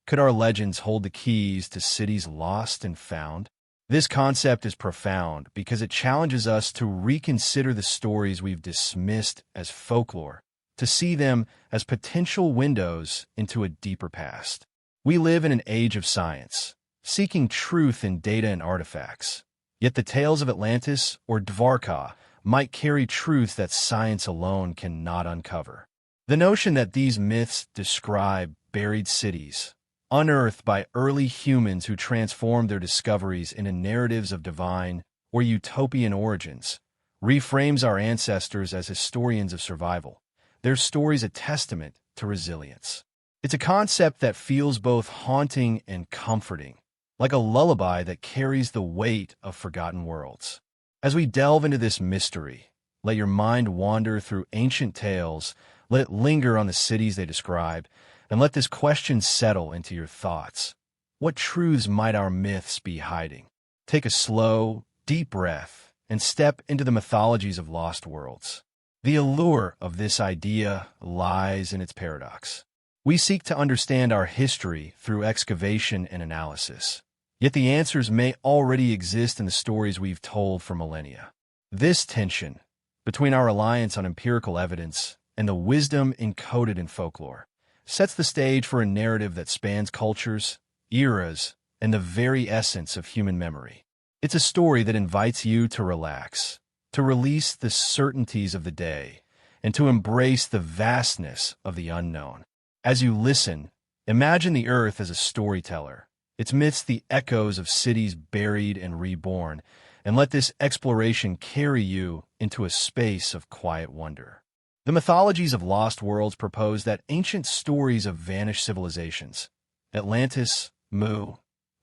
could our legends hold the keys to cities lost and found? This concept is profound because it challenges us to reconsider the stories we've dismissed as folklore, to see them as potential windows into a deeper past. We live in an age of science, seeking truth in data and artifacts. Yet the tales of Atlantis or Dvarka might carry truths that science alone cannot uncover. The notion that these myths describe buried cities, unearthed by early humans who transformed their discoveries into narratives of divine or utopian origins, reframes our ancestors as historians of survival, their stories a testament to resilience. It's a concept that feels both haunting and comforting, like a lullaby that carries the weight of forgotten worlds. As we delve into this mystery, let your mind wander through ancient tales, let it linger on the cities they describe, and let this question settle into your thoughts. What truths might our myths be hiding? Take a slow, deep breath and step into the mythologies of lost worlds. The allure of this idea lies in its paradox. We seek to understand our history through excavation and analysis, yet the answers may already exist in the stories we've told for millennia. This tension between our reliance on empirical evidence and the wisdom encoded in folklore sets the stage for a narrative that spans cultures, eras, and the very essence of human memory. It's a story that invites you to relax, to release the certainties of the day, and to embrace the vastness of the unknown. As you listen, imagine the earth as a storyteller, its myths the echoes of cities buried and reborn, and let this exploration carry you into a space of quiet wonder. The mythologies of lost worlds propose that ancient stories of vanished civilizations, Atlantis, Mu,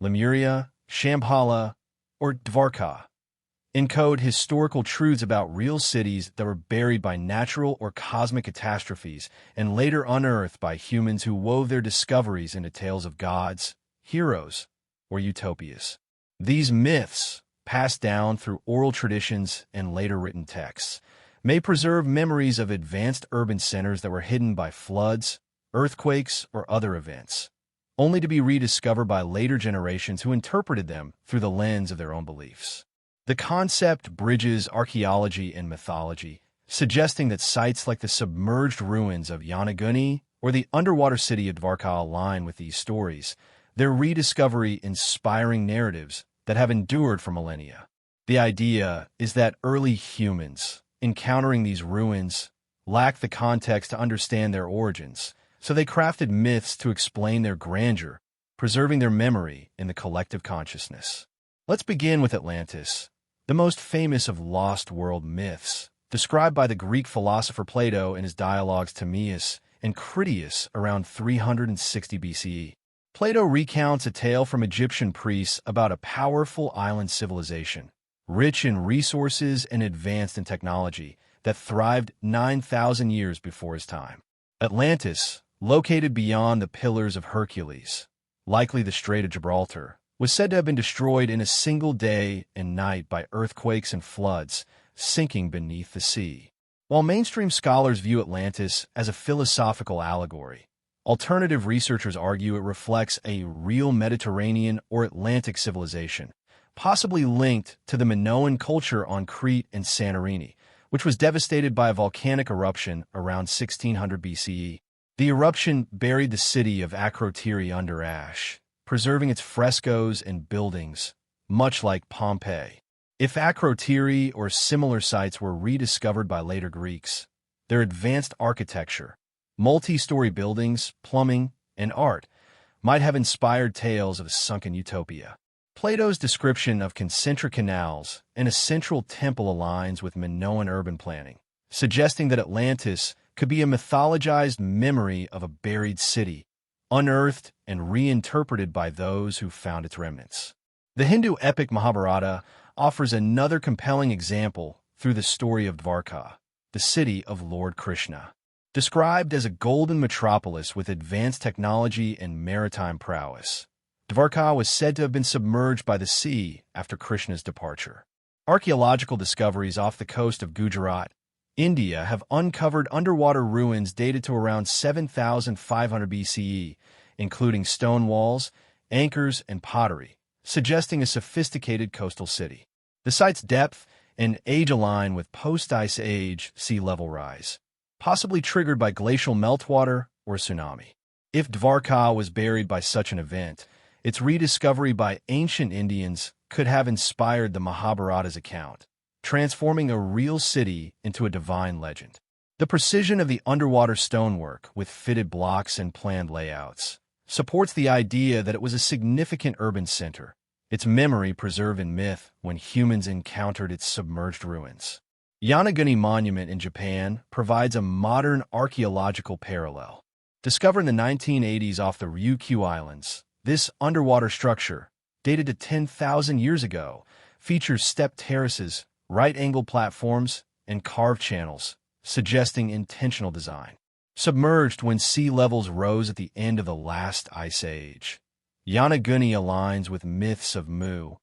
Lemuria, Shambhala, or Dvarka, encode historical truths about real cities that were buried by natural or cosmic catastrophes and later unearthed by humans who wove their discoveries into tales of gods, heroes, or utopias. These myths, passed down through oral traditions and later written texts, may preserve memories of advanced urban centers that were hidden by floods, earthquakes, or other events, only to be rediscovered by later generations who interpreted them through the lens of their own beliefs. The concept bridges archaeology and mythology, suggesting that sites like the submerged ruins of Yonaguni or the underwater city of Dvarka align with these stories, their rediscovery inspiring narratives that have endured for millennia. The idea is that early humans, encountering these ruins, lacked the context to understand their origins, so they crafted myths to explain their grandeur, preserving their memory in the collective consciousness. Let's begin with Atlantis, the most famous of lost world myths, described by the Greek philosopher Plato in his dialogues Timaeus and Critias around 360 BCE. Plato recounts a tale from Egyptian priests about a powerful island civilization, rich in resources and advanced in technology, that thrived 9,000 years before his time. Atlantis, located beyond the Pillars of Hercules, likely the Strait of Gibraltar, was said to have been destroyed in a single day and night by earthquakes and floods, sinking beneath the sea. While mainstream scholars view Atlantis as a philosophical allegory, alternative researchers argue it reflects a real Mediterranean or Atlantic civilization, possibly linked to the Minoan culture on Crete and Santorini, which was devastated by a volcanic eruption around 1600 BCE. The eruption buried the city of Akrotiri under ash, preserving its frescoes and buildings, much like Pompeii. If Akrotiri or similar sites were rediscovered by later Greeks, their advanced architecture, multi-story buildings, plumbing, and art might have inspired tales of a sunken utopia. Plato's description of concentric canals and a central temple aligns with Minoan urban planning, suggesting that Atlantis could be a mythologized memory of a buried city, unearthed and reinterpreted by those who found its remnants. The Hindu epic Mahabharata offers another compelling example through the story of Dvarka, the city of Lord Krishna. Described as a golden metropolis with advanced technology and maritime prowess, Dvarka was said to have been submerged by the sea after Krishna's departure. Archaeological discoveries off the coast of Gujarat, India, have uncovered underwater ruins dated to around 7,500 BCE, including stone walls, anchors, and pottery, suggesting a sophisticated coastal city. The site's depth and age align with post-ice age sea level rise, possibly triggered by glacial meltwater or tsunami. If Dvarka was buried by such an event, its rediscovery by ancient Indians could have inspired the Mahabharata's account, transforming a real city into a divine legend. The precision of the underwater stonework, with fitted blocks and planned layouts, supports the idea that it was a significant urban center, its memory preserved in myth when humans encountered its submerged ruins. Yonaguni Monument in Japan provides a modern archaeological parallel. Discovered in the 1980s off the Ryukyu Islands, this underwater structure, dated to 10,000 years ago, features stepped terraces, right-angled platforms, and carved channels, suggesting intentional design. Submerged when sea levels rose at the end of the last ice age, Yonaguni aligns with myths of Mu,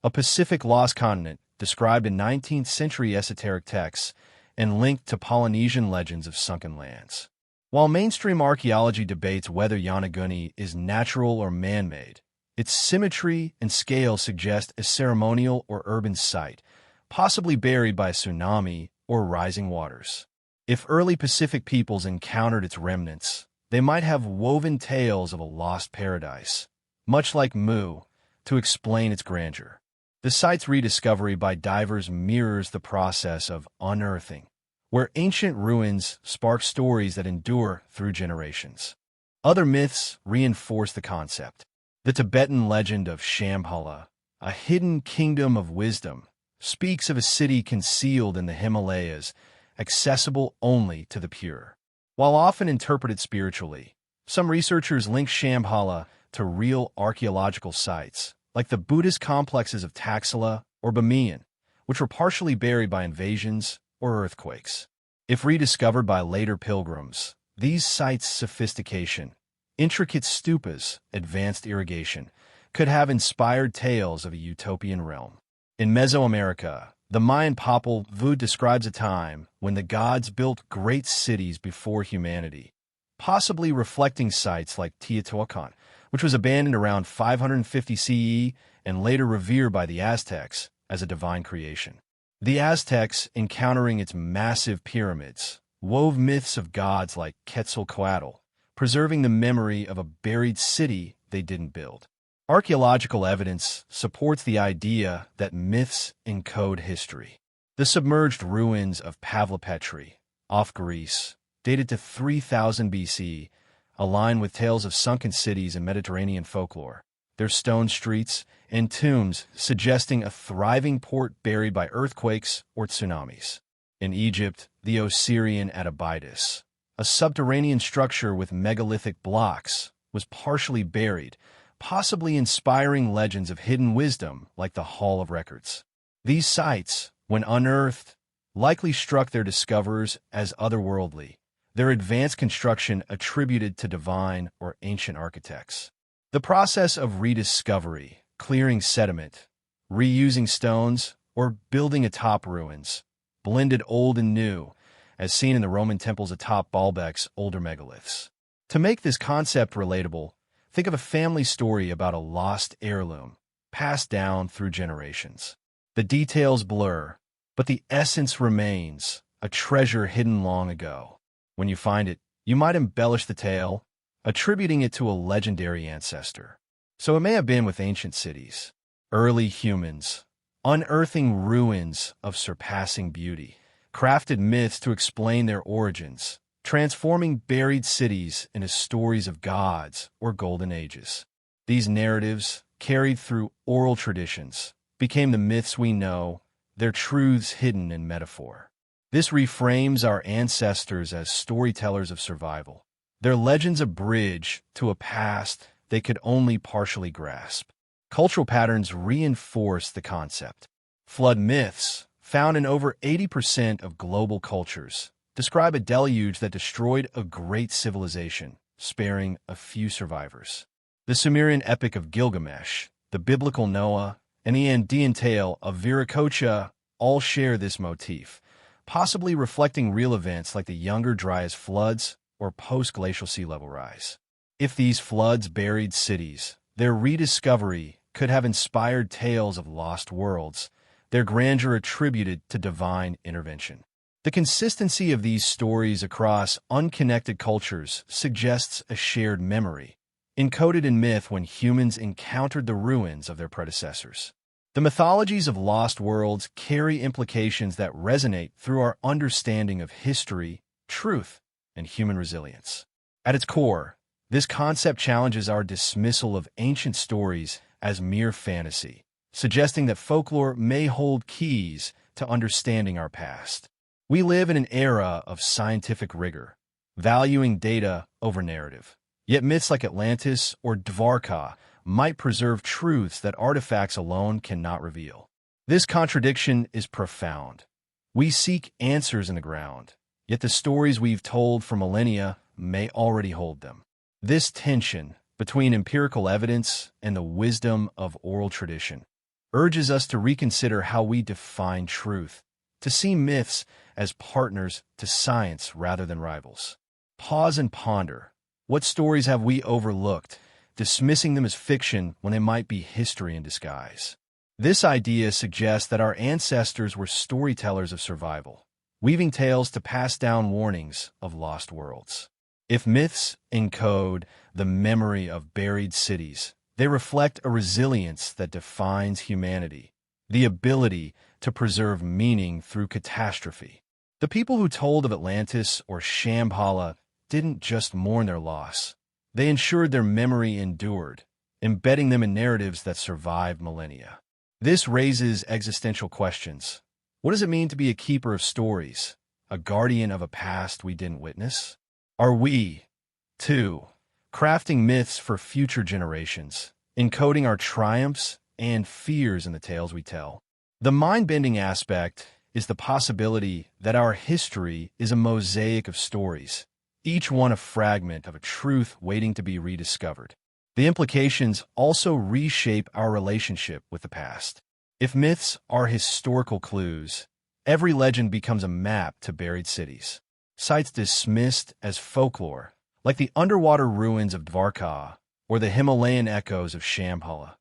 a Pacific lost continent described in 19th century esoteric texts and linked to Polynesian legends of sunken lands. While mainstream archaeology debates whether Yonaguni is natural or man-made, its symmetry and scale suggest a ceremonial or urban site, possibly buried by a tsunami or rising waters. If early Pacific peoples encountered its remnants, they might have woven tales of a lost paradise, much like Mu, to explain its grandeur. The site's rediscovery by divers mirrors the process of unearthing, where ancient ruins spark stories that endure through generations. Other myths reinforce the concept. The Tibetan legend of Shambhala, a hidden kingdom of wisdom, speaks of a city concealed in the Himalayas, accessible only to the pure. While often interpreted spiritually, some researchers link Shambhala to real archaeological sites, like the Buddhist complexes of Taxila or Bamiyan, which were partially buried by invasions or earthquakes. If rediscovered by later pilgrims, these sites' sophistication, intricate stupas, advanced irrigation, could have inspired tales of a utopian realm. In Mesoamerica, the Mayan Popol Vuh describes a time when the gods built great cities before humanity, possibly reflecting sites like Teotihuacan, which was abandoned around 550 CE and later revered by the Aztecs as a divine creation. The Aztecs, encountering its massive pyramids, wove myths of gods like Quetzalcoatl, preserving the memory of a buried city they didn't build. Archaeological evidence supports the idea that myths encode history. The submerged ruins of Pavlopetri, off Greece, dated to 3000 BC, align with tales of sunken cities in Mediterranean folklore, their stone streets and tombs suggesting a thriving port buried by earthquakes or tsunamis. In Egypt, the Osirian Abydos, a subterranean structure with megalithic blocks, was partially buried, possibly inspiring legends of hidden wisdom like the Hall of Records. These sites, when unearthed, likely struck their discoverers as otherworldly, their advanced construction attributed to divine or ancient architects. The process of rediscovery, clearing sediment, reusing stones, or building atop ruins, blended old and new, as seen in the Roman temples atop Baalbek's older megaliths. To make this concept relatable, think of a family story about a lost heirloom, passed down through generations. The details blur, but the essence remains, a treasure hidden long ago. When you find it, you might embellish the tale, attributing it to a legendary ancestor. So it may have been with ancient cities, early humans, unearthing ruins of surpassing beauty, crafted myths to explain their origins, transforming buried cities into stories of gods or golden ages. These narratives, carried through oral traditions, became the myths we know, their truths hidden in metaphor. This reframes our ancestors as storytellers of survival, their legends a bridge to a past they could only partially grasp. Cultural patterns reinforce the concept. Flood myths, found in over 80% of global cultures, describe a deluge that destroyed a great civilization, sparing a few survivors. The Sumerian epic of Gilgamesh, the biblical Noah, and the Andean tale of Viracocha all share this motif, possibly reflecting real events like the Younger Dryas floods or post-glacial sea level rise. If these floods buried cities, their rediscovery could have inspired tales of lost worlds, their grandeur attributed to divine intervention. The consistency of these stories across unconnected cultures suggests a shared memory, encoded in myth when humans encountered the ruins of their predecessors. The mythologies of lost worlds carry implications that resonate through our understanding of history, truth, and human resilience. At its core, this concept challenges our dismissal of ancient stories as mere fantasy, suggesting that folklore may hold keys to understanding our past. We live in an era of scientific rigor, valuing data over narrative. Yet myths like Atlantis or Dvarka might preserve truths that artifacts alone cannot reveal. This contradiction is profound. We seek answers in the ground, yet the stories we've told for millennia may already hold them. This tension between empirical evidence and the wisdom of oral tradition urges us to reconsider how we define truth, to see myths as partners to science rather than rivals. Pause and ponder. What stories have we overlooked, dismissing them as fiction when they might be history in disguise? This idea suggests that our ancestors were storytellers of survival, weaving tales to pass down warnings of lost worlds. If myths encode the memory of buried cities, they reflect a resilience that defines humanity, the ability to preserve meaning through catastrophe. The people who told of Atlantis or Shambhala didn't just mourn their loss. They ensured their memory endured, embedding them in narratives that survived millennia. This raises existential questions. What does it mean to be a keeper of stories, a guardian of a past we didn't witness? Are we, too, crafting myths for future generations, encoding our triumphs and fears in the tales we tell? The mind-bending aspect is the possibility that our history is a mosaic of stories, each one a fragment of a truth waiting to be rediscovered. The implications also reshape our relationship with the past. If myths are historical clues, every legend becomes a map to buried cities. Sites dismissed as folklore, like the underwater ruins of Dvarka or the Himalayan echoes of Shambhala,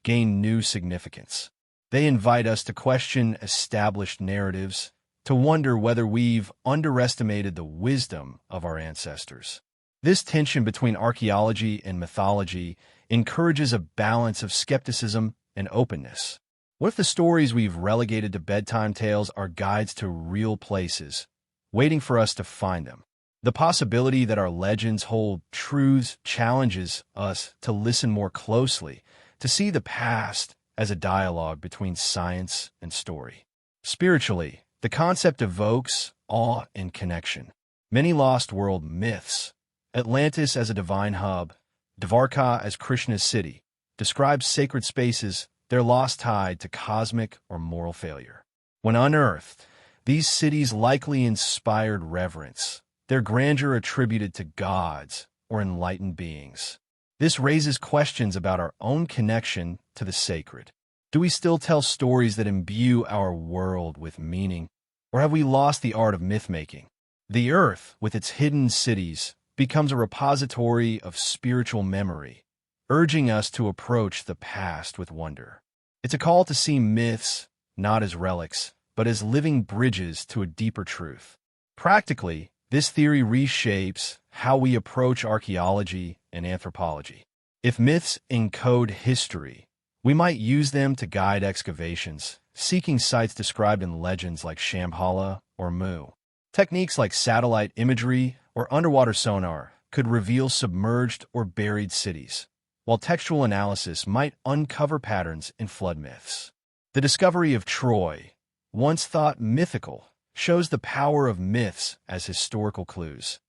gain new significance. They invite us to question established narratives, to wonder whether we've underestimated the wisdom of our ancestors. This tension between archaeology and mythology encourages a balance of skepticism and openness. What if the stories we've relegated to bedtime tales are guides to real places, waiting for us to find them? The possibility that our legends hold truths challenges us to listen more closely, to see the past as a dialogue between science and story. Spiritually, the concept evokes awe and connection. Many lost world myths, Atlantis as a divine hub, Dvarka as Krishna's city, describe sacred spaces, their lost tied to cosmic or moral failure. When unearthed, these cities likely inspired reverence, their grandeur attributed to gods or enlightened beings. This raises questions about our own connection to the sacred. Do we still tell stories that imbue our world with meaning, or have we lost the art of myth-making? The earth, with its hidden cities, becomes a repository of spiritual memory, urging us to approach the past with wonder. It's a call to see myths not as relics, but as living bridges to a deeper truth. Practically, this theory reshapes how we approach archaeology and anthropology. If myths encode history, we might use them to guide excavations, seeking sites described in legends like Shambhala or Mu. Techniques like satellite imagery or underwater sonar could reveal submerged or buried cities, while textual analysis might uncover patterns in flood myths. The discovery of Troy, once thought mythical, shows the power of myths as historical clues.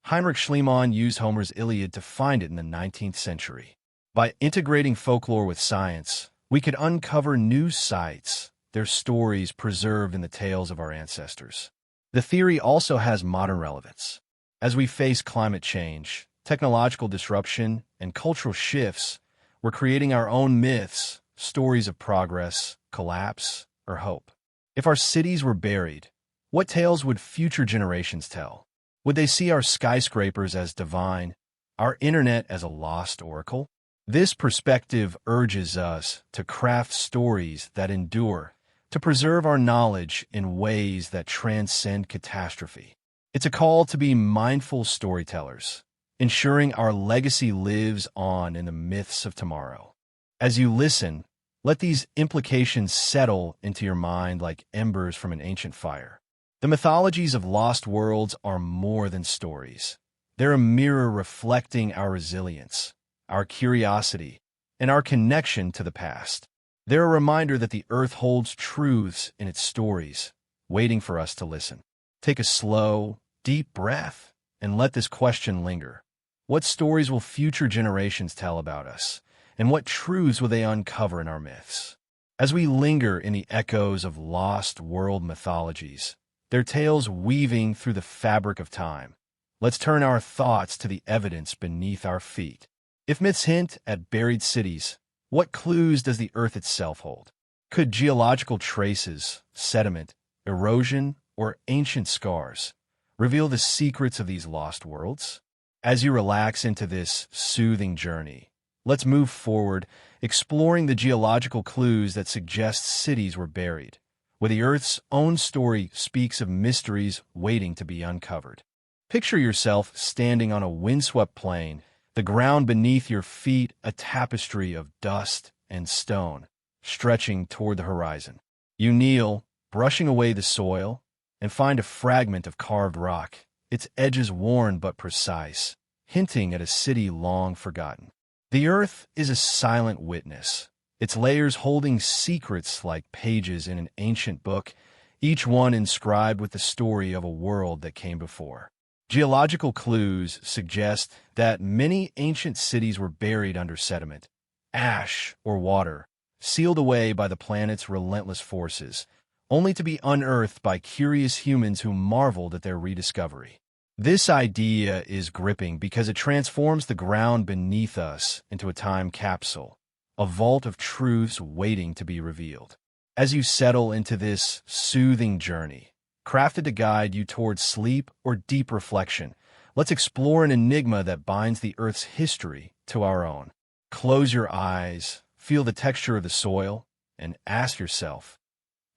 Heinrich Schliemann used Homer's Iliad to find it in the 19th century. By integrating folklore with science, we could uncover new sites, their stories preserved in the tales of our ancestors. The theory also has modern relevance. As we face climate change, technological disruption, and cultural shifts, we're creating our own myths, stories of progress, collapse, or hope. If our cities were buried, what tales would future generations tell? Would they see our skyscrapers as divine, our internet as a lost oracle? This perspective urges us to craft stories that endure, to preserve our knowledge in ways that transcend catastrophe. It's a call to be mindful storytellers, ensuring our legacy lives on in the myths of tomorrow. As you listen, let these implications settle into your mind like embers from an ancient fire. The mythologies of lost worlds are more than stories. They're a mirror reflecting our resilience, our curiosity, and our connection to the past. They're a reminder that the earth holds truths in its stories, waiting for us to listen. Take a slow, deep breath and let this question linger. What stories will future generations tell about us, and what truths will they uncover in our myths? As we linger in the echoes of lost world mythologies, their tales weaving through the fabric of time, let's turn our thoughts to the evidence beneath our feet. If myths hint at buried cities, what clues does the earth itself hold? Could geological traces, sediment, erosion, or ancient scars reveal the secrets of these lost worlds? As you relax into this soothing journey, let's move forward, exploring the geological clues that suggest cities were buried, where the Earth's own story speaks of mysteries waiting to be uncovered. Picture yourself standing on a windswept plain, the ground beneath your feet a tapestry of dust and stone, stretching toward the horizon. You kneel, brushing away the soil, and find a fragment of carved rock, its edges worn but precise, hinting at a city long forgotten. The earth is a silent witness, its layers holding secrets like pages in an ancient book, each one inscribed with the story of a world that came before. Geological clues suggest that many ancient cities were buried under sediment, ash, or water, sealed away by the planet's relentless forces, only to be unearthed by curious humans who marveled at their rediscovery. This idea is gripping because it transforms the ground beneath us into a time capsule, a vault of truths waiting to be revealed. As you settle into this soothing journey, crafted to guide you towards sleep or deep reflection, let's explore an enigma that binds the Earth's history to our own. Close your eyes, feel the texture of the soil, and ask yourself,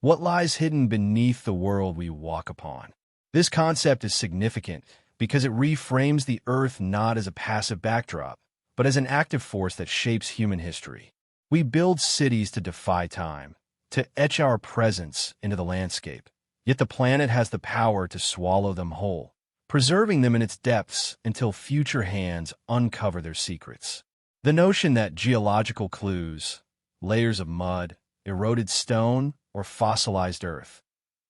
what lies hidden beneath the world we walk upon? This concept is significant because it reframes the Earth not as a passive backdrop, but as an active force that shapes human history. We build cities to defy time, to etch our presence into the landscape. Yet the planet has the power to swallow them whole, preserving them in its depths until future hands uncover their secrets. The notion that geological clues, layers of mud, eroded stone, or fossilized earth,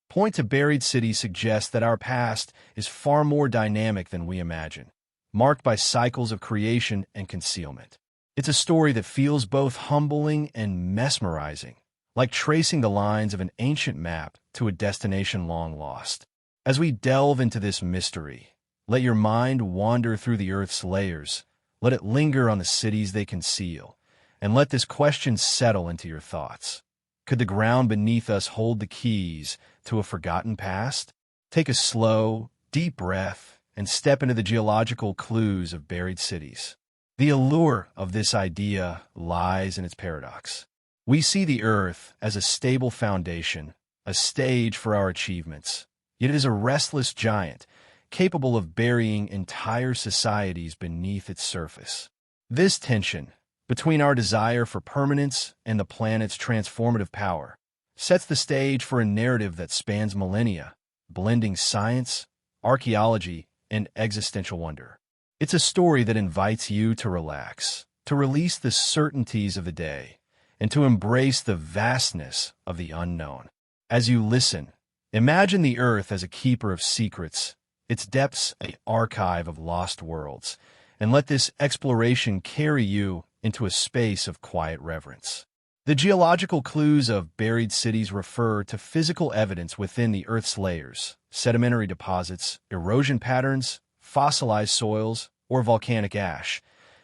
point to buried cities suggests that our past is far more dynamic than we imagine, marked by cycles of creation and concealment. It's a story that feels both humbling and mesmerizing, like tracing the lines of an ancient map to a destination long lost. As we delve into this mystery, let your mind wander through the Earth's layers, let it linger on the cities they conceal, and let this question settle into your thoughts. Could the ground beneath us hold the keys to a forgotten past? Take a slow, deep breath and step into the geological clues of buried cities. The allure of this idea lies in its paradox. We see the Earth as a stable foundation, a stage for our achievements, yet it is a restless giant, capable of burying entire societies beneath its surface. This tension, between our desire for permanence and the planet's transformative power, sets the stage for a narrative that spans millennia, blending science, archaeology, and existential wonder. It's a story that invites you to relax, to release the certainties of the day, and to embrace the vastness of the unknown. As you listen, imagine the Earth as a keeper of secrets, its depths an archive of lost worlds, and let this exploration carry you into a space of quiet reverence. The geological clues of buried cities refer to physical evidence within the Earth's layers, sedimentary deposits, erosion patterns, fossilized soils, or volcanic ash,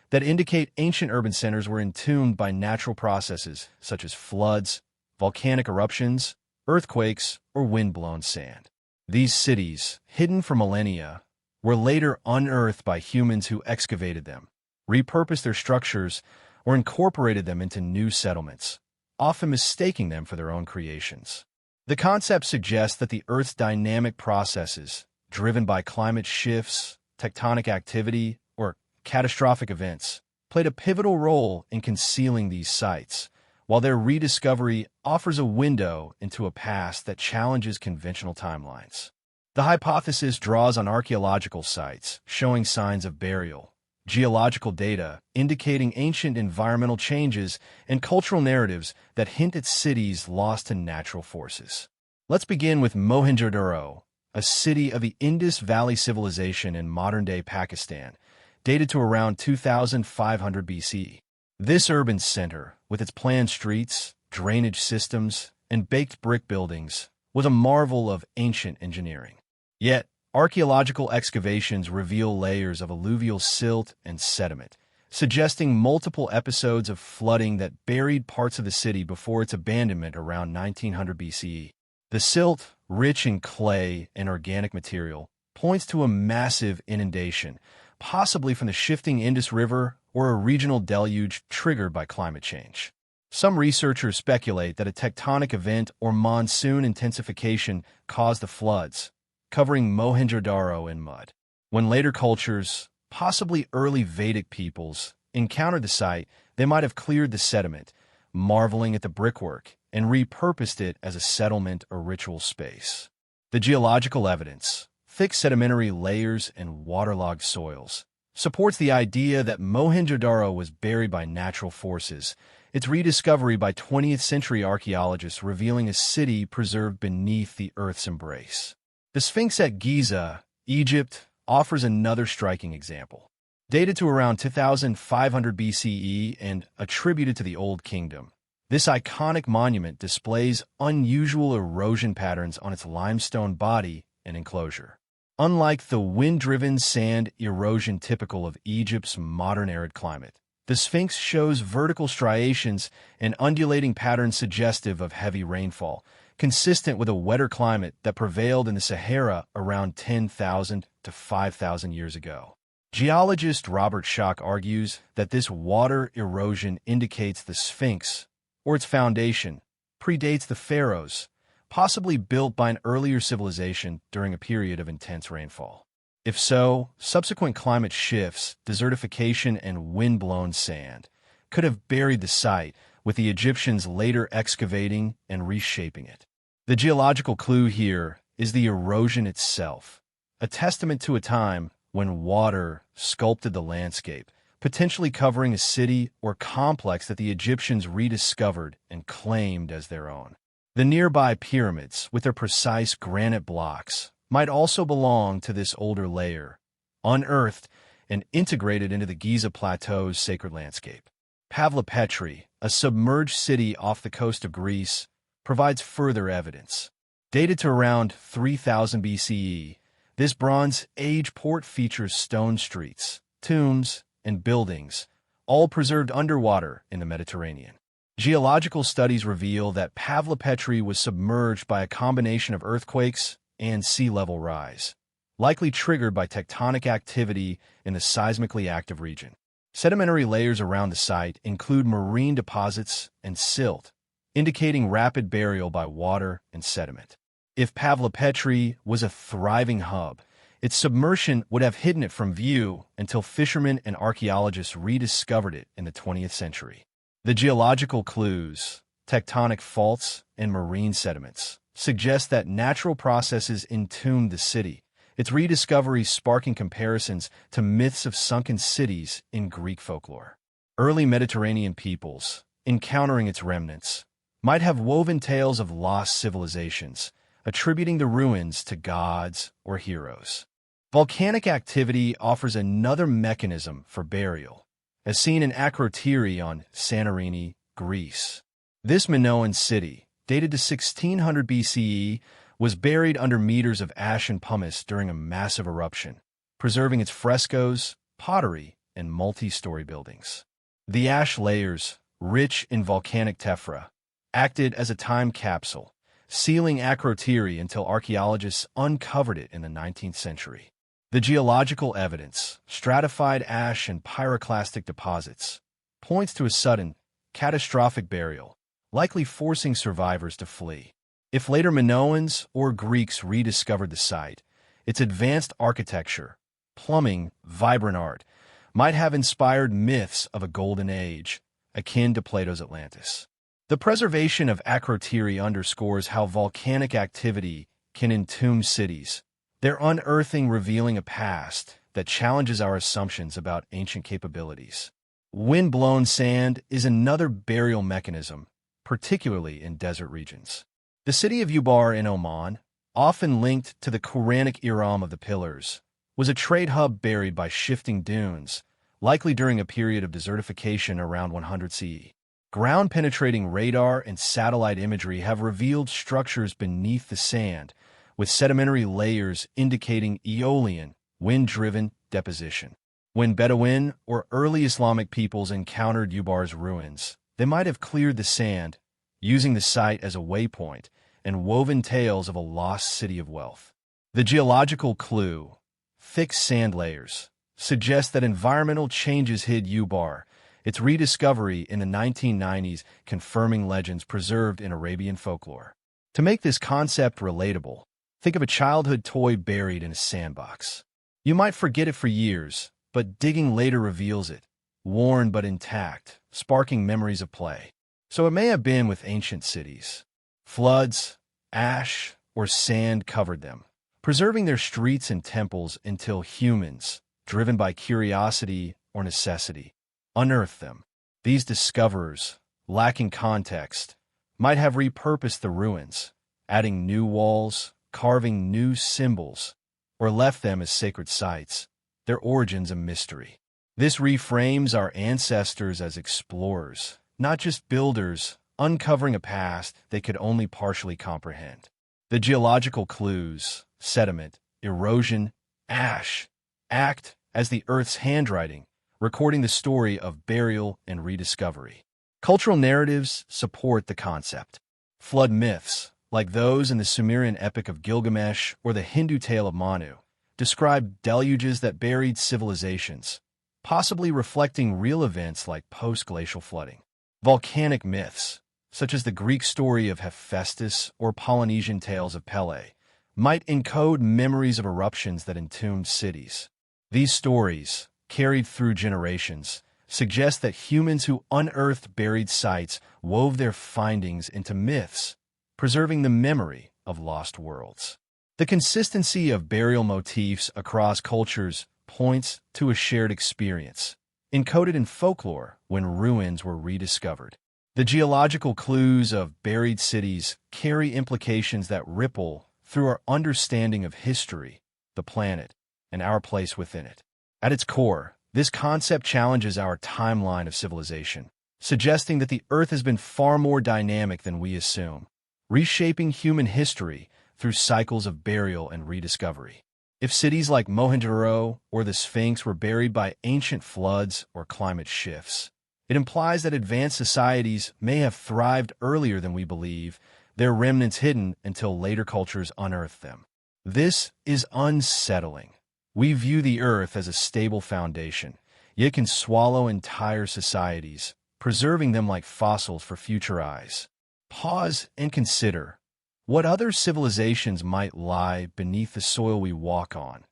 that indicate ancient urban centers were entombed by natural processes such as floods, volcanic eruptions, earthquakes, or wind-blown sand. These cities, hidden for millennia, were later unearthed by humans who excavated them, repurposed their structures, or incorporated them into new settlements, often mistaking them for their own creations. The concept suggests that the Earth's dynamic processes, driven by climate shifts, tectonic activity, or catastrophic events, played a pivotal role in concealing these sites, while their rediscovery offers a window into a past that challenges conventional timelines. The hypothesis draws on archaeological sites showing signs of burial, geological data indicating ancient environmental changes, and cultural narratives that hint at cities lost to natural forces. Let's begin with Mohenjo-daro, a city of the Indus Valley Civilization in modern-day Pakistan, dated to around 2500 BCE. This urban center, with its planned streets, drainage systems, and baked brick buildings, was a marvel of ancient engineering. Yet, archaeological excavations reveal layers of alluvial silt and sediment, suggesting multiple episodes of flooding that buried parts of the city before its abandonment around 1900 BCE. The silt, rich in clay and organic material, points to a massive inundation, possibly from the shifting Indus River or a regional deluge triggered by climate change. Some researchers speculate that a tectonic event or monsoon intensification caused the floods, covering Mohenjo-daro in mud. When later cultures, possibly early Vedic peoples, encountered the site, they might have cleared the sediment, marveling at the brickwork, and repurposed it as a settlement or ritual space. The geological evidence, thick sedimentary layers and waterlogged soils, supports the idea that Mohenjo-daro was buried by natural forces, its rediscovery by 20th century archaeologists revealing a city preserved beneath the Earth's embrace. The Sphinx at Giza, Egypt, offers another striking example. Dated to around 2500 BCE and attributed to the Old Kingdom, this iconic monument displays unusual erosion patterns on its limestone body and enclosure. Unlike the wind-driven sand erosion typical of Egypt's modern arid climate, the Sphinx shows vertical striations and undulating patterns suggestive of heavy rainfall, consistent with a wetter climate that prevailed in the Sahara around 10,000 to 5,000 years ago. Geologist Robert Schoch argues that this water erosion indicates the Sphinx, or its foundation, predates the pharaohs, possibly built by an earlier civilization during a period of intense rainfall. If so, subsequent climate shifts, desertification, and wind-blown sand could have buried the site, with the Egyptians later excavating and reshaping it. The geological clue here is the erosion itself, a testament to a time when water sculpted the landscape, potentially covering a city or complex that the Egyptians rediscovered and claimed as their own. The nearby pyramids, with their precise granite blocks, might also belong to this older layer, unearthed and integrated into the Giza Plateau's sacred landscape. Pavlopetri, a submerged city off the coast of Greece, provides further evidence. Dated to around 3000 BCE, this Bronze Age port features stone streets, tombs, and buildings, all preserved underwater in the Mediterranean. Geological studies reveal that Pavlopetri was submerged by a combination of earthquakes and sea level rise, likely triggered by tectonic activity in the seismically active region. Sedimentary layers around the site include marine deposits and silt, indicating rapid burial by water and sediment. If Pavlopetri was a thriving hub, its submersion would have hidden it from view until fishermen and archaeologists rediscovered it in the 20th century. The geological clues, tectonic faults, and marine sediments suggest that natural processes entombed the city, its rediscovery sparking comparisons to myths of sunken cities in Greek folklore. Early Mediterranean peoples, encountering its remnants, might have woven tales of lost civilizations, attributing the ruins to gods or heroes. Volcanic activity offers another mechanism for burial, as seen in Akrotiri on Santorini, Greece. This Minoan city, dated to 1600 BCE, was buried under meters of ash and pumice during a massive eruption, preserving its frescoes, pottery, and multi-story buildings. The ash layers, rich in volcanic tephra, acted as a time capsule, sealing Akrotiri until archaeologists uncovered it in the 19th century. The geological evidence, stratified ash and pyroclastic deposits, points to a sudden, catastrophic burial, likely forcing survivors to flee. If later Minoans or Greeks rediscovered the site, its advanced architecture, plumbing, vibrant art, might have inspired myths of a golden age, akin to Plato's Atlantis. The preservation of Akrotiri underscores how volcanic activity can entomb cities, their unearthing revealing a past that challenges our assumptions about ancient capabilities. Wind-blown sand is another burial mechanism, particularly in desert regions. The city of Ubar in Oman, often linked to the Quranic Iram of the Pillars, was a trade hub buried by shifting dunes, likely during a period of desertification around 100 CE. Ground-penetrating radar and satellite imagery have revealed structures beneath the sand, with sedimentary layers indicating Aeolian, wind-driven deposition. When Bedouin or early Islamic peoples encountered Ubar's ruins, they might have cleared the sand, using the site as a waypoint, and woven tales of a lost city of wealth. The geological clue, thick sand layers, suggests that environmental changes hid Ubar, its rediscovery in the 1990s confirming legends preserved in Arabian folklore. To make this concept relatable, think of a childhood toy buried in a sandbox. You might forget it for years, but digging later reveals it, worn but intact, sparking memories of play. So it may have been with ancient cities. Floods, ash, or sand covered them, preserving their streets and temples until humans, driven by curiosity or necessity, unearthed them. These discoverers, lacking context, might have repurposed the ruins, adding new walls, carving new symbols, or left them as sacred sites, their origins a mystery. This reframes our ancestors as explorers, not just builders, uncovering a past they could only partially comprehend. The geological clues, sediment, erosion, ash, act as the Earth's handwriting, recording the story of burial and rediscovery. Cultural narratives support the concept. Flood myths, like those in the Sumerian epic of Gilgamesh or the Hindu tale of Manu, describe deluges that buried civilizations, possibly reflecting real events like post-glacial flooding. Volcanic myths, such as the Greek story of Hephaestus or Polynesian tales of Pele, might encode memories of eruptions that entombed cities. These stories, carried through generations, suggest that humans who unearthed buried sites wove their findings into myths, preserving the memory of lost worlds. The consistency of burial motifs across cultures points to a shared experience, encoded in folklore when ruins were rediscovered. The geological clues of buried cities carry implications that ripple through our understanding of history, the planet, and our place within it. At its core, this concept challenges our timeline of civilization, suggesting that the Earth has been far more dynamic than we assume, reshaping human history through cycles of burial and rediscovery. If cities like Mohenjo-daro or the Sphinx were buried by ancient floods or climate shifts, it implies that advanced societies may have thrived earlier than we believe, their remnants hidden until later cultures unearthed them. This is unsettling. We view the Earth as a stable foundation, yet can swallow entire societies, preserving them like fossils for future eyes. Pause and consider. What other civilizations might lie beneath the soil we walk on,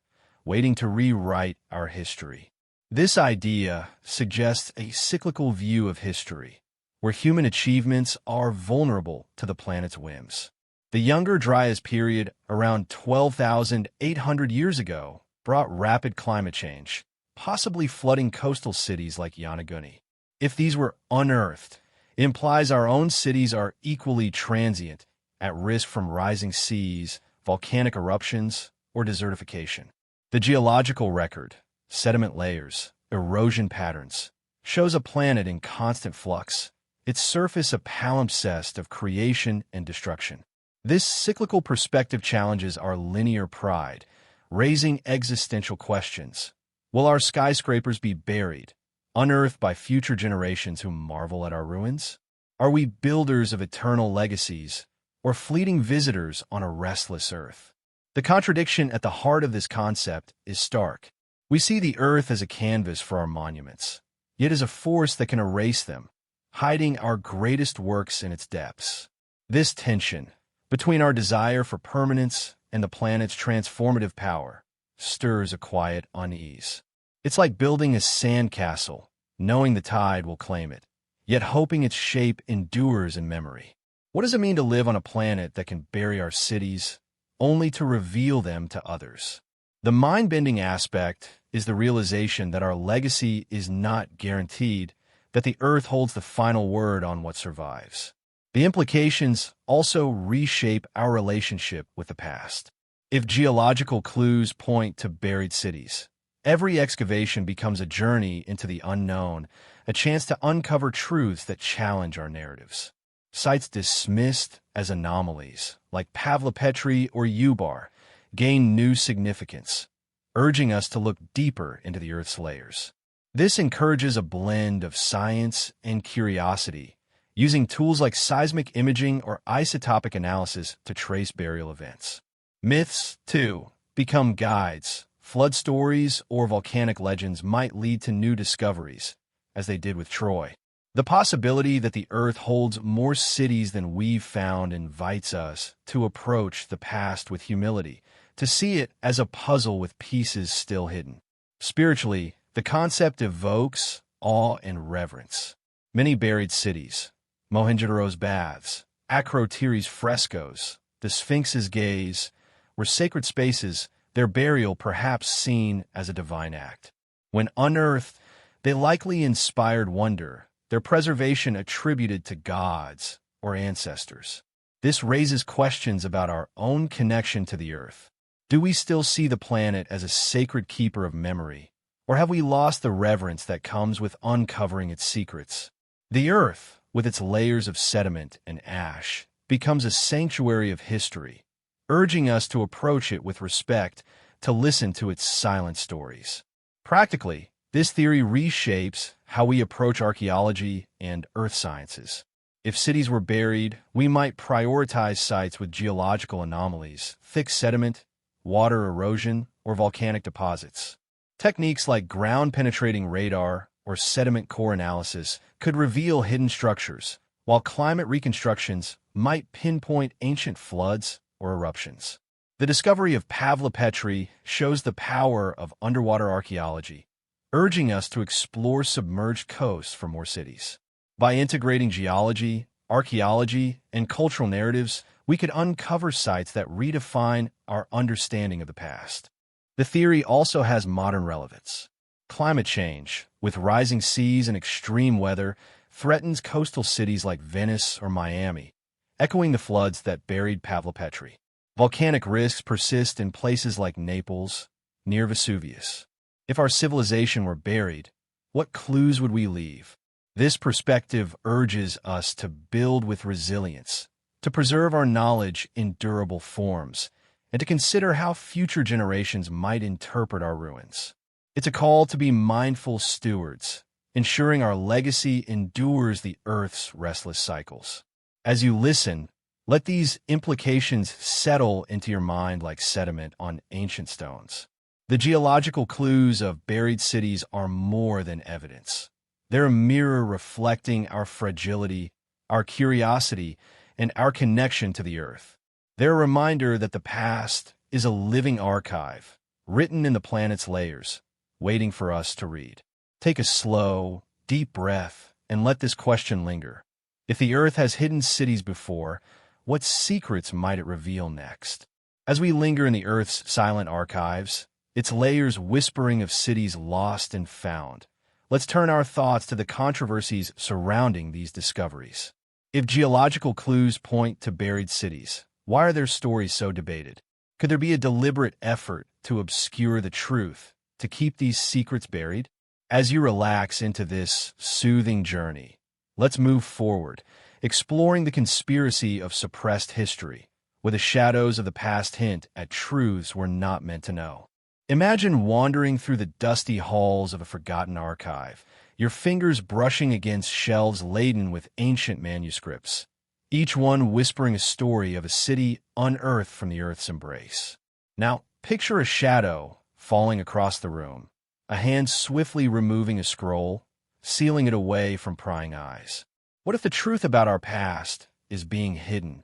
waiting to rewrite our history? This idea suggests a cyclical view of history, where human achievements are vulnerable to the planet's whims. The Younger Dryas period, around 12,800 years ago, brought rapid climate change, possibly flooding coastal cities like Yonaguni. If these were unearthed, it implies our own cities are equally transient, at risk from rising seas, volcanic eruptions, or desertification. The geological record, sediment layers, erosion patterns, shows a planet in constant flux, its surface a palimpsest of creation and destruction. This cyclical perspective challenges our linear pride, raising existential questions. Will our skyscrapers be buried, unearthed by future generations who marvel at our ruins? Are we builders of eternal legacies, or fleeting visitors on a restless Earth? The contradiction at the heart of this concept is stark. We see the Earth as a canvas for our monuments, yet is a force that can erase them, hiding our greatest works in its depths. This tension between our desire for permanence and the planet's transformative power stirs a quiet unease. It's like building a sandcastle, knowing the tide will claim it, yet hoping its shape endures in memory. What does it mean to live on a planet that can bury our cities, only to reveal them to others? The mind-bending aspect is the realization that our legacy is not guaranteed, that the Earth holds the final word on what survives. The implications also reshape our relationship with the past. If geological clues point to buried cities, every excavation becomes a journey into the unknown, a chance to uncover truths that challenge our narratives. Sites dismissed as anomalies, like Pavlopetri or Ubar, gain new significance, urging us to look deeper into the Earth's layers. This encourages a blend of science and curiosity, using tools like seismic imaging or isotopic analysis to trace burial events. Myths, too, become guides. Flood stories or volcanic legends might lead to new discoveries, as they did with Troy. The possibility that the Earth holds more cities than we've found invites us to approach the past with humility, to see it as a puzzle with pieces still hidden. Spiritually, the concept evokes awe and reverence. Many buried cities, Mohenjo-daro's baths, Akrotiri's frescoes, the Sphinx's gaze, were sacred spaces, their burial perhaps seen as a divine act. When unearthed, they likely inspired wonder, their preservation attributed to gods or ancestors. This raises questions about our own connection to the Earth. Do we still see the planet as a sacred keeper of memory, or have we lost the reverence that comes with uncovering its secrets? The Earth, with its layers of sediment and ash, becomes a sanctuary of history, urging us to approach it with respect, to listen to its silent stories. Practically, this theory reshapes how we approach archaeology and earth sciences. If cities were buried, we might prioritize sites with geological anomalies, thick sediment, water erosion, or volcanic deposits. Techniques like ground-penetrating radar or sediment core analysis could reveal hidden structures, while climate reconstructions might pinpoint ancient floods or eruptions. The discovery of Pavlopetri shows the power of underwater archaeology, urging us to explore submerged coasts for more cities. By integrating geology, archaeology, and cultural narratives, we could uncover sites that redefine our understanding of the past. The theory also has modern relevance. Climate change, with rising seas and extreme weather, threatens coastal cities like Venice or Miami, echoing the floods that buried Pavlopetri. Volcanic risks persist in places like Naples, near Vesuvius. If our civilization were buried, what clues would we leave? This perspective urges us to build with resilience, to preserve our knowledge in durable forms, and to consider how future generations might interpret our ruins. It's a call to be mindful stewards, ensuring our legacy endures the Earth's restless cycles. As you listen, let these implications settle into your mind like sediment on ancient stones. The geological clues of buried cities are more than evidence. They're a mirror reflecting our fragility, our curiosity, and our connection to the Earth. They're a reminder that the past is a living archive, written in the planet's layers, waiting for us to read. Take a slow, deep breath and let this question linger. If the Earth has hidden cities before, what secrets might it reveal next? As we linger in the Earth's silent archives, its layers whispering of cities lost and found, let's turn our thoughts to the controversies surrounding these discoveries. If geological clues point to buried cities, why are their stories so debated? Could there be a deliberate effort to obscure the truth, to keep these secrets buried? As you relax into this soothing journey, let's move forward, exploring the conspiracy of suppressed history, where the shadows of the past hint at truths we're not meant to know. Imagine wandering through the dusty halls of a forgotten archive, your fingers brushing against shelves laden with ancient manuscripts, each one whispering a story of a city unearthed from the Earth's embrace. Now, picture a shadow falling across the room, a hand swiftly removing a scroll, sealing it away from prying eyes. What if the truth about our past is being hidden,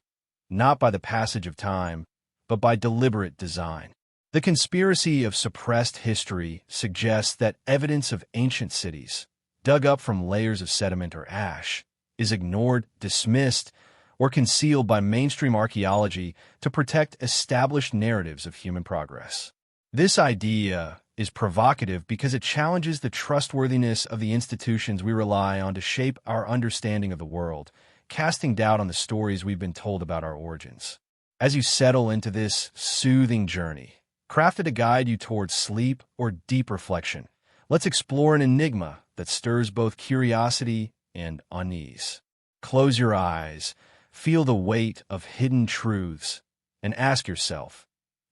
not by the passage of time, but by deliberate design? The conspiracy of suppressed history suggests that evidence of ancient cities, dug up from layers of sediment or ash, is ignored, dismissed, or concealed by mainstream archaeology to protect established narratives of human progress. This idea is provocative because it challenges the trustworthiness of the institutions we rely on to shape our understanding of the world, casting doubt on the stories we've been told about our origins. As you settle into this soothing journey, crafted to guide you towards sleep or deep reflection, let's explore an enigma that stirs both curiosity and unease. Close your eyes, feel the weight of hidden truths, and ask yourself,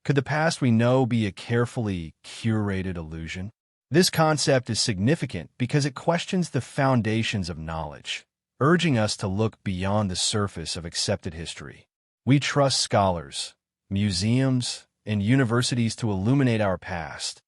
could the past we know be a carefully curated illusion? This concept is significant because it questions the foundations of knowledge, urging us to look beyond the surface of accepted history. We trust scholars, museums, and universities to illuminate our past.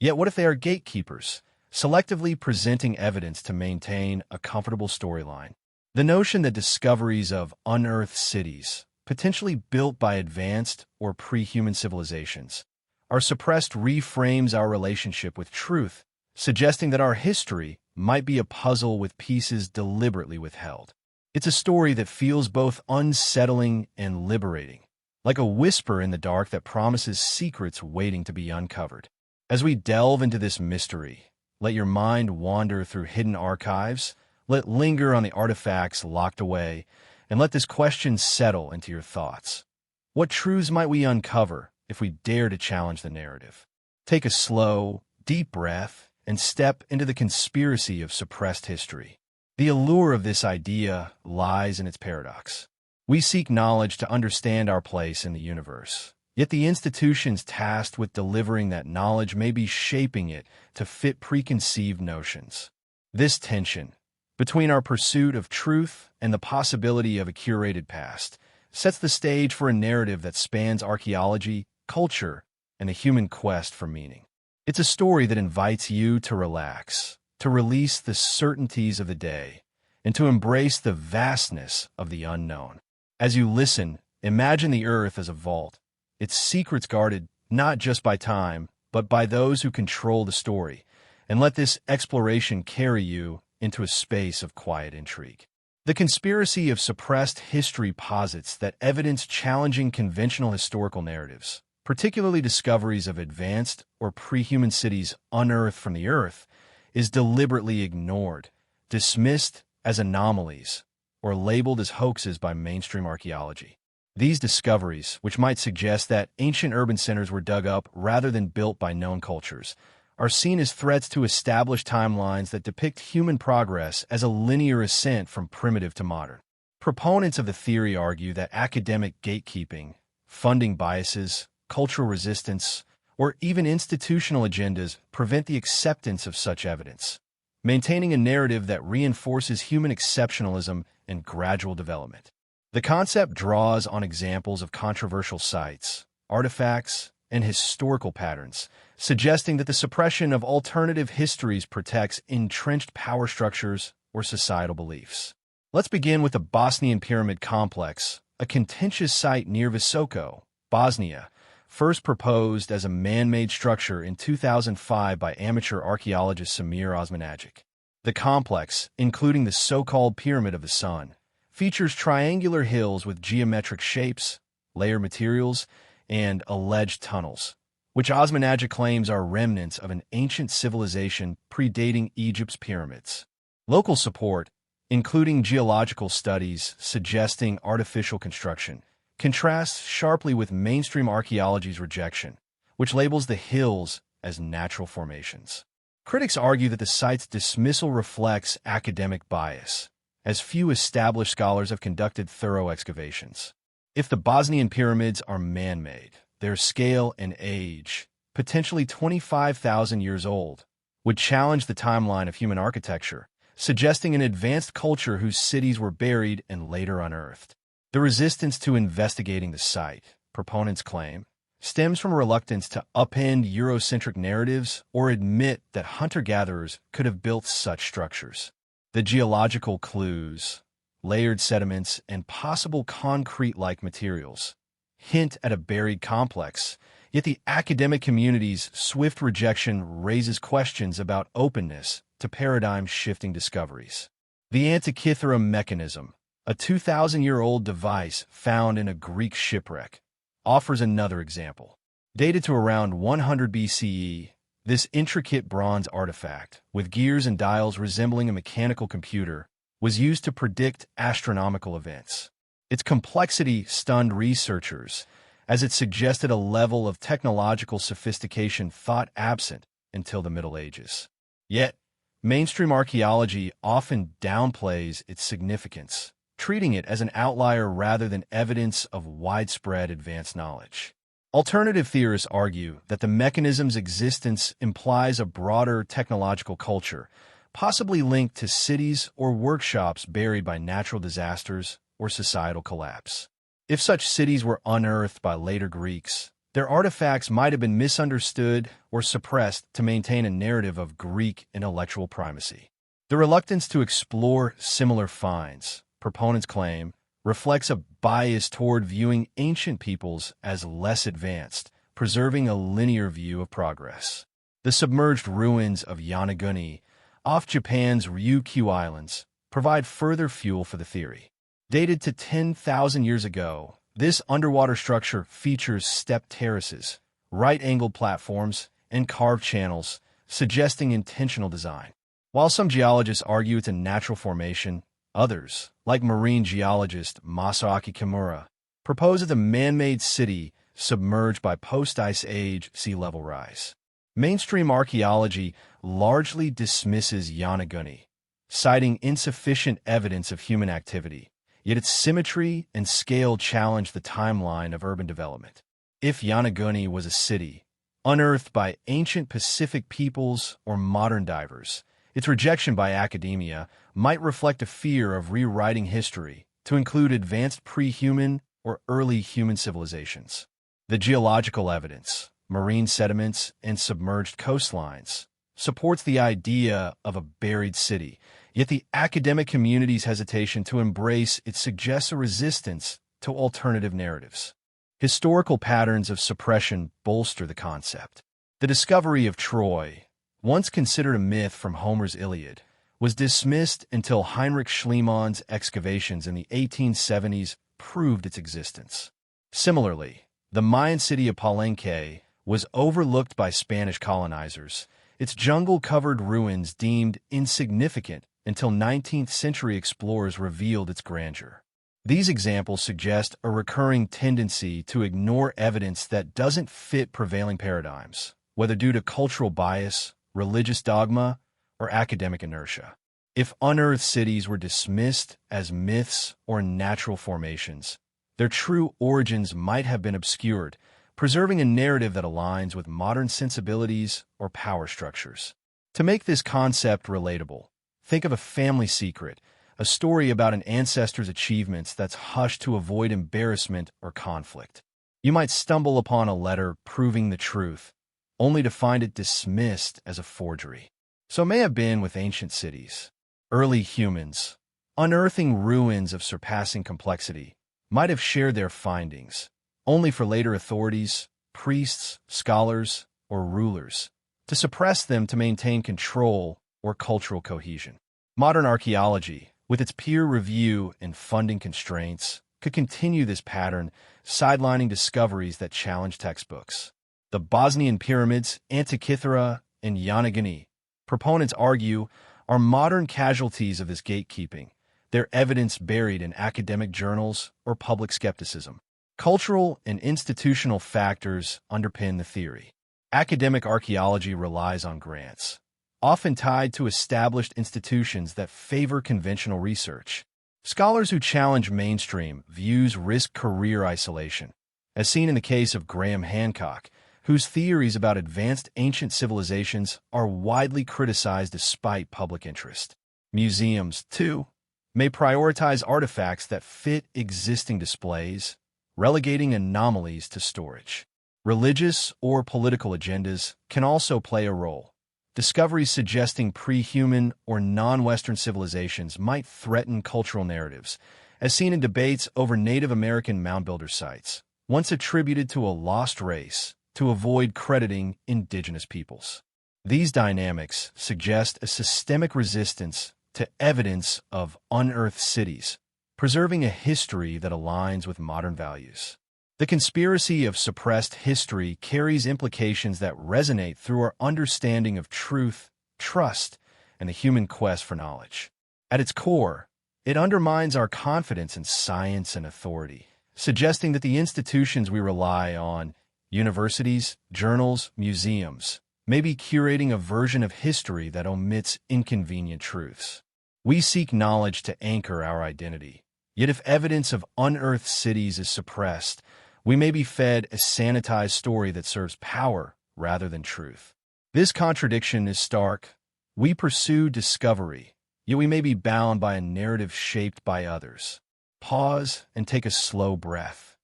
Yet what if they are gatekeepers, selectively presenting evidence to maintain a comfortable storyline? The notion that discoveries of unearthed cities, potentially built by advanced or pre-human civilizations, are suppressed reframes our relationship with truth, suggesting that our history might be a puzzle with pieces deliberately withheld. It's a story that feels both unsettling and liberating, like a whisper in the dark that promises secrets waiting to be uncovered. As we delve into this mystery, let your mind wander through hidden archives, let linger on the artifacts locked away, and let this question settle into your thoughts. What truths might we uncover if we dare to challenge the narrative? Take a slow, deep breath and step into the conspiracy of suppressed history. The allure of this idea lies in its paradox. We seek knowledge to understand our place in the universe, yet the institutions tasked with delivering that knowledge may be shaping it to fit preconceived notions. This tension between our pursuit of truth and the possibility of a curated past sets the stage for a narrative that spans archaeology, culture, and the human quest for meaning. It's a story that invites you to relax, to release the certainties of the day, and to embrace the vastness of the unknown. As you listen, imagine the earth as a vault, its secrets guarded not just by time, but by those who control the story, and let this exploration carry you into a space of quiet intrigue. The conspiracy of suppressed history posits that evidence challenging conventional historical narratives, particularly discoveries of advanced or pre-human cities unearthed from the earth, is deliberately ignored, dismissed as anomalies, or labeled as hoaxes by mainstream archaeology. These discoveries, which might suggest that ancient urban centers were dug up rather than built by known cultures, are seen as threats to established timelines that depict human progress as a linear ascent from primitive to modern. Proponents of the theory argue that academic gatekeeping, funding biases, cultural resistance, or even institutional agendas prevent the acceptance of such evidence, maintaining a narrative that reinforces human exceptionalism and gradual development. The concept draws on examples of controversial sites, artifacts, and historical patterns, suggesting that the suppression of alternative histories protects entrenched power structures or societal beliefs. Let's begin with the Bosnian Pyramid Complex, a contentious site near Visoko, Bosnia, first proposed as a man-made structure in 2005 by amateur archaeologist Samir Osmanagic. The complex, including the so-called Pyramid of the Sun, features triangular hills with geometric shapes, layered materials, and alleged tunnels, which Osmanagic claims are remnants of an ancient civilization predating Egypt's pyramids. Local support, including geological studies suggesting artificial construction, contrasts sharply with mainstream archaeology's rejection, which labels the hills as natural formations. Critics argue that the site's dismissal reflects academic bias, as few established scholars have conducted thorough excavations. If the Bosnian pyramids are man-made, their scale and age, potentially 25,000 years old, would challenge the timeline of human architecture, suggesting an advanced culture whose cities were buried and later unearthed. The resistance to investigating the site, proponents claim, stems from a reluctance to upend Eurocentric narratives or admit that hunter-gatherers could have built such structures. The geological clues, layered sediments, and possible concrete-like materials hint at a buried complex, yet the academic community's swift rejection raises questions about openness to paradigm-shifting discoveries. The Antikythera mechanism, a 2,000-year-old device found in a Greek shipwreck, offers another example. Dated to around 100 BCE, this intricate bronze artifact, with gears and dials resembling a mechanical computer, was used to predict astronomical events. Its complexity stunned researchers, as it suggested a level of technological sophistication thought absent until the Middle Ages. Yet, mainstream archaeology often downplays its significance, treating it as an outlier rather than evidence of widespread advanced knowledge. Alternative theorists argue that the mechanism's existence implies a broader technological culture, possibly linked to cities or workshops buried by natural disasters or societal collapse. If such cities were unearthed by later Greeks, their artifacts might have been misunderstood or suppressed to maintain a narrative of Greek intellectual primacy. The reluctance to explore similar finds, proponents claim, reflects a bias toward viewing ancient peoples as less advanced, preserving a linear view of progress. The submerged ruins of Yonaguni, off Japan's Ryukyu Islands, provide further fuel for the theory. Dated to 10,000 years ago, this underwater structure features stepped terraces, right-angled platforms, and carved channels, suggesting intentional design. While some geologists argue it's a natural formation, others, like marine geologist Masaaki Kimura, propose it's a man-made city submerged by post-ice age sea level rise. Mainstream archaeology largely dismisses Yonaguni, citing insufficient evidence of human activity, yet its symmetry and scale challenge the timeline of urban development. If Yonaguni was a city, unearthed by ancient Pacific peoples or modern divers, its rejection by academia might reflect a fear of rewriting history to include advanced pre-human or early human civilizations. The geological evidence, marine sediments, and submerged coastlines, supports the idea of a buried city, yet the academic community's hesitation to embrace it suggests a resistance to alternative narratives. Historical patterns of suppression bolster the concept. The discovery of Troy, once considered a myth from Homer's Iliad, was dismissed until Heinrich Schliemann's excavations in the 1870s proved its existence. Similarly, the Mayan city of Palenque was overlooked by Spanish colonizers, its jungle-covered ruins deemed insignificant until 19th-century explorers revealed its grandeur. These examples suggest a recurring tendency to ignore evidence that doesn't fit prevailing paradigms, whether due to cultural bias, religious dogma, or academic inertia. If unearthed cities were dismissed as myths or natural formations, their true origins might have been obscured, preserving a narrative that aligns with modern sensibilities or power structures. To make this concept relatable, think of a family secret, a story about an ancestor's achievements that's hushed to avoid embarrassment or conflict. You might stumble upon a letter proving the truth, only to find it dismissed as a forgery. So it may have been with ancient cities. Early humans, unearthing ruins of surpassing complexity, might have shared their findings, only for later authorities, priests, scholars, or rulers, to suppress them to maintain control or cultural cohesion. Modern archaeology, with its peer review and funding constraints, could continue this pattern, sidelining discoveries that challenge textbooks. The Bosnian pyramids, Antikythera, and Yonaguni, proponents argue, are modern casualties of this gatekeeping, their evidence buried in academic journals or public skepticism. Cultural and institutional factors underpin the theory. Academic archaeology relies on grants, often tied to established institutions that favor conventional research. Scholars who challenge mainstream views risk career isolation, as seen in the case of Graham Hancock, whose theories about advanced ancient civilizations are widely criticized despite public interest. Museums, too, may prioritize artifacts that fit existing displays, relegating anomalies to storage. Religious or political agendas can also play a role. Discoveries suggesting pre-human or non-Western civilizations might threaten cultural narratives, as seen in debates over Native American mound-builder sites, once attributed to a lost race, to avoid crediting indigenous peoples. These dynamics suggest a systemic resistance to evidence of unearthed cities, preserving a history that aligns with modern values. The conspiracy of suppressed history carries implications that resonate through our understanding of truth, trust, and the human quest for knowledge. At its core, it undermines our confidence in science and authority, suggesting that the institutions we rely on, universities, journals, museums, may be curating a version of history that omits inconvenient truths. We seek knowledge to anchor our identity, yet if evidence of unearthed cities is suppressed, we may be fed a sanitized story that serves power rather than truth. This contradiction is stark. We pursue discovery, yet we may be bound by a narrative shaped by others. Pause and take a slow breath.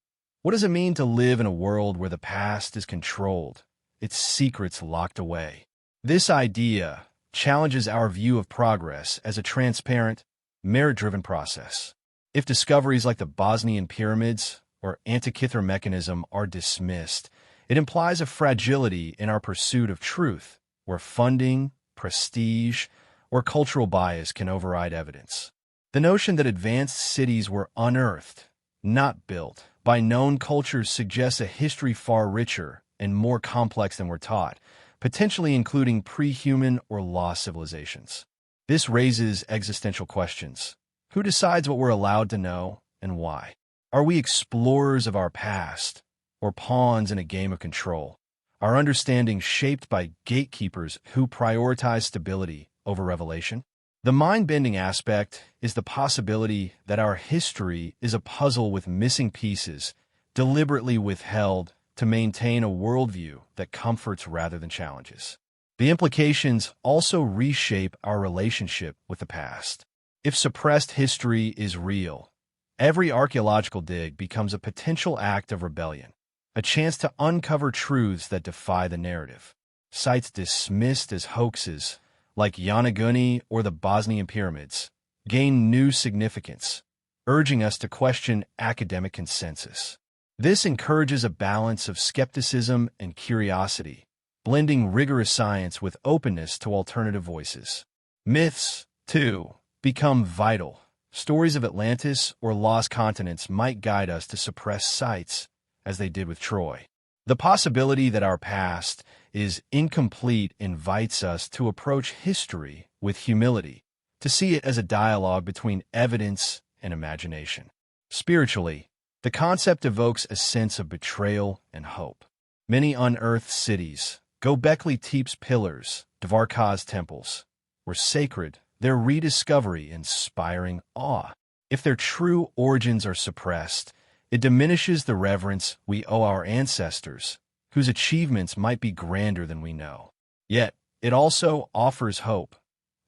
What does it mean to live in a world where the past is controlled, its secrets locked away? This idea challenges our view of progress as a transparent, merit-driven process. If discoveries like the Bosnian pyramids or Antikythera mechanism are dismissed, it implies a fragility in our pursuit of truth, where funding, prestige, or cultural bias can override evidence. The notion that advanced cities were unearthed, not built, by known cultures suggests a history far richer and more complex than we're taught, potentially including pre-human or lost civilizations. This raises existential questions. Who decides what we're allowed to know and why? Are we explorers of our past, or pawns in a game of control? Our understanding shaped by gatekeepers who prioritize stability over revelation? The mind-bending aspect is the possibility that our history is a puzzle with missing pieces, deliberately withheld to maintain a worldview that comforts rather than challenges. The implications also reshape our relationship with the past. If suppressed history is real, every archaeological dig becomes a potential act of rebellion, a chance to uncover truths that defy the narrative. Sites dismissed as hoaxes, like Yonaguni or the Bosnian pyramids, gain new significance, urging us to question academic consensus. This encourages a balance of skepticism and curiosity, blending rigorous science with openness to alternative voices. Myths, too, become vital. Stories of Atlantis or lost continents might guide us to suppress sites, as they did with Troy. The possibility that our past is incomplete invites us to approach history with humility, to see it as a dialogue between evidence and imagination. Spiritually, the concept evokes a sense of betrayal and hope. Many unearthed cities, Göbekli Tepe's pillars, Dvarka's temples, were sacred, their rediscovery inspiring awe. If their true origins are suppressed, it diminishes the reverence we owe our ancestors, whose achievements might be grander than we know. Yet, it also offers hope.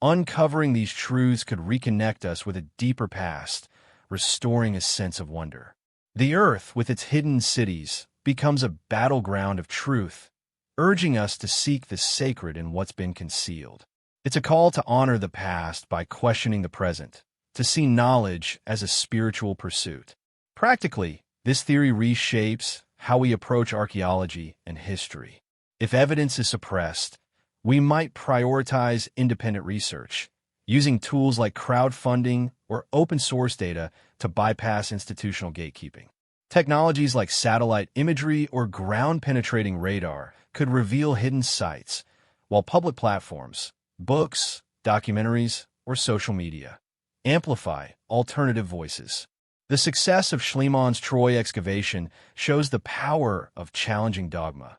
Uncovering these truths could reconnect us with a deeper past, restoring a sense of wonder. The Earth, with its hidden cities, becomes a battleground of truth, urging us to seek the sacred in what's been concealed. It's a call to honor the past by questioning the present, to see knowledge as a spiritual pursuit. Practically, this theory reshapes how we approach archaeology and history. If evidence is suppressed, we might prioritize independent research, using tools like crowdfunding or open-source data to bypass institutional gatekeeping. Technologies like satellite imagery or ground-penetrating radar could reveal hidden sites, while public platforms, books, documentaries, or social media amplify alternative voices. The success of Schliemann's Troy excavation shows the power of challenging dogma,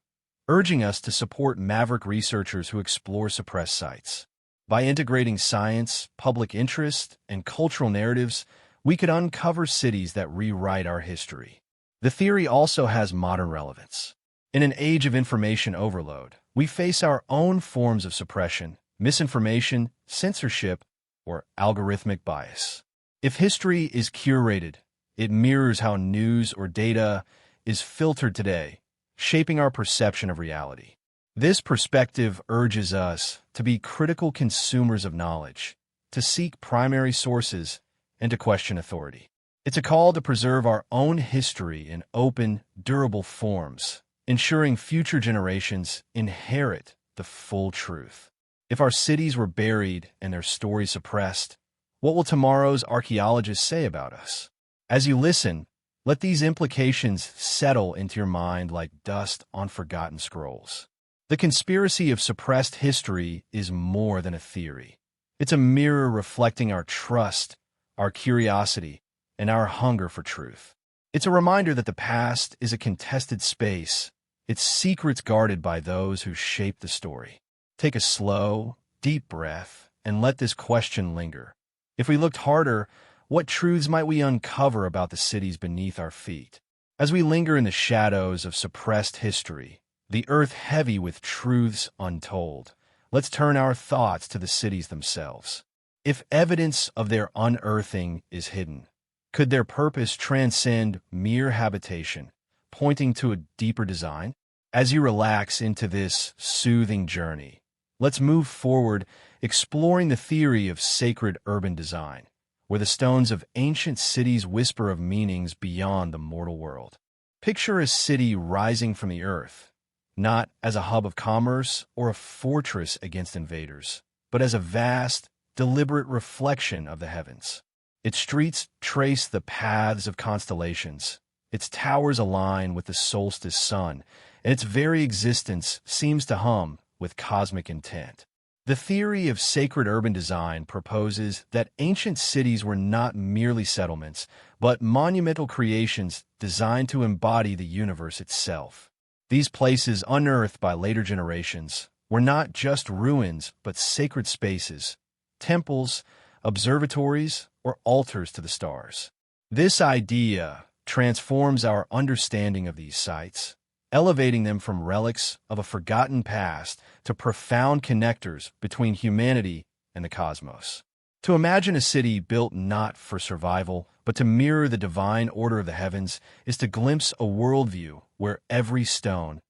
urging us to support maverick researchers who explore suppressed sites. By integrating science, public interest, and cultural narratives, we could uncover cities that rewrite our history. The theory also has modern relevance. In an age of information overload, we face our own forms of suppression, misinformation, censorship, or algorithmic bias. If history is curated, it mirrors how news or data is filtered today, shaping our perception of reality. This perspective urges us to be critical consumers of knowledge, to seek primary sources, and to question authority. It's a call to preserve our own history in open, durable forms, ensuring future generations inherit the full truth. If our cities were buried and their stories suppressed, what will tomorrow's archaeologists say about us? As you listen, let these implications settle into your mind like dust on forgotten scrolls. The conspiracy of suppressed history is more than a theory. It's a mirror reflecting our trust, our curiosity, and our hunger for truth. It's a reminder that the past is a contested space, its secrets guarded by those who shape the story. Take a slow, deep breath and let this question linger. If we looked harder, what truths might we uncover about the cities beneath our feet? As we linger in the shadows of suppressed history, the earth heavy with truths untold, let's turn our thoughts to the cities themselves. If evidence of their unearthing is hidden, could their purpose transcend mere habitation, pointing to a deeper design? As you relax into this soothing journey, let's move forward exploring the theory of sacred urban design, where the stones of ancient cities whisper of meanings beyond the mortal world. Picture a city rising from the earth, not as a hub of commerce or a fortress against invaders, but as a vast, deliberate reflection of the heavens. Its streets trace the paths of constellations, its towers align with the solstice sun, and its very existence seems to hum with cosmic intent. The theory of sacred urban design proposes that ancient cities were not merely settlements, but monumental creations designed to embody the universe itself. These places, unearthed by later generations, were not just ruins, but sacred spaces, temples, observatories, or altars to the stars. This idea transforms our understanding of these sites, elevating them from relics of a forgotten past to profound connectors between humanity and the cosmos. To imagine a city built not for survival, but to mirror the divine order of the heavens, is to glimpse a worldview where every stone,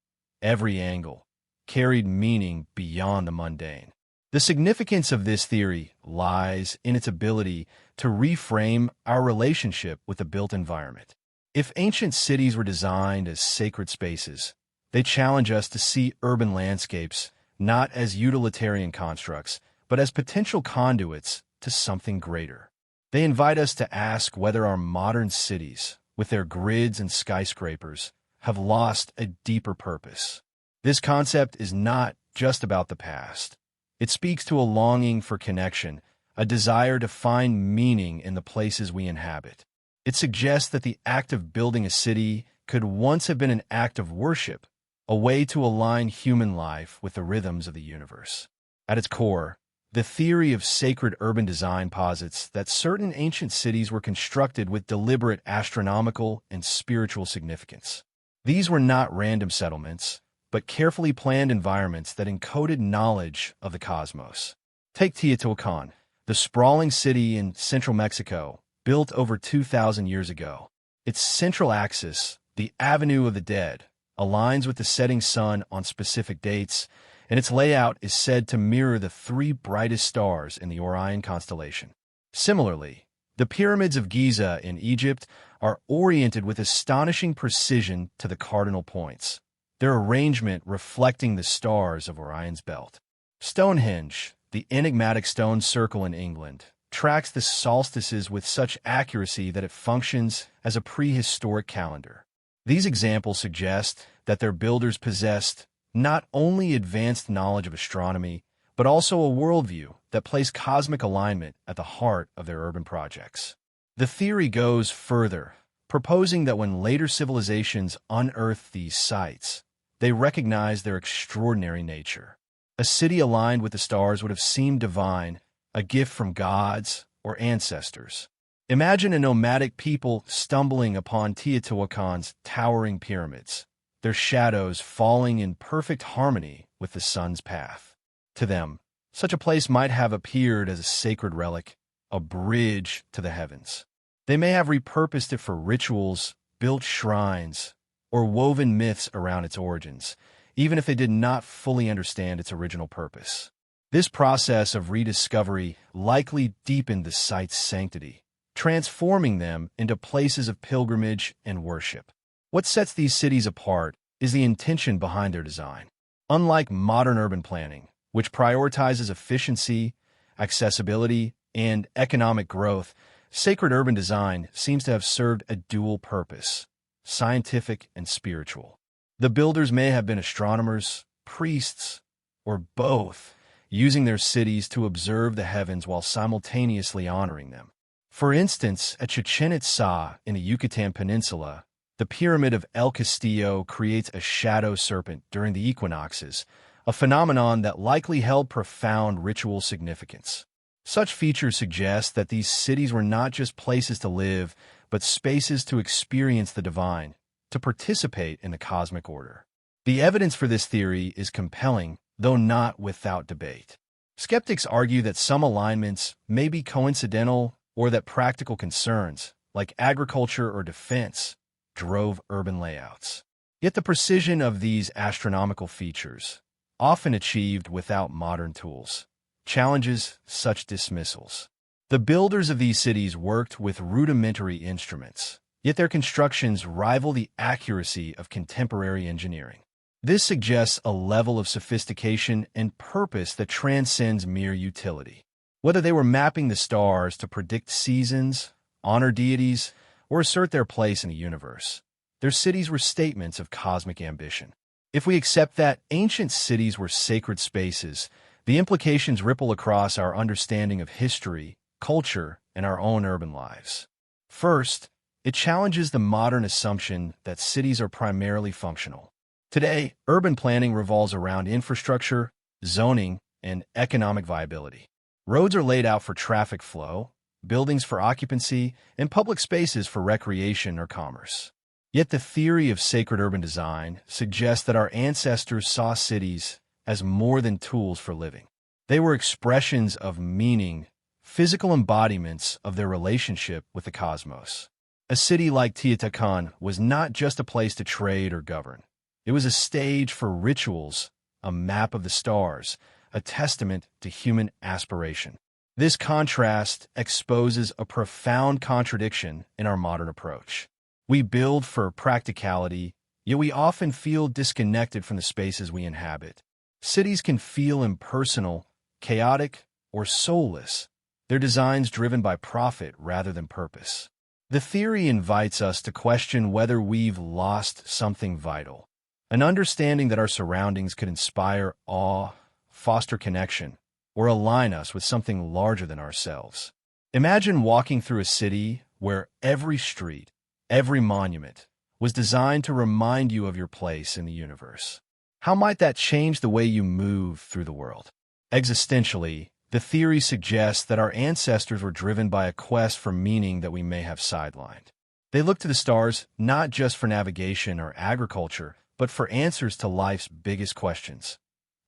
every angle, carried meaning beyond the mundane. The significance of this theory lies in its ability to reframe our relationship with the built environment. If ancient cities were designed as sacred spaces, they challenge us to see urban landscapes not as utilitarian constructs, but as potential conduits to something greater. They invite us to ask whether our modern cities, with their grids and skyscrapers, have lost a deeper purpose. This concept is not just about the past. It speaks to a longing for connection, a desire to find meaning in the places we inhabit. It suggests that the act of building a city could once have been an act of worship, a way to align human life with the rhythms of the universe. At its core, the theory of sacred urban design posits that certain ancient cities were constructed with deliberate astronomical and spiritual significance. These were not random settlements, but carefully planned environments that encoded knowledge of the cosmos. Take Teotihuacan, the sprawling city in central Mexico, built over 2,000 years ago. Its central axis, the Avenue of the Dead, aligns with the setting sun on specific dates, and its layout is said to mirror the three brightest stars in the Orion constellation. Similarly, the pyramids of Giza in Egypt are oriented with astonishing precision to the cardinal points, their arrangement reflecting the stars of Orion's belt. Stonehenge, the enigmatic stone circle in England, tracks the solstices with such accuracy that it functions as a prehistoric calendar. These examples suggest that their builders possessed not only advanced knowledge of astronomy, but also a worldview that placed cosmic alignment at the heart of their urban projects. The theory goes further, proposing that when later civilizations unearthed these sites, they recognized their extraordinary nature. A city aligned with the stars would have seemed divine, a gift from gods or ancestors. Imagine a nomadic people stumbling upon Teotihuacan's towering pyramids, their shadows falling in perfect harmony with the sun's path. To them, such a place might have appeared as a sacred relic, a bridge to the heavens. They may have repurposed it for rituals, built shrines, or woven myths around its origins, even if they did not fully understand its original purpose. This process of rediscovery likely deepened the site's sanctity, transforming them into places of pilgrimage and worship. What sets these cities apart is the intention behind their design. Unlike modern urban planning, which prioritizes efficiency, accessibility, and economic growth, sacred urban design seems to have served a dual purpose: scientific and spiritual. The builders may have been astronomers, priests, or both, using their cities to observe the heavens while simultaneously honoring them. For instance, at Chichen Itza in the Yucatan Peninsula, the Pyramid of El Castillo creates a shadow serpent during the equinoxes, a phenomenon that likely held profound ritual significance. Such features suggest that these cities were not just places to live, but spaces to experience the divine, to participate in the cosmic order. The evidence for this theory is compelling, though not without debate. Skeptics argue that some alignments may be coincidental or that practical concerns, like agriculture or defense, drove urban layouts. Yet the precision of these astronomical features, often achieved without modern tools, challenges such dismissals. The builders of these cities worked with rudimentary instruments, yet their constructions rival the accuracy of contemporary engineering. This suggests a level of sophistication and purpose that transcends mere utility. Whether they were mapping the stars to predict seasons, honor deities, or assert their place in the universe, their cities were statements of cosmic ambition. If we accept that ancient cities were sacred spaces, the implications ripple across our understanding of history, culture, and our own urban lives. First, it challenges the modern assumption that cities are primarily functional. Today, urban planning revolves around infrastructure, zoning, and economic viability. Roads are laid out for traffic flow, buildings for occupancy, and public spaces for recreation or commerce. Yet the theory of sacred urban design suggests that our ancestors saw cities as more than tools for living. They were expressions of meaning, physical embodiments of their relationship with the cosmos. A city like Teotihuacan was not just a place to trade or govern. It was a stage for rituals, a map of the stars, a testament to human aspiration. This contrast exposes a profound contradiction in our modern approach. We build for practicality, yet we often feel disconnected from the spaces we inhabit. Cities can feel impersonal, chaotic, or soulless, their designs driven by profit rather than purpose. The theory invites us to question whether we've lost something vital, an understanding that our surroundings could inspire awe, foster connection, or align us with something larger than ourselves. Imagine walking through a city where every street, every monument, was designed to remind you of your place in the universe. How might that change the way you move through the world? Existentially, the theory suggests that our ancestors were driven by a quest for meaning that we may have sidelined. They looked to the stars not just for navigation or agriculture, but for answers to life's biggest questions.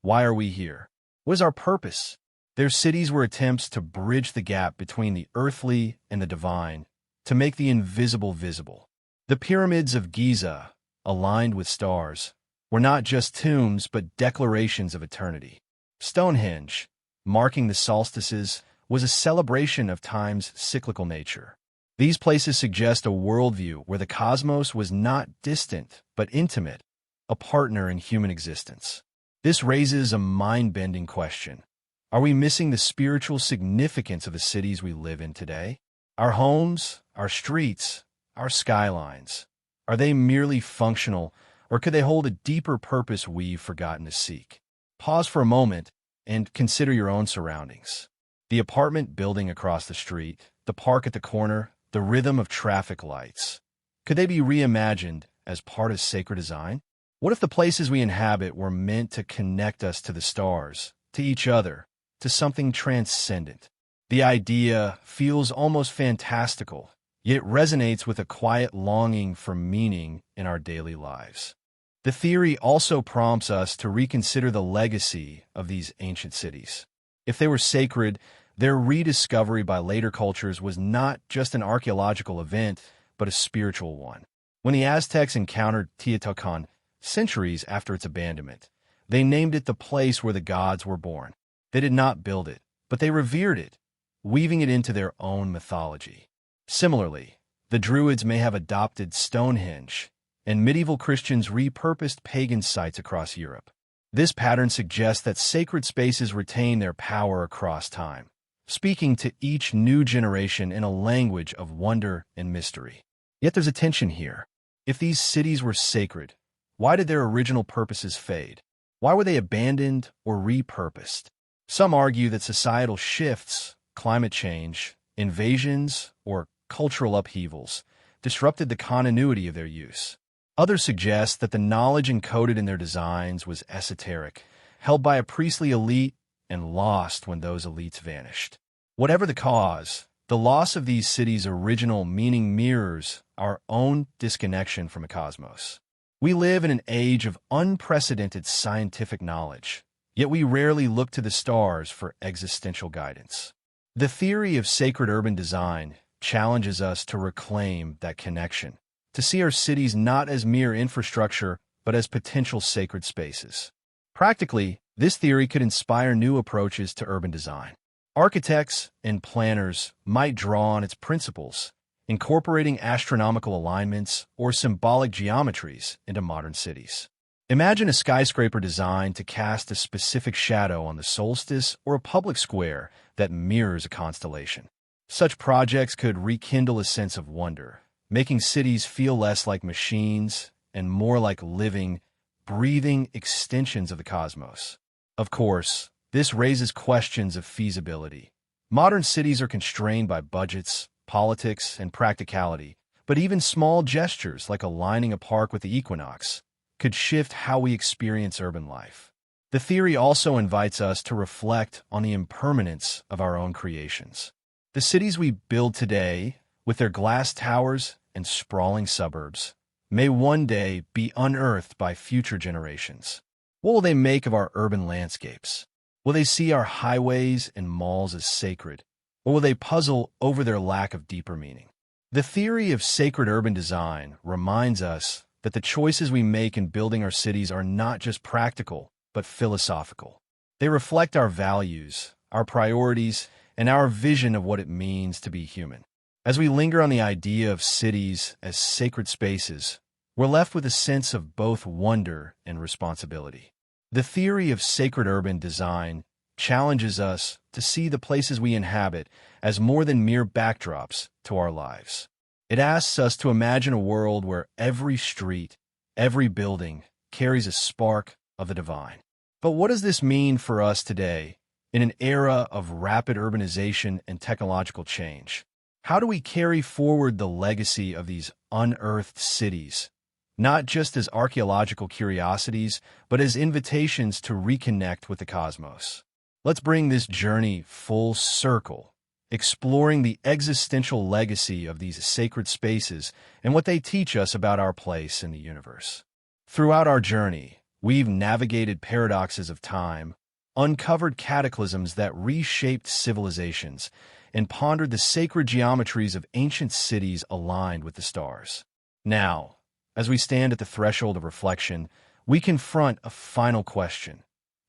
Why are we here? What is our purpose? Their cities were attempts to bridge the gap between the earthly and the divine, to make the invisible visible. The pyramids of Giza, aligned with stars, were not just tombs but declarations of eternity. Stonehenge, marking the solstices, was a celebration of time's cyclical nature. These places suggest a worldview where the cosmos was not distant but intimate, a partner in human existence. This raises a mind-bending question. Are we missing the spiritual significance of the cities we live in today? Our homes, our streets, our skylines, are they merely functional, or could they hold a deeper purpose we've forgotten to seek? Pause for a moment and consider your own surroundings. The apartment building across the street, the park at the corner, the rhythm of traffic lights. Could they be reimagined as part of sacred design? What if the places we inhabit were meant to connect us to the stars, to each other, to something transcendent? The idea feels almost fantastical, yet it resonates with a quiet longing for meaning in our daily lives. The theory also prompts us to reconsider the legacy of these ancient cities. If they were sacred, their rediscovery by later cultures was not just an archaeological event, but a spiritual one. When the Aztecs encountered Teotihuacan centuries after its abandonment, they named it the place where the gods were born. They did not build it, but they revered it, weaving it into their own mythology. Similarly, the Druids may have adopted Stonehenge, and medieval Christians repurposed pagan sites across Europe. This pattern suggests that sacred spaces retain their power across time, speaking to each new generation in a language of wonder and mystery. Yet there's a tension here. If these cities were sacred, why did their original purposes fade? Why were they abandoned or repurposed? Some argue that societal shifts, climate change, invasions, or cultural upheavals disrupted the continuity of their use. Others suggest that the knowledge encoded in their designs was esoteric, held by a priestly elite and lost when those elites vanished. Whatever the cause, the loss of these cities' original meaning mirrors our own disconnection from the cosmos. We live in an age of unprecedented scientific knowledge, yet we rarely look to the stars for existential guidance. The theory of sacred urban design challenges us to reclaim that connection, to see our cities not as mere infrastructure, but as potential sacred spaces. Practically, this theory could inspire new approaches to urban design. Architects and planners might draw on its principles, incorporating astronomical alignments or symbolic geometries into modern cities. Imagine a skyscraper designed to cast a specific shadow on the solstice or a public square that mirrors a constellation. Such projects could rekindle a sense of wonder, making cities feel less like machines and more like living, breathing extensions of the cosmos. Of course, this raises questions of feasibility. Modern cities are constrained by budgets, politics, and practicality, but even small gestures like aligning a park with the equinox could shift how we experience urban life. The theory also invites us to reflect on the impermanence of our own creations. The cities we build today, with their glass towers and sprawling suburbs, may one day be unearthed by future generations. What will they make of our urban landscapes? Will they see our highways and malls as sacred, or will they puzzle over their lack of deeper meaning? The theory of sacred urban design reminds us that the choices we make in building our cities are not just practical, but philosophical. They reflect our values, our priorities, and our vision of what it means to be human. As we linger on the idea of cities as sacred spaces, we're left with a sense of both wonder and responsibility. The theory of sacred urban design challenges us to see the places we inhabit as more than mere backdrops to our lives. It asks us to imagine a world where every street, every building carries a spark of the divine. But what does this mean for us today, in an era of rapid urbanization and technological change? How do we carry forward the legacy of these unearthed cities, not just as archaeological curiosities, but as invitations to reconnect with the cosmos? Let's bring this journey full circle, exploring the existential legacy of these sacred spaces and what they teach us about our place in the universe. Throughout our journey, we've navigated paradoxes of time, uncovered cataclysms that reshaped civilizations, and pondered the sacred geometries of ancient cities aligned with the stars. Now, as we stand at the threshold of reflection, we confront a final question.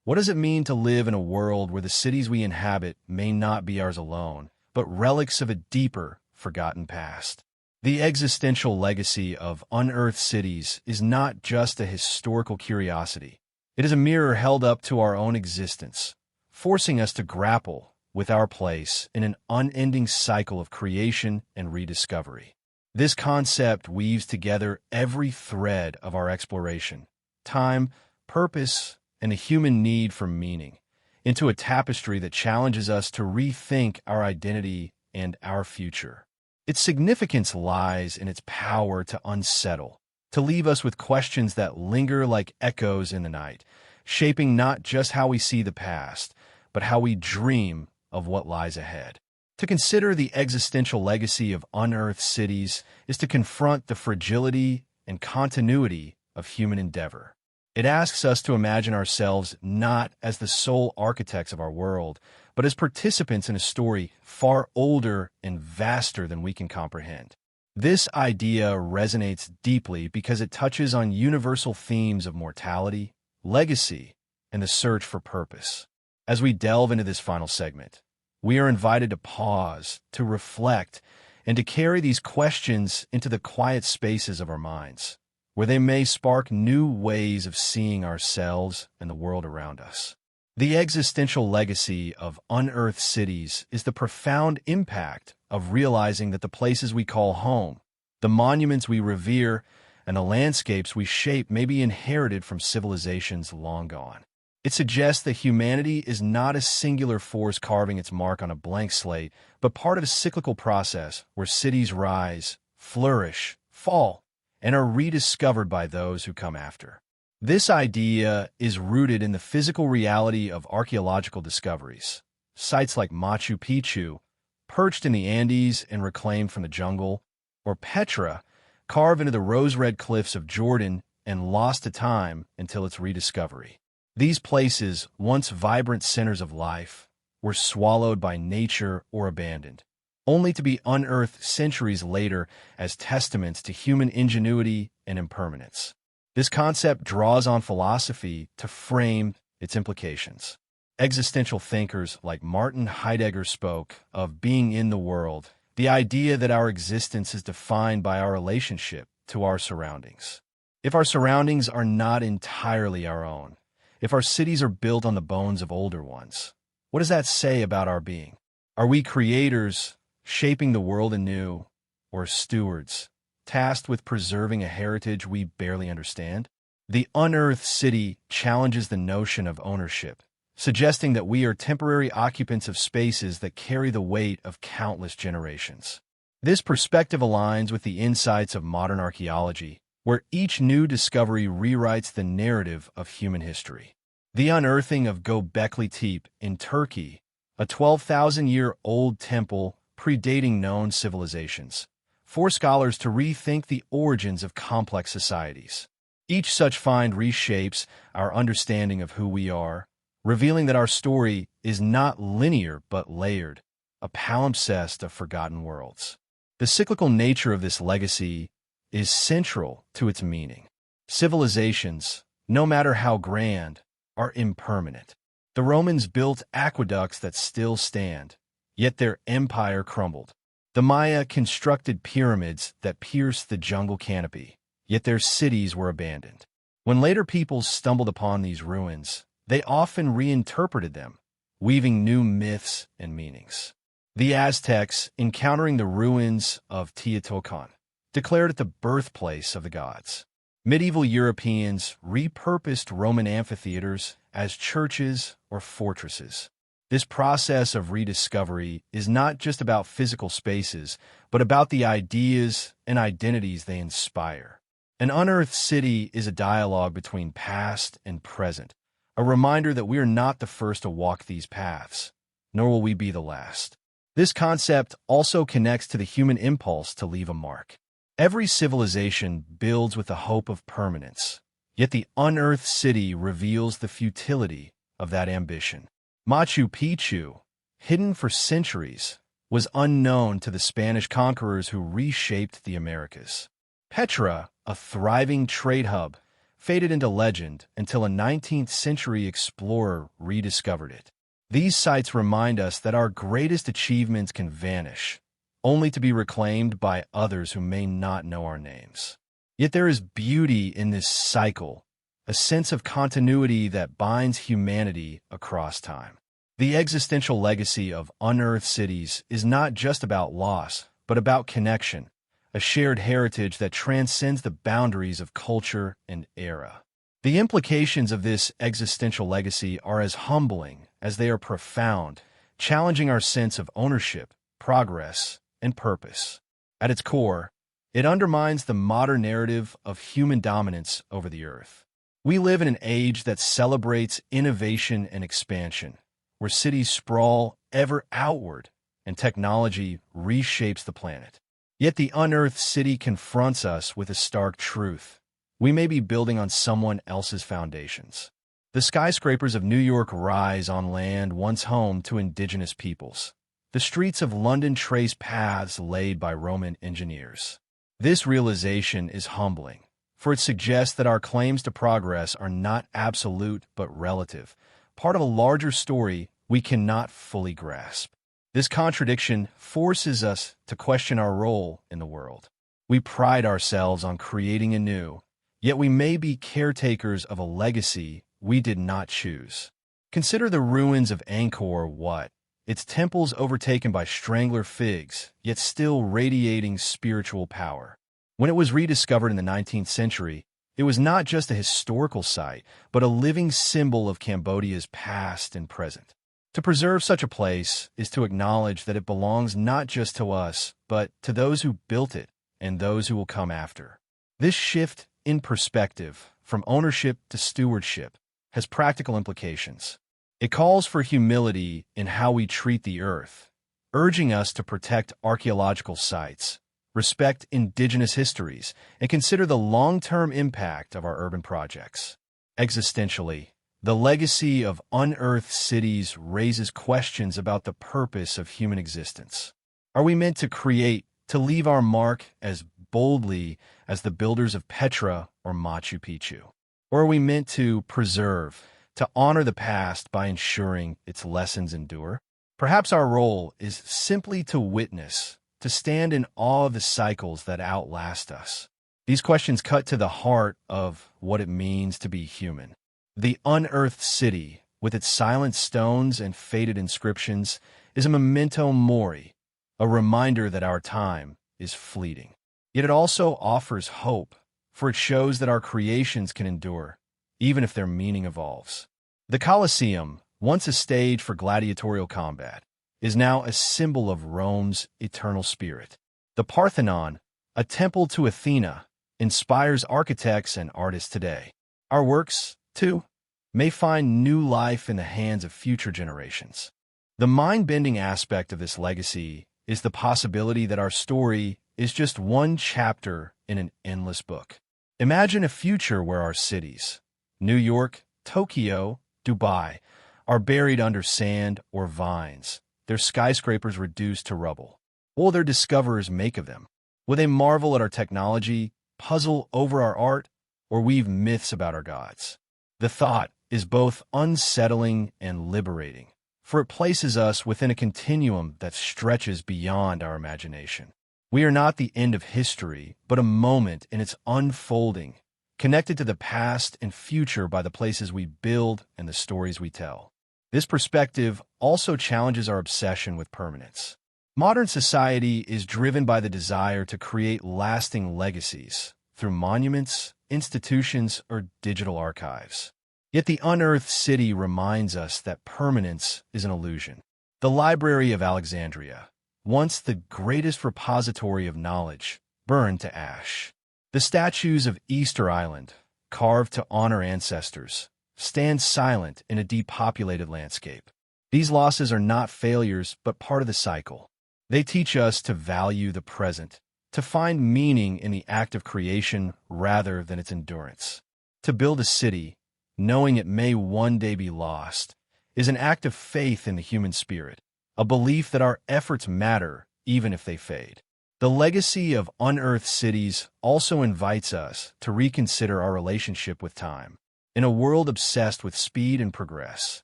What does it mean to live in a world where the cities we inhabit may not be ours alone, but relics of a deeper, forgotten past? The existential legacy of unearthed cities is not just a historical curiosity. It is a mirror held up to our own existence, forcing us to grapple with our place in an unending cycle of creation and rediscovery. This concept weaves together every thread of our exploration, time, purpose, and the human need for meaning, into a tapestry that challenges us to rethink our identity and our future. Its significance lies in its power to unsettle, to leave us with questions that linger like echoes in the night, shaping not just how we see the past, but how we dream of what lies ahead. To consider the existential legacy of unearthed cities is to confront the fragility and continuity of human endeavor. It asks us to imagine ourselves not as the sole architects of our world, but as participants in a story far older and vaster than we can comprehend. This idea resonates deeply because it touches on universal themes of mortality, legacy, and the search for purpose. As we delve into this final segment, we are invited to pause, to reflect, and to carry these questions into the quiet spaces of our minds, where they may spark new ways of seeing ourselves and the world around us. The existential legacy of unearthed cities is the profound impact of realizing that the places we call home, the monuments we revere, and the landscapes we shape may be inherited from civilizations long gone. It suggests that humanity is not a singular force carving its mark on a blank slate, but part of a cyclical process where cities rise, flourish, fall, and are rediscovered by those who come after. This idea is rooted in the physical reality of archaeological discoveries. Sites like Machu Picchu, perched in the Andes and reclaimed from the jungle, or Petra, carved into the rose-red cliffs of Jordan and lost to time until its rediscovery. These places, once vibrant centers of life, were swallowed by nature or abandoned, only to be unearthed centuries later as testaments to human ingenuity and impermanence. This concept draws on philosophy to frame its implications. Existential thinkers like Martin Heidegger spoke of being in the world, the idea that our existence is defined by our relationship to our surroundings. If our surroundings are not entirely our own, if our cities are built on the bones of older ones, what does that say about our being? Are we creators, shaping the world anew, or stewards, tasked with preserving a heritage we barely understand? The unearthed city challenges the notion of ownership, suggesting that we are temporary occupants of spaces that carry the weight of countless generations. This perspective aligns with the insights of modern archaeology, where each new discovery rewrites the narrative of human history. The unearthing of Göbekli Tepe in Turkey, a 12,000-year-old temple predating known civilizations, forced scholars to rethink the origins of complex societies. Each such find reshapes our understanding of who we are, revealing that our story is not linear but layered, a palimpsest of forgotten worlds. The cyclical nature of this legacy is central to its meaning. Civilizations, no matter how grand, are impermanent. The Romans built aqueducts that still stand, yet their empire crumbled. The Maya constructed pyramids that pierced the jungle canopy, yet their cities were abandoned. When later peoples stumbled upon these ruins, they often reinterpreted them, weaving new myths and meanings. The Aztecs, encountering the ruins of Teotihuacan, declared it the birthplace of the gods. Medieval Europeans repurposed Roman amphitheaters as churches or fortresses. This process of rediscovery is not just about physical spaces, but about the ideas and identities they inspire. An unearthed city is a dialogue between past and present, a reminder that we are not the first to walk these paths, nor will we be the last. This concept also connects to the human impulse to leave a mark. Every civilization builds with the hope of permanence, yet the unearthed city reveals the futility of that ambition. Machu Picchu, hidden for centuries, was unknown to the Spanish conquerors who reshaped the Americas. Petra, a thriving trade hub, faded into legend until a 19th-century explorer rediscovered it. These sites remind us that our greatest achievements can vanish, only to be reclaimed by others who may not know our names. Yet there is beauty in this cycle, a sense of continuity that binds humanity across time. The existential legacy of unearthed cities is not just about loss, but about connection, a shared heritage that transcends the boundaries of culture and era. The implications of this existential legacy are as humbling as they are profound, challenging our sense of ownership, progress, and purpose. At its core, it undermines the modern narrative of human dominance over the earth. We live in an age that celebrates innovation and expansion, where cities sprawl ever outward and technology reshapes the planet. Yet the unearthed city confronts us with a stark truth. We may be building on someone else's foundations. The skyscrapers of New York rise on land once home to indigenous peoples. The streets of London trace paths laid by Roman engineers. This realization is humbling, for it suggests that our claims to progress are not absolute but relative, part of a larger story we cannot fully grasp. This contradiction forces us to question our role in the world. We pride ourselves on creating anew, yet we may be caretakers of a legacy we did not choose. Consider the ruins of Angkor Wat, its temples overtaken by strangler figs, yet still radiating spiritual power. When it was rediscovered in the 19th century, it was not just a historical site, but a living symbol of Cambodia's past and present. To preserve such a place is to acknowledge that it belongs not just to us, but to those who built it and those who will come after. This shift in perspective, from ownership to stewardship, has practical implications. It calls for humility in how we treat the earth, urging us to protect archaeological sites, respect indigenous histories, and consider the long-term impact of our urban projects. Existentially, the legacy of unearthed cities raises questions about the purpose of human existence. Are we meant to create, to leave our mark as boldly as the builders of Petra or Machu Picchu? Or are we meant to preserve, to honor the past by ensuring its lessons endure? Perhaps our role is simply to witness, to stand in awe of the cycles that outlast us. These questions cut to the heart of what it means to be human. The unearthed city, with its silent stones and faded inscriptions, is a memento mori, a reminder that our time is fleeting. Yet it also offers hope, for it shows that our creations can endure, even if their meaning evolves. The Colosseum, once a stage for gladiatorial combat, is now a symbol of Rome's eternal spirit. The Parthenon, a temple to Athena, inspires architects and artists today. Our works, too, may find new life in the hands of future generations. The mind-bending aspect of this legacy is the possibility that our story is just one chapter in an endless book. Imagine a future where our cities, New York, Tokyo, Dubai, are buried under sand or vines, their skyscrapers reduced to rubble. What will their discoverers make of them? Will they marvel at our technology, puzzle over our art, or weave myths about our gods? The thought is both unsettling and liberating, for it places us within a continuum that stretches beyond our imagination. We are not the end of history, but a moment in its unfolding, connected to the past and future by the places we build and the stories we tell. This perspective also challenges our obsession with permanence. Modern society is driven by the desire to create lasting legacies through monuments, institutions, or digital archives. Yet the unearthed city reminds us that permanence is an illusion. The Library of Alexandria, once the greatest repository of knowledge, burned to ash. The statues of Easter Island, carved to honor ancestors, stand silent in a depopulated landscape. These losses are not failures, but part of the cycle. They teach us to value the present, to find meaning in the act of creation rather than its endurance. To build a city, knowing it may one day be lost, is an act of faith in the human spirit, a belief that our efforts matter even if they fade. The legacy of unearthed cities also invites us to reconsider our relationship with time. In a world obsessed with speed and progress,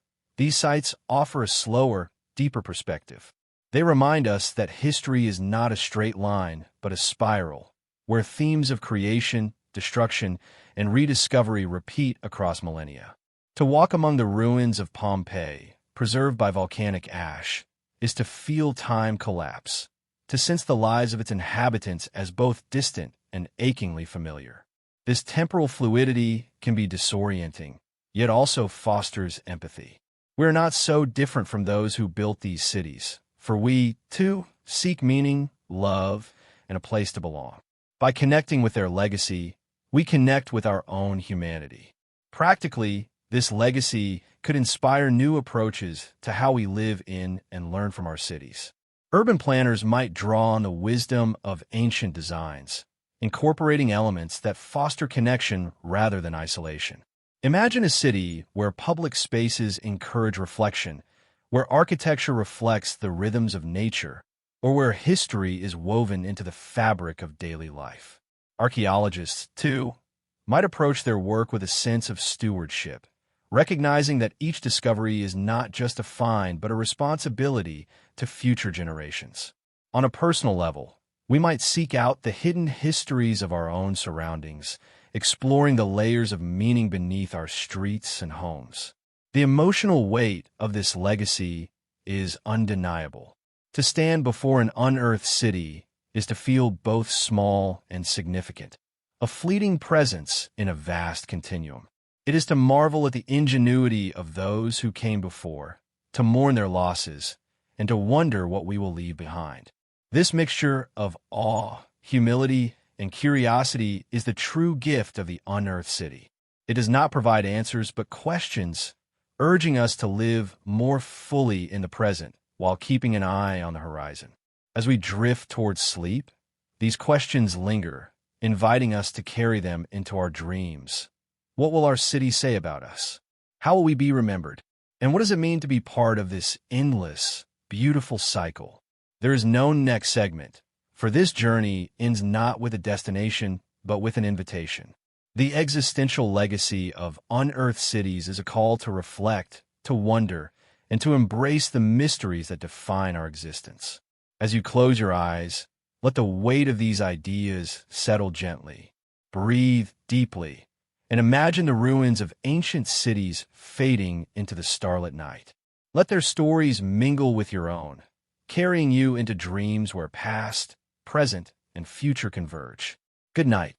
these sites offer a slower, deeper perspective. They remind us that history is not a straight line, but a spiral, where themes of creation, destruction, and rediscovery repeat across millennia. To walk among the ruins of Pompeii, preserved by volcanic ash, is to feel time collapse, to sense the lives of its inhabitants as both distant and achingly familiar. This temporal fluidity can be disorienting, yet also fosters empathy. We are not so different from those who built these cities, for we, too, seek meaning, love, and a place to belong. By connecting with their legacy, we connect with our own humanity. Practically, this legacy could inspire new approaches to how we live in and learn from our cities. Urban planners might draw on the wisdom of ancient designs, incorporating elements that foster connection rather than isolation. Imagine a city where public spaces encourage reflection, where architecture reflects the rhythms of nature, or where history is woven into the fabric of daily life. Archaeologists, too, might approach their work with a sense of stewardship, recognizing that each discovery is not just a find but a responsibility to future generations. On a personal level, we might seek out the hidden histories of our own surroundings, exploring the layers of meaning beneath our streets and homes. The emotional weight of this legacy is undeniable. To stand before an unearthed city is to feel both small and significant, a fleeting presence in a vast continuum. It is to marvel at the ingenuity of those who came before, to mourn their losses, and to wonder what we will leave behind. This mixture of awe, humility, and curiosity is the true gift of the unearthed city. It does not provide answers but questions, urging us to live more fully in the present while keeping an eye on the horizon. As we drift towards sleep, these questions linger, inviting us to carry them into our dreams. What will our city say about us? How will we be remembered? And what does it mean to be part of this endless, beautiful cycle? There is no next segment, for this journey ends not with a destination, but with an invitation. The existential legacy of unearthed cities is a call to reflect, to wonder, and to embrace the mysteries that define our existence. As you close your eyes, let the weight of these ideas settle gently. Breathe deeply, and imagine the ruins of ancient cities fading into the starlit night. Let their stories mingle with your own, carrying you into dreams where past, present, and future converge. Good night.